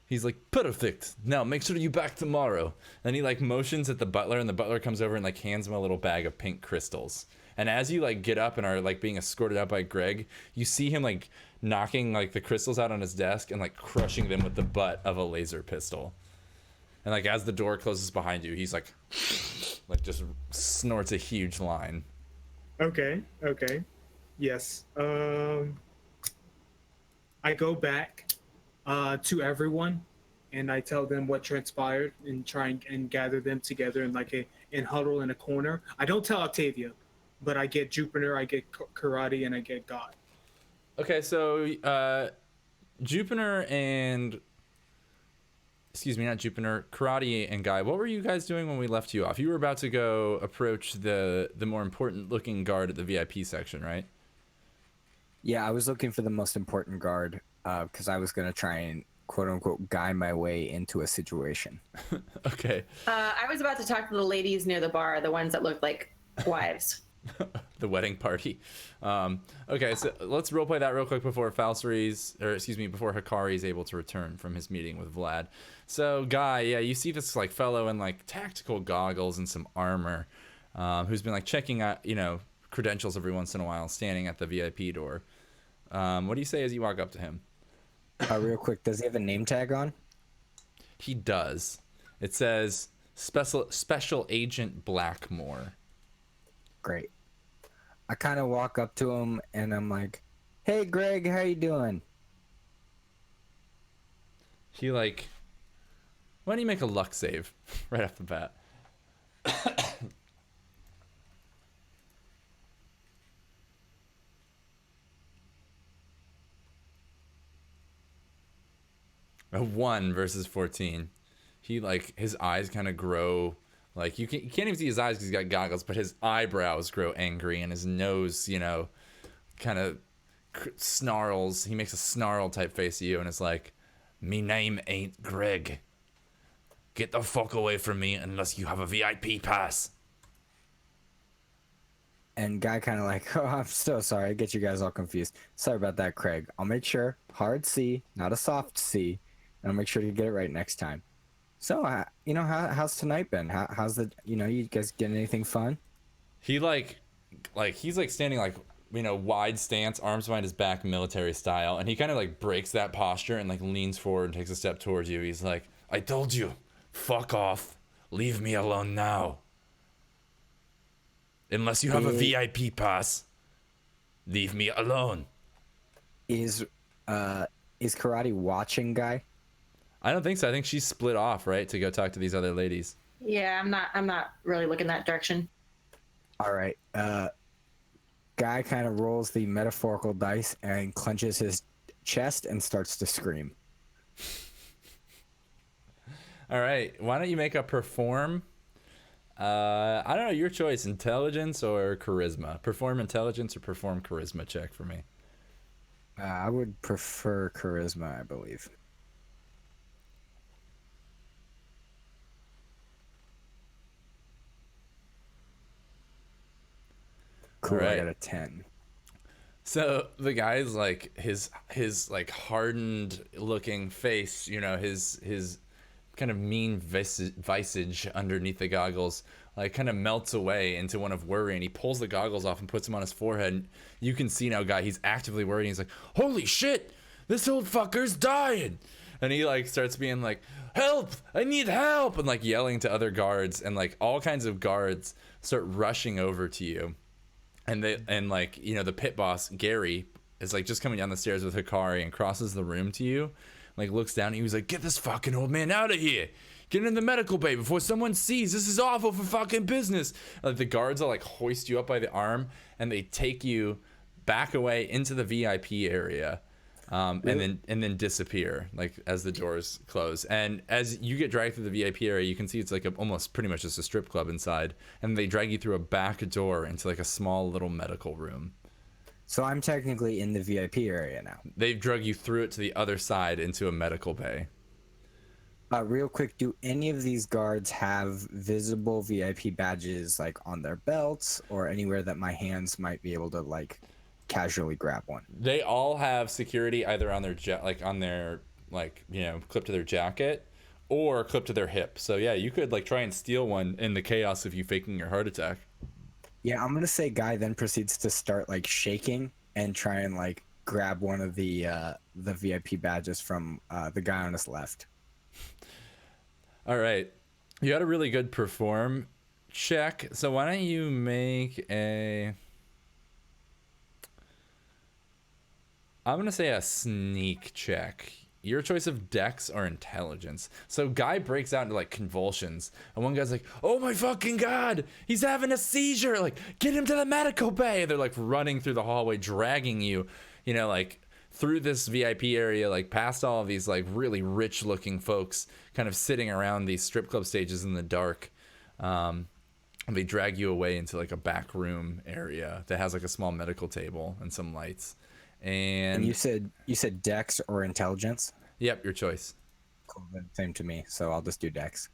He's like, perfect. Now make sure you back tomorrow. And he like motions at the butler, and the butler comes over and like hands him a little bag of pink crystals. And as you like get up and are like being escorted out by Greg, you see him like knocking like the crystals out on his desk and like crushing them with the butt of a laser pistol. And like as the door closes behind you, he's like just snorts a huge line. Okay. Yes. I go back to everyone, and I tell them what transpired and try and gather them together and huddle in a corner. I don't tell Octavia, but I get Jupiter, I get Karate, and I get God. Okay, so Jupiter and not Jupiter, Karate and Guy, what were you guys doing when we left you off? You were about to go approach the more important looking guard at the VIP section, right? Yeah, I was looking for the most important guard because I was going to try and quote-unquote guide my way into a situation. Okay. I was about to talk to the ladies near the bar, the ones that looked like wives. the wedding party. Okay, so let's roleplay that real quick before before Hikari is able to return from his meeting with Vlad. So, Guy, yeah, you see this like fellow in like tactical goggles and some armor, who's been like checking out, credentials every once in a while, standing at the VIP door. What do you say as you walk up to him? Real quick, does he have a name tag on? He does. It says Special Agent Blackmore. Great. I kind of walk up to him and I'm like, "Hey, Greg, how you doing?" He like, why don't you make a luck save right off the bat? A 1 versus 14. He like, his eyes kind of grow, like you can't even see his eyes because he's got goggles, but his eyebrows grow angry and his nose, kind of snarls. He makes a snarl type face at you and it's like, "Me name ain't Greg. Get the fuck away from me unless you have a VIP pass." And Guy kind of like, "Oh, I'm so sorry. I get you guys all confused. Sorry about that, Craig. I'll make sure. Hard C, not a soft C. And I'll make sure to get it right next time." So, how's tonight been? How's the, you guys getting anything fun? He he's like standing like, wide stance, arms behind his back, military style. And he kind of like breaks that posture and like leans forward and takes a step towards you. He's like, "I told you, fuck off. Leave me alone now. Unless you have a VIP pass, leave me alone." Is Karate watching Guy? I don't think so. I think she's split off, right, to go talk to these other ladies. Yeah, I'm not really looking that direction. All right. Guy kind of rolls the metaphorical dice and clenches his chest and starts to scream. All right. Why don't you make a perform? I don't know, your choice, intelligence or charisma. Perform intelligence or perform charisma check for me. I would prefer charisma, I believe. Cool, Right. I got a 10. So the guy's like his like hardened looking face, his kind of mean visage underneath the goggles, like kind of melts away into one of worry, and he pulls the goggles off and puts them on his forehead. And you can see now, Guy, he's actively worried. He's like, "Holy shit, this old fucker's dying!" And he like starts being like, "Help! I need help!" and like yelling to other guards, and like all kinds of guards start rushing over to you. And the pit boss, Gary, is like just coming down the stairs with Hikari and crosses the room to you, like looks down and he was like, "Get this fucking old man out of here. Get in the medical bay before someone sees. This is awful for fucking business." Like the guards will like hoist you up by the arm and they take you back away into the VIP area, and then disappear like as the doors close. And as you get dragged through the VIP area, you can see it's like almost pretty much just a strip club inside. And they drag you through a back door into like a small little medical room. So I'm technically in the VIP area now. They've drug you through it to the other side into a medical bay. Real quick, do any of these guards have visible VIP badges like on their belts or anywhere that my hands might be able to like casually grab one? They all have security either on their clipped to their jacket or clipped to their hip. So yeah, you could like try and steal one in the chaos of you faking your heart attack. Yeah, I'm gonna say Guy then proceeds to start like shaking and try and like grab one of the VIP badges from the guy on his left. All right, you got a really good perform check. So why don't you make a? I'm gonna say a sneak check. Your choice of dex or intelligence. So Guy breaks out into like convulsions, and one guy's like, "Oh my fucking god, he's having a seizure! Like, get him to the medical bay!" They're like running through the hallway, dragging you, like through this VIP area, like past all of these like really rich looking folks kind of sitting around these strip club stages in the dark. And they drag you away into like a back room area that has like a small medical table and some lights. And you said dex or intelligence? Yep, your choice. Cool, then same to me, so I'll just do dex.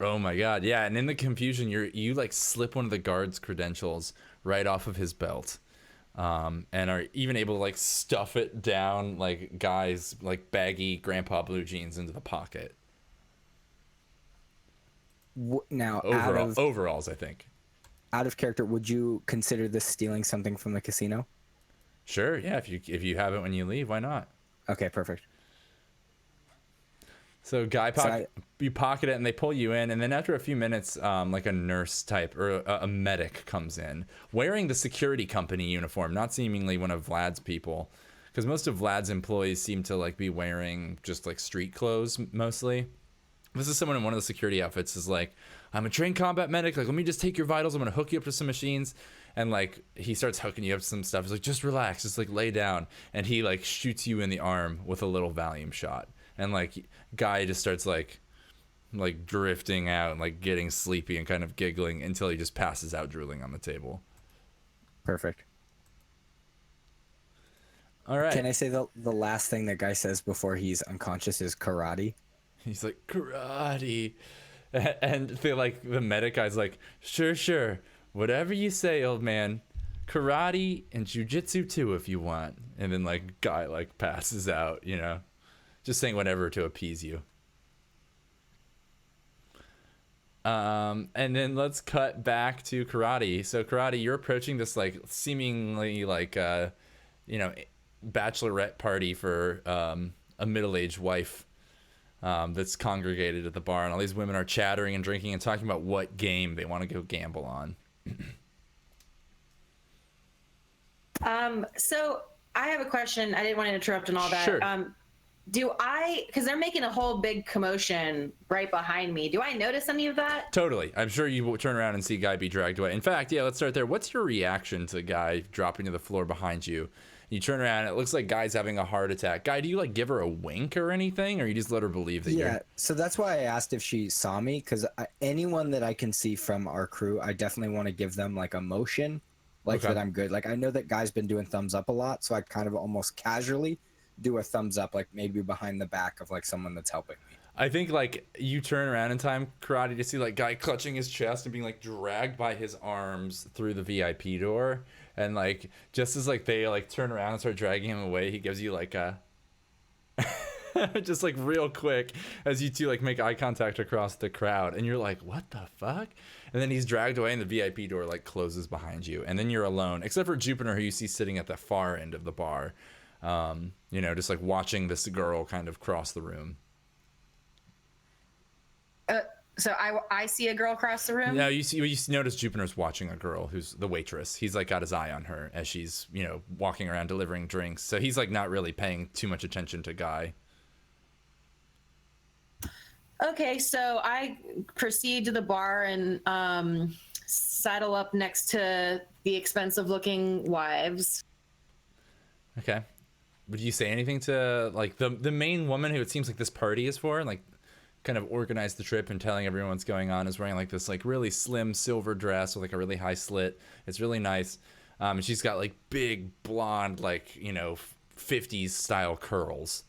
Oh my god, yeah, and in the confusion, you like slip one of the guard's credentials right off of his belt, and are even able to like stuff it down like Guy's like baggy grandpa blue jeans into the pocket. Now, Overalls, I think. out of character, would you consider this stealing something from the casino? Sure, yeah. If you have it when you leave, why not? Okay, perfect. So you pocket it and they pull you in, and then after a few minutes, like a nurse type or a medic comes in wearing the security company uniform, not seemingly one of Vlad's people, because most of Vlad's employees seem to like be wearing just like street clothes mostly. This is someone in one of the security outfits is like, I'm a trained combat medic. Like, let me just take your vitals. I'm going to hook you up to some machines. And like, he starts hooking you up to some stuff. He's like, just relax, just like lay down. And he like shoots you in the arm with a little Valium shot. And like, Guy just starts like drifting out and like getting sleepy and kind of giggling until he just passes out drooling on the table. Perfect. All right. Can I say the last thing that Guy says before he's unconscious is karate? He's like, karate. And the medic guy's like, sure. Whatever you say, old man. Karate and jujitsu too, if you want. And then like Guy like passes out, you know, just saying whatever to appease you. And then let's cut back to karate. So karate, you're approaching this like seemingly like bachelorette party for a middle-aged wife that's congregated at the bar, and all these women are chattering and drinking and talking about what game they want to go gamble on. So I have a question. I didn't want to interrupt and all that. Sure. Because they're making a whole big commotion right behind me. Do I notice any of that? Totally. I'm sure you will turn around and see Guy be dragged away. In fact, yeah, let's start there. What's your reaction to Guy dropping to the floor behind you? You turn around, it looks like Guy's having a heart attack. Guy, do you like give her a wink or anything, or you just let her believe that you're... So that's why I asked if she saw me, because anyone that I can see from our crew, I definitely want to give them like a motion, like that I'm good. Like I know that Guy's been doing thumbs up a lot, so I kind of almost casually do a thumbs up, like maybe behind the back of like someone that's helping me. I think like you turn around in time, karate, to see like Guy clutching his chest and being like dragged by his arms through the VIP door, and like just as like they like turn around and start dragging him away, he gives you like a just like real quick as you two like make eye contact across the crowd, and you're like, what the fuck? And then he's dragged away and the VIP door like closes behind you, and then you're alone except for Jupiter, who you see sitting at the far end of the bar, just like watching this girl kind of cross the room. So I see a girl across the room? No, you notice Jupiter's watching a girl who's the waitress. He's like got his eye on her as she's, walking around delivering drinks. So he's like not really paying too much attention to Guy. Okay, so I proceed to the bar and saddle up next to the expensive looking wives. Okay. Would you say anything to like the main woman who it seems like this party is for, and like kind of organized the trip and telling everyone what's going on, is wearing like this like really slim silver dress with like a really high slit. It's really nice. And she's got like big blonde, like, 50s style curls.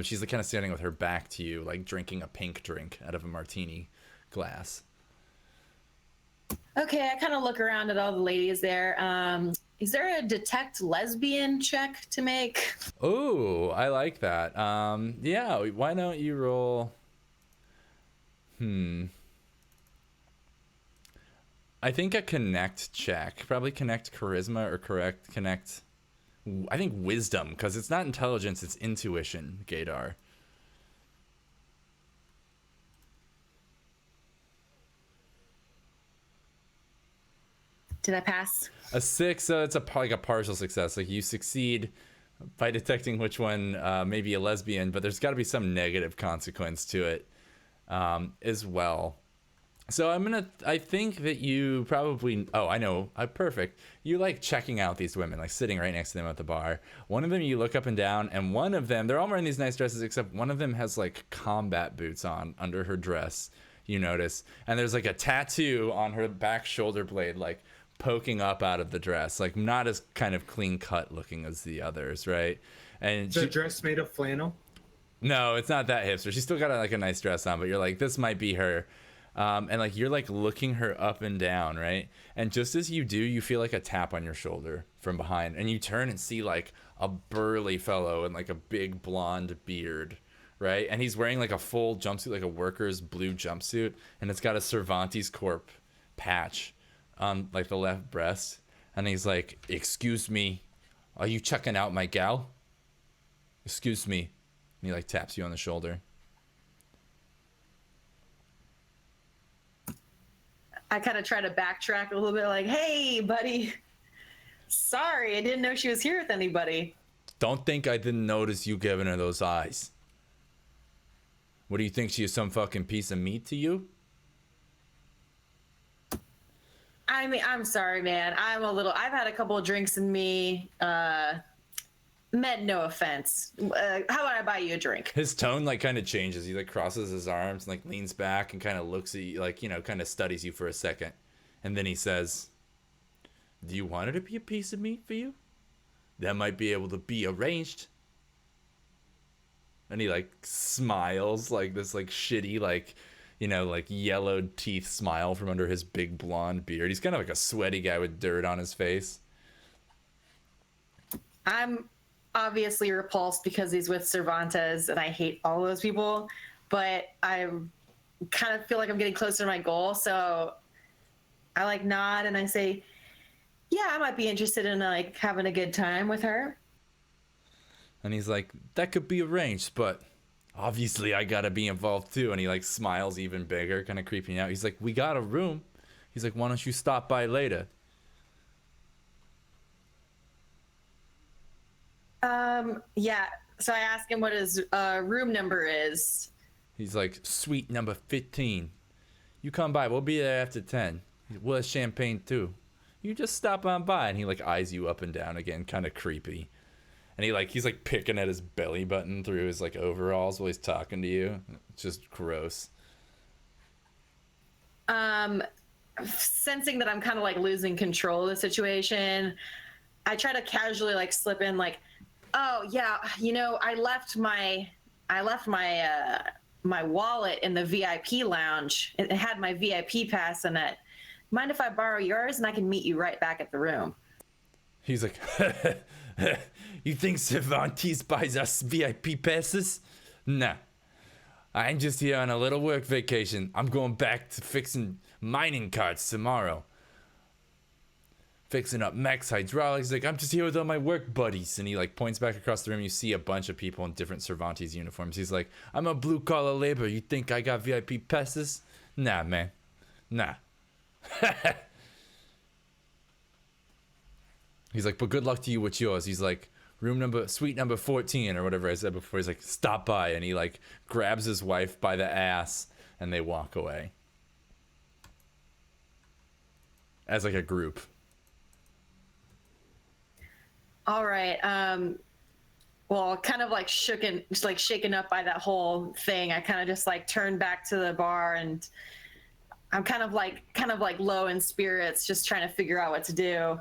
She's like kind of standing with her back to you, like drinking a pink drink out of a martini glass. Okay, I kind of look around at all the ladies there. Is there a detect lesbian check to make? Oh, I like that. Yeah, why don't you roll... I think a connect check. Probably connect charisma or connect... I think wisdom, because it's not intelligence, it's intuition, Gaydar. Did I pass? A 6, so it's like a partial success. Like you succeed by detecting which one may be a lesbian, but there's got to be some negative consequence to it as well. So I think that you probably, I know, perfect. You like checking out these women, like sitting right next to them at the bar. One of them you look up and down, and one of them, they're all wearing these nice dresses, except one of them has like combat boots on under her dress, you notice. And there's like a tattoo on her back shoulder blade, like poking up out of the dress, like not as kind of clean cut looking as the others, right? And the dress made of flannel? No, it's not that hipster. She's still got like a nice dress on, but you're like, this might be her. And like you're like looking her up and down, right? And just as you do, you feel like a tap on your shoulder from behind, and you turn and see like a burly fellow and like a big blonde beard, right? And he's wearing like a full jumpsuit, like a worker's blue jumpsuit, and it's got a Cervantes Corp patch on like the left breast. And he's like, "Excuse me, are you checking out my gal? Excuse me." And he like taps you on the shoulder. I kind of try to backtrack a little bit, like, "Hey, buddy, sorry, I didn't know she was here with anybody." Don't think I didn't notice you giving her those eyes. What do you think, she is some fucking piece of meat to you? I mean, I'm sorry, man. I've had a couple of drinks in me. Meant no offense. How about I buy you a drink? His tone like kind of changes. He like crosses his arms and like leans back and kind of looks at you, like, you know, kind of studies you for a second. And then he says, "Do you want her to be a piece of meat for you? That might be able to be arranged." And he like smiles like this like shitty like, you know, like yellowed teeth smile from under his big blonde beard. He's kind of like a sweaty guy with dirt on his face. I'm obviously repulsed because he's with Cervantes and I hate all those people, but I kind of feel like I'm getting closer to my goal. So I like nod and I say, "Yeah, I might be interested in like having a good time with her." And he's like, "That could be arranged, but obviously I gotta be involved too." And he like smiles even bigger, kind of creeping out. He's like, "We got a room." He's like, "Why don't you stop by later?" Yeah. So I ask him what his room number is. He's like, "Suite number 15. You come by. We'll be there after 10. We'll have champagne too. You just stop on by." And he like eyes you up and down again, kind of creepy. And he's like picking at his belly button through his like overalls while he's talking to you. It's just gross. Sensing that I'm kind of like losing control of the situation, I try to casually like slip in like, "Oh yeah, you know, I left my my wallet in the VIP lounge. It had my VIP pass in it. Mind if I borrow yours and I can meet you right back at the room?" He's like, "You think Cervantes buys us VIP passes? Nah. I'm just here on a little work vacation. I'm going back to fixing mining carts tomorrow. Fixing up Max hydraulics." Like, "I'm just here with all my work buddies." And he like points back across the room. You see a bunch of people in different Cervantes uniforms. He's like, "I'm a blue collar laborer. You think I got VIP passes? Nah, man. Nah." He's like, "But good luck to you with yours." He's like, suite number 14 or whatever I said before. He's like, "Stop by." And he like grabs his wife by the ass and they walk away. As like a group. All right. Well, kind of like shaken up by that whole thing. I kind of just like turned back to the bar and I'm kind of like low in spirits, just trying to figure out what to do.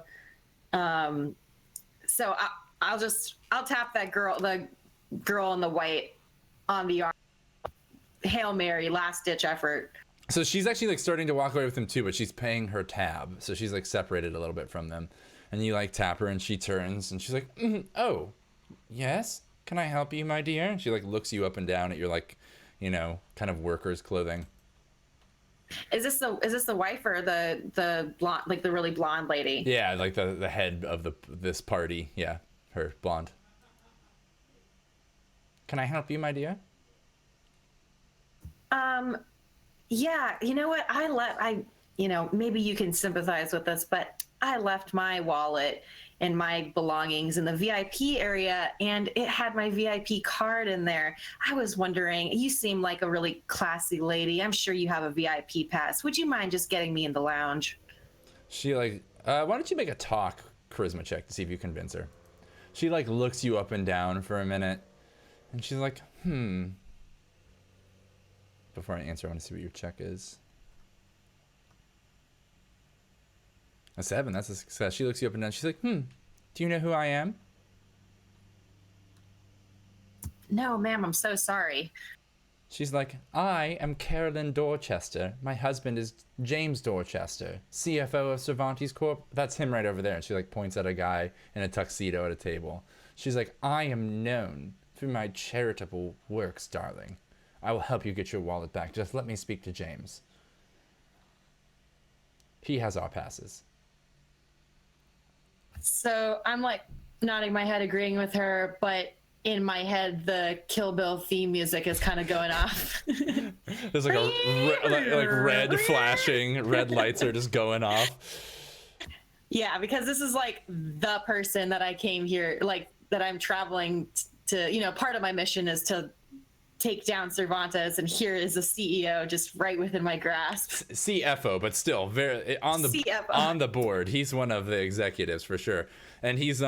So I'll tap the girl in the white on the arm. Hail Mary, last ditch effort. So she's actually like starting to walk away with him too, but she's paying her tab. So she's like separated a little bit from them. And you like tap her and she turns and she's like, "Oh, yes? Can I help you, my dear?" And she like looks you up and down at your like, you know, kind of worker's clothing. Is this the wife or the blonde, like the really blonde lady? Yeah, like the head of this party. Yeah, her, blonde. "Can I help you, my dear?" Yeah, you know what? Maybe you can sympathize with this, but I left my wallet and my belongings in the VIP area and it had my VIP card in there. I was wondering, you seem like a really classy lady. I'm sure you have a VIP pass. Would you mind just getting me in the lounge? She like, "Why don't you make a charisma check to see if you convince her?" She like looks you up and down for a minute and she's like, Before I answer, I want to see what your check is. A 7, that's a success. She looks you up and down. She's like, "Do you know who I am?" No, ma'am, I'm so sorry. She's like, I am Carolyn Dorchester. My husband is James Dorchester, CFO of Cervantes Corp. That's him right over there. And she like points at a guy in a tuxedo at a table. She's like, I am known for my charitable works, darling. I will help you get your wallet back. Just let me speak to James. He has our passes. So I'm like nodding my head, agreeing with her, but in my head, the Kill Bill theme music is kind of going off. There's like like red flashing, red lights are just going off. Yeah, because this is like the person that I came here, like that I'm traveling to, you know, part of my mission is to take down Cervantes, and here is the CEO just right within my grasp. CFO, but still very on the CFO. On the board. He's one of the executives for sure, and he's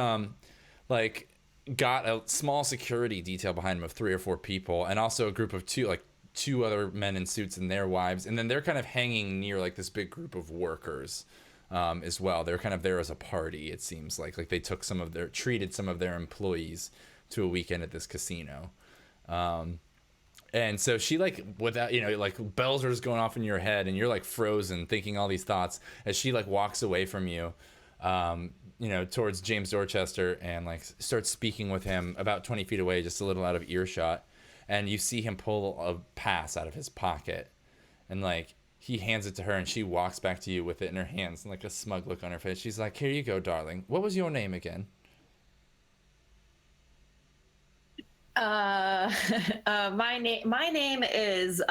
like got a small security detail behind him of 3 or 4 people, and also a group of two other men in suits and their wives, and then they're kind of hanging near like this big group of workers as well. They're kind of there as a party. It seems like they took treated some of their employees to a weekend at this casino. And so she like, without, you know, like bells are just going off in your head and you're like frozen thinking all these thoughts as she like walks away from you, you know, towards James Dorchester and like starts speaking with him about 20 feet away, just a little out of earshot. And you see him pull a pass out of his pocket and like he hands it to her and she walks back to you with it in her hands and like a smug look on her face. She's like, here you go, darling. What was your name again? My name is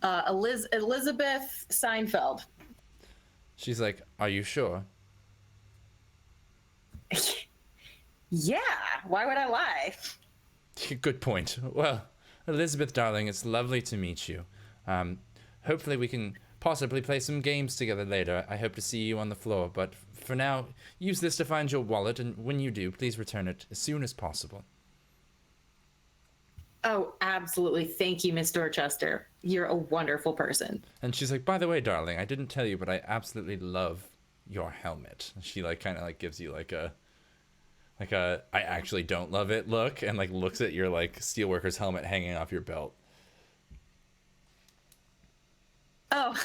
Elizabeth Seinfeld. She's like, are you sure? Yeah, why would I lie? Good point. Well, Elizabeth, darling, it's lovely to meet you. Hopefully we can possibly play some games together later. I hope to see you on the floor, but for now, use this to find your wallet, and when you do, please return it as soon as possible. Oh, absolutely. Thank you, Miss Dorchester. You're a wonderful person. And she's like, by the way, darling, I didn't tell you, but I absolutely love your helmet. She like kind of like gives you like a I actually don't love it look, and like looks at your like steelworker's helmet hanging off your belt. Oh,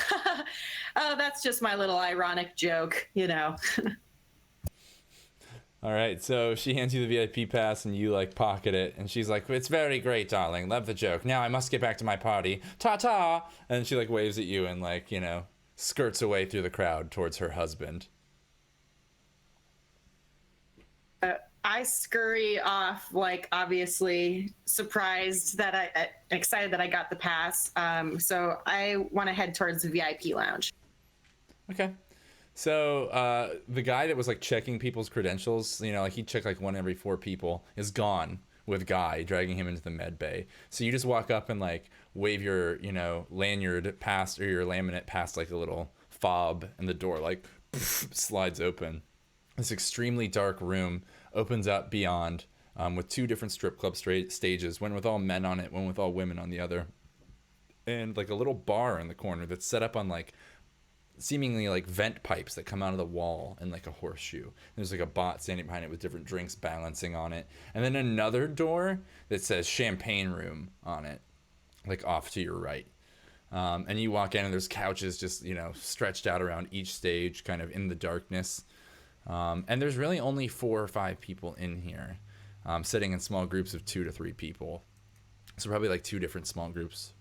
oh, that's just my little ironic joke, you know. All right, so she hands you the VIP pass and you like pocket it, and she's like, it's very great, darling, love the joke. Now I must get back to my party. Ta-ta! And she like waves at you and like, you know, skirts away through the crowd towards her husband. I scurry off, like obviously surprised that excited that I got the pass. So I want to head towards the VIP lounge. Okay. So the guy that was like checking people's credentials, you know, like he checked like 1 every 4 people, is gone with Guy dragging him into the med bay. So you just walk up and like wave your, you know, lanyard past, or your laminate past like a little fob, and the door like slides open. This extremely dark room opens up beyond with 2 different strip club stages, one with all men on it, one with all women on the other, and like a little bar in the corner that's set up on like seemingly like vent pipes that come out of the wall and like a horseshoe. There's like a bot standing behind it with different drinks balancing on it, and then another door that says champagne room on it, like off to your right. And you walk in and there's couches just, you know, stretched out around each stage, kind of in the darkness. And there's really only 4 or 5 people in here, sitting in small groups of 2 to 3 people. So probably like 2 different small groups.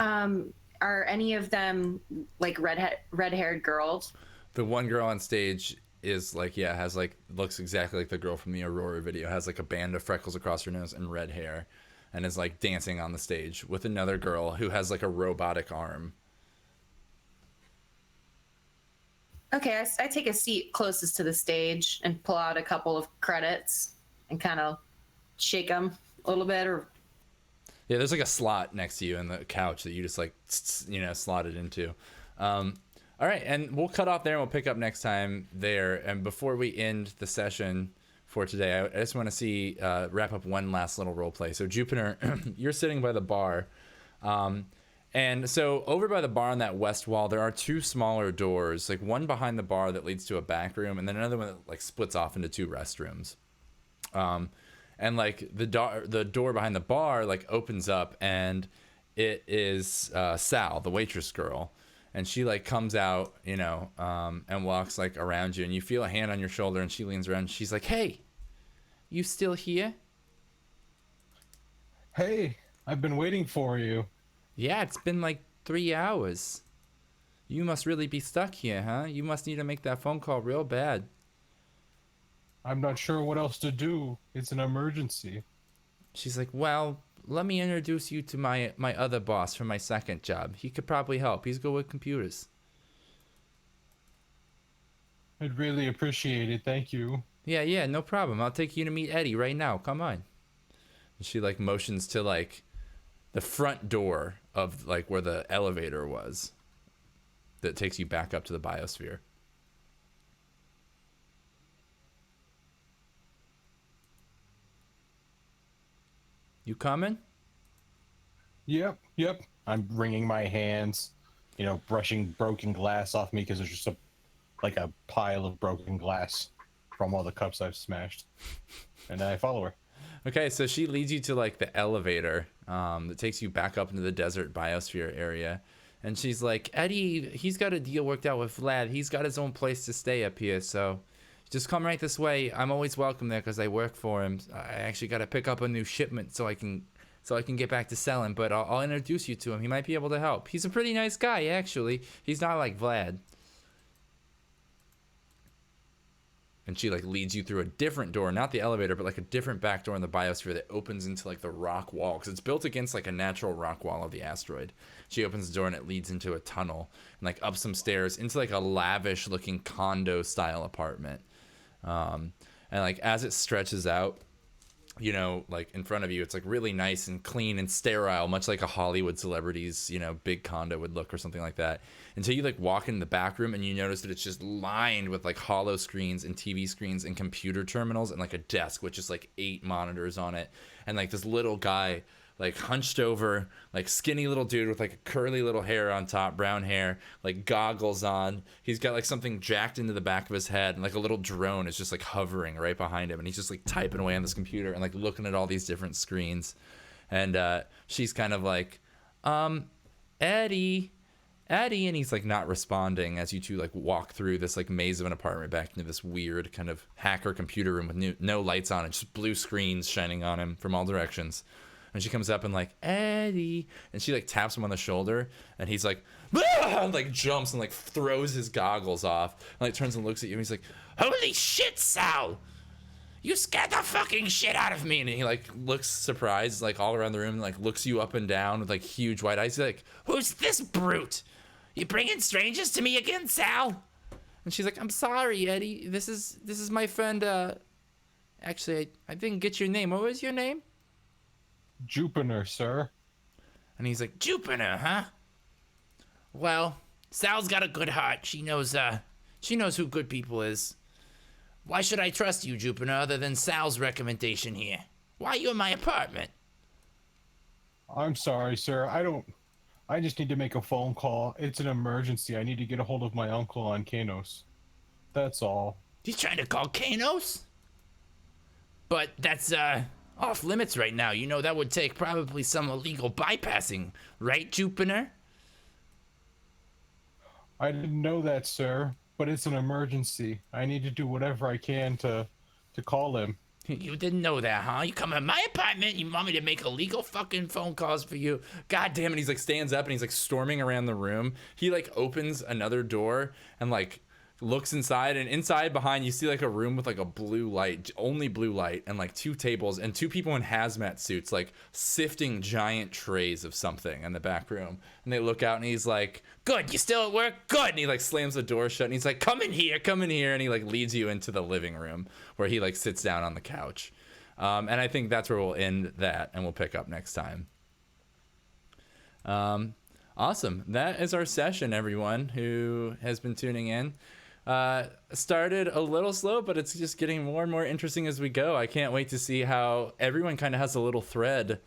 Are any of them like red-haired girls? The one girl on stage is like, yeah, has like, looks exactly like the girl from the Aurora video, has like a band of freckles across her nose and red hair, and is like dancing on the stage with another girl who has like a robotic arm. Okay, I take a seat closest to the stage and pull out a couple of credits and kind of shake them a little bit. Or yeah, there's like a slot next to you in the couch that you just like, you know, slot it into. All right, and we'll cut off there and we'll pick up next time there. And before we end the session for today, I just want to wrap up one last little role play. So Jupiter, you're sitting by the bar. And so over by the bar on that west wall, there are 2 smaller doors, like one behind the bar that leads to a back room, and then another one that like splits off into 2 restrooms. and like the door behind the bar like opens up, and it is Sal, the waitress girl, and she like comes out, you know, and walks like around you, and you feel a hand on your shoulder, and she leans around, and she's like, "Hey, you still here?" Hey, I've been waiting for you. "Yeah, it's been like 3 hours. You must really be stuck here, huh? You must need to make that phone call real bad." I'm not sure what else to do. It's an emergency. She's like, "Well, let me introduce you to my other boss for my second job. He could probably help. He's good with computers." I'd really appreciate it. Thank you. Yeah, no problem. I'll take you to meet Eddie right now. Come on." And she like motions to like the front door of like where the elevator was that takes you back up to the biosphere. "You coming?" Yep. I'm wringing my hands, you know, brushing broken glass off me because there's just like a pile of broken glass from all the cups I've smashed. And I follow her. Okay, so she leads you to like the elevator that takes you back up into the desert biosphere area. And she's like, "Eddie, he's got a deal worked out with Vlad. He's got his own place to stay up here, so just come right this way. I'm always welcome there because I work for him. I actually got to pick up a new shipment so I can get back to selling, but I'll introduce you to him. He might be able to help. He's a pretty nice guy, actually. He's not like Vlad." And she like leads you through a different door, not the elevator, but like a different back door in the biosphere that opens into like the rock wall, because it's built against like a natural rock wall of the asteroid. She opens the door and it leads into a tunnel and like up some stairs into like a lavish looking condo style apartment. And like as it stretches out, you know, like in front of you, it's like really nice and clean and sterile, much like a Hollywood celebrity's, you know, big condo would look or something like that. Until you like walk in the back room and you notice that it's just lined with like hollow screens and TV screens and computer terminals and like a desk with just like 8 monitors on it. And like this little guy, like hunched over, like skinny little dude with like curly little hair on top, brown hair, like goggles on. He's got like something jacked into the back of his head, and like a little drone is just like hovering right behind him, and he's just like typing away on this computer and like looking at all these different screens. And she's kind of like, Eddie, and he's like not responding as you two like walk through this like maze of an apartment back into this weird kind of hacker computer room with no lights on and just blue screens shining on him from all directions. And she comes up and like, "Eddie," and she like taps him on the shoulder, and he's like, "Ah!" and like jumps and like throws his goggles off, and like turns and looks at you, and he's like, "Holy shit, Sal! You scared the fucking shit out of me!" And he like looks surprised, like all around the room, and like looks you up and down with like huge white eyes. He's like, "Who's this brute? You bringing strangers to me again, Sal?" And she's like, "I'm sorry, Eddie. This is my friend. Actually, I didn't get your name. What was your name?" Jupiter, sir. And he's like, "Jupiter, huh? Well, Sal's got a good heart. She knows who good people is. Why should I trust you, Jupiter, other than Sal's recommendation here? Why are you in my apartment?" I'm sorry, sir. I just need to make a phone call. It's an emergency. I need to get a hold of my uncle on Kanos. That's all. He's trying to call Kanos? But that's, off limits right now. You know, that would take probably some illegal bypassing, right, Jupiter? I didn't know that, sir, but it's an emergency. I need to do whatever I can to call him. You didn't know that, huh? You come in my apartment, you want me to make illegal fucking phone calls for you. God damn it. He's like stands up and he's like storming around the room. He like opens another door and like looks inside, and inside behind you see like a room with like a blue light, only blue light, and like 2 tables and 2 people in hazmat suits like sifting giant trays of something in the back room. And they look out and he's like, "Good, you still at work? Good." And he like slams the door shut and he's like, come in here. And he like leads you into the living room where he like sits down on the couch. And I think that's where we'll end that, and we'll pick up next time. Awesome. That is our session, everyone who has been tuning in. Started a little slow, but it's just getting more and more interesting as we go. I can't wait to see how everyone kind of has a little thread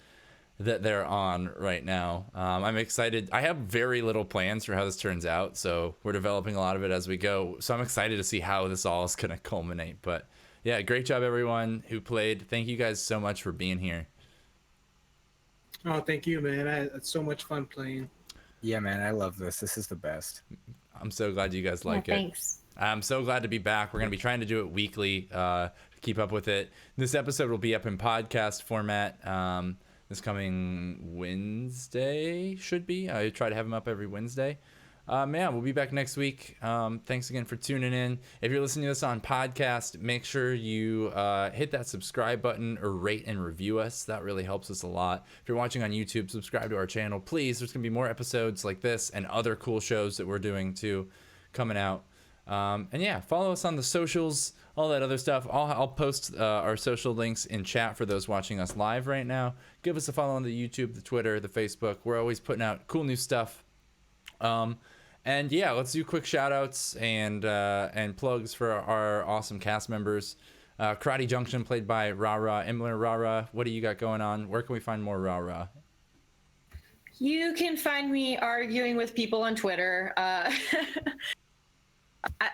that they're on right now. I'm excited. I have very little plans for how this turns out, so we're developing a lot of it as we go. So I'm excited to see how this all is going to culminate. But yeah, great job everyone who played. Thank you guys so much for being here. Oh, thank you, man. I had so much fun playing. Yeah, man, I love this. This is the best. I'm so glad you guys like it. Thanks. I'm so glad to be back. We're going to be trying to do it weekly, keep up with it. This episode will be up in podcast format this coming Wednesday, should be. I try to have them up every Wednesday. Yeah, we'll be back next week. Thanks again for tuning in. If you're listening to this on podcast, make sure you hit that subscribe button or rate and review us. That really helps us a lot. If you're watching on YouTube, subscribe to our channel, please. There's going to be more episodes like this and other cool shows that we're doing too coming out. And yeah, follow us on the socials, all that other stuff. I'll post our social links in chat for those watching us live right now. Give us a follow on the YouTube, the Twitter, the Facebook. We're always putting out cool new stuff. And yeah, let's do quick shout outs and plugs for our awesome cast members. Karate Junction played by Rara. Imler, Rara, what do you got going on? Where can we find more Rara? You can find me arguing with people on Twitter.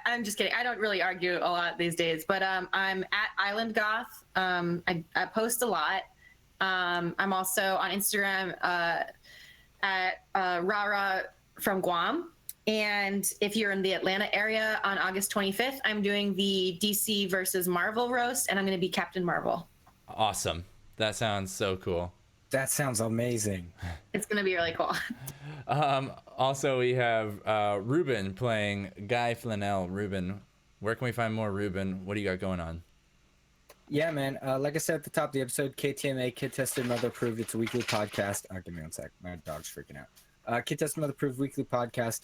I'm just kidding. I don't really argue a lot these days, but I'm at Island Goth. I post a lot. I'm also on Instagram at Rara from Guam. And if you're in the Atlanta area on August 25th, I'm doing the DC versus Marvel roast, and I'm going to be Captain Marvel. Awesome. That sounds so cool. That sounds amazing. It's going to be really cool. Also, we have Ruben playing Guy Flannel. Ruben, where can we find more Ruben? What do you got going on? Yeah, man. Like I said at the top of the episode, KTMA, Kid Tested Mother Approved. It's a weekly podcast. Give me one sec. My dog's freaking out. Kid Tested Mother Approved weekly podcast.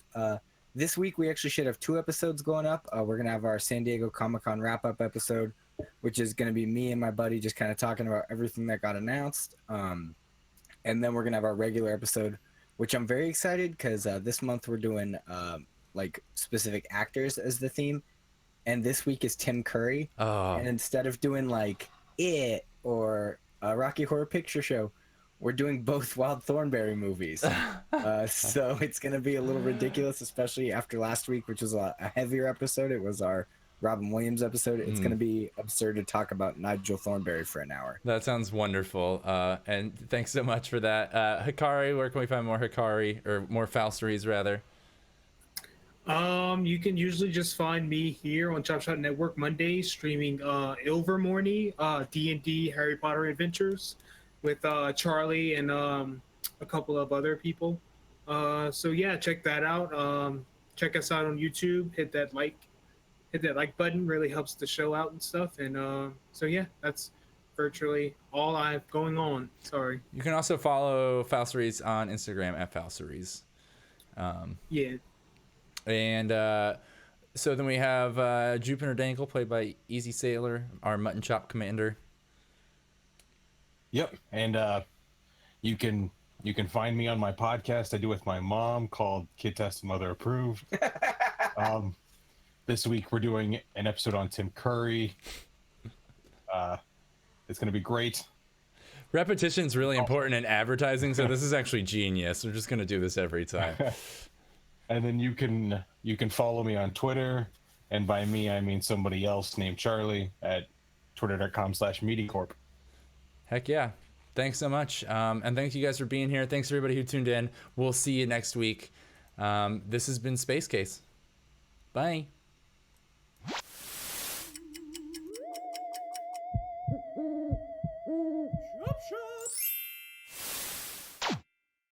This week we actually should have 2 episodes going up. We're going to have our San Diego Comic-Con wrap-up episode, which is going to be me and my buddy just kind of talking about everything that got announced. And then we're going to have our regular episode, which I'm very excited because this month we're doing like specific actors as the theme. And this week is Tim Curry. Oh. And instead of doing like It or a Rocky Horror Picture Show, we're doing both Wild Thornberry movies. So it's going to be a little ridiculous, especially after last week, which was a heavier episode. It was our Robin Williams episode. It's going to be absurd to talk about Nigel Thornberry for an hour. That sounds wonderful. And thanks so much for that. Hikari, where can we find more Hikari, or more Falsteries rather? You can usually just find me here on Chopshop Network Mondays streaming Ilvermorny, D&D Harry Potter Adventures with Charlie and a couple of other people. So yeah, check that out. Check us out on YouTube. Hit that like button. Really helps the show out and stuff. And so yeah, that's virtually all I have going on. Sorry. You can also follow Falsteries on Instagram at Falsteries. Yeah. And so then we have Jupiter Dangle, played by Easy Sailor, our mutton chop commander. Yep, and you can find me on my podcast I do with my mom called Kid Tested Mother Approved. This week we're doing an episode on Tim Curry. It's going to be great. Repetition is really important in advertising, so this is actually genius. We're just going to do this every time. And then you can follow me on Twitter, and by me I mean somebody else named Charlie at twitter.com/MediaCorp. Heck yeah. Thanks so much. And thank you guys for being here. Thanks everybody who tuned in. We'll see you next week. This has been Space Case. Bye.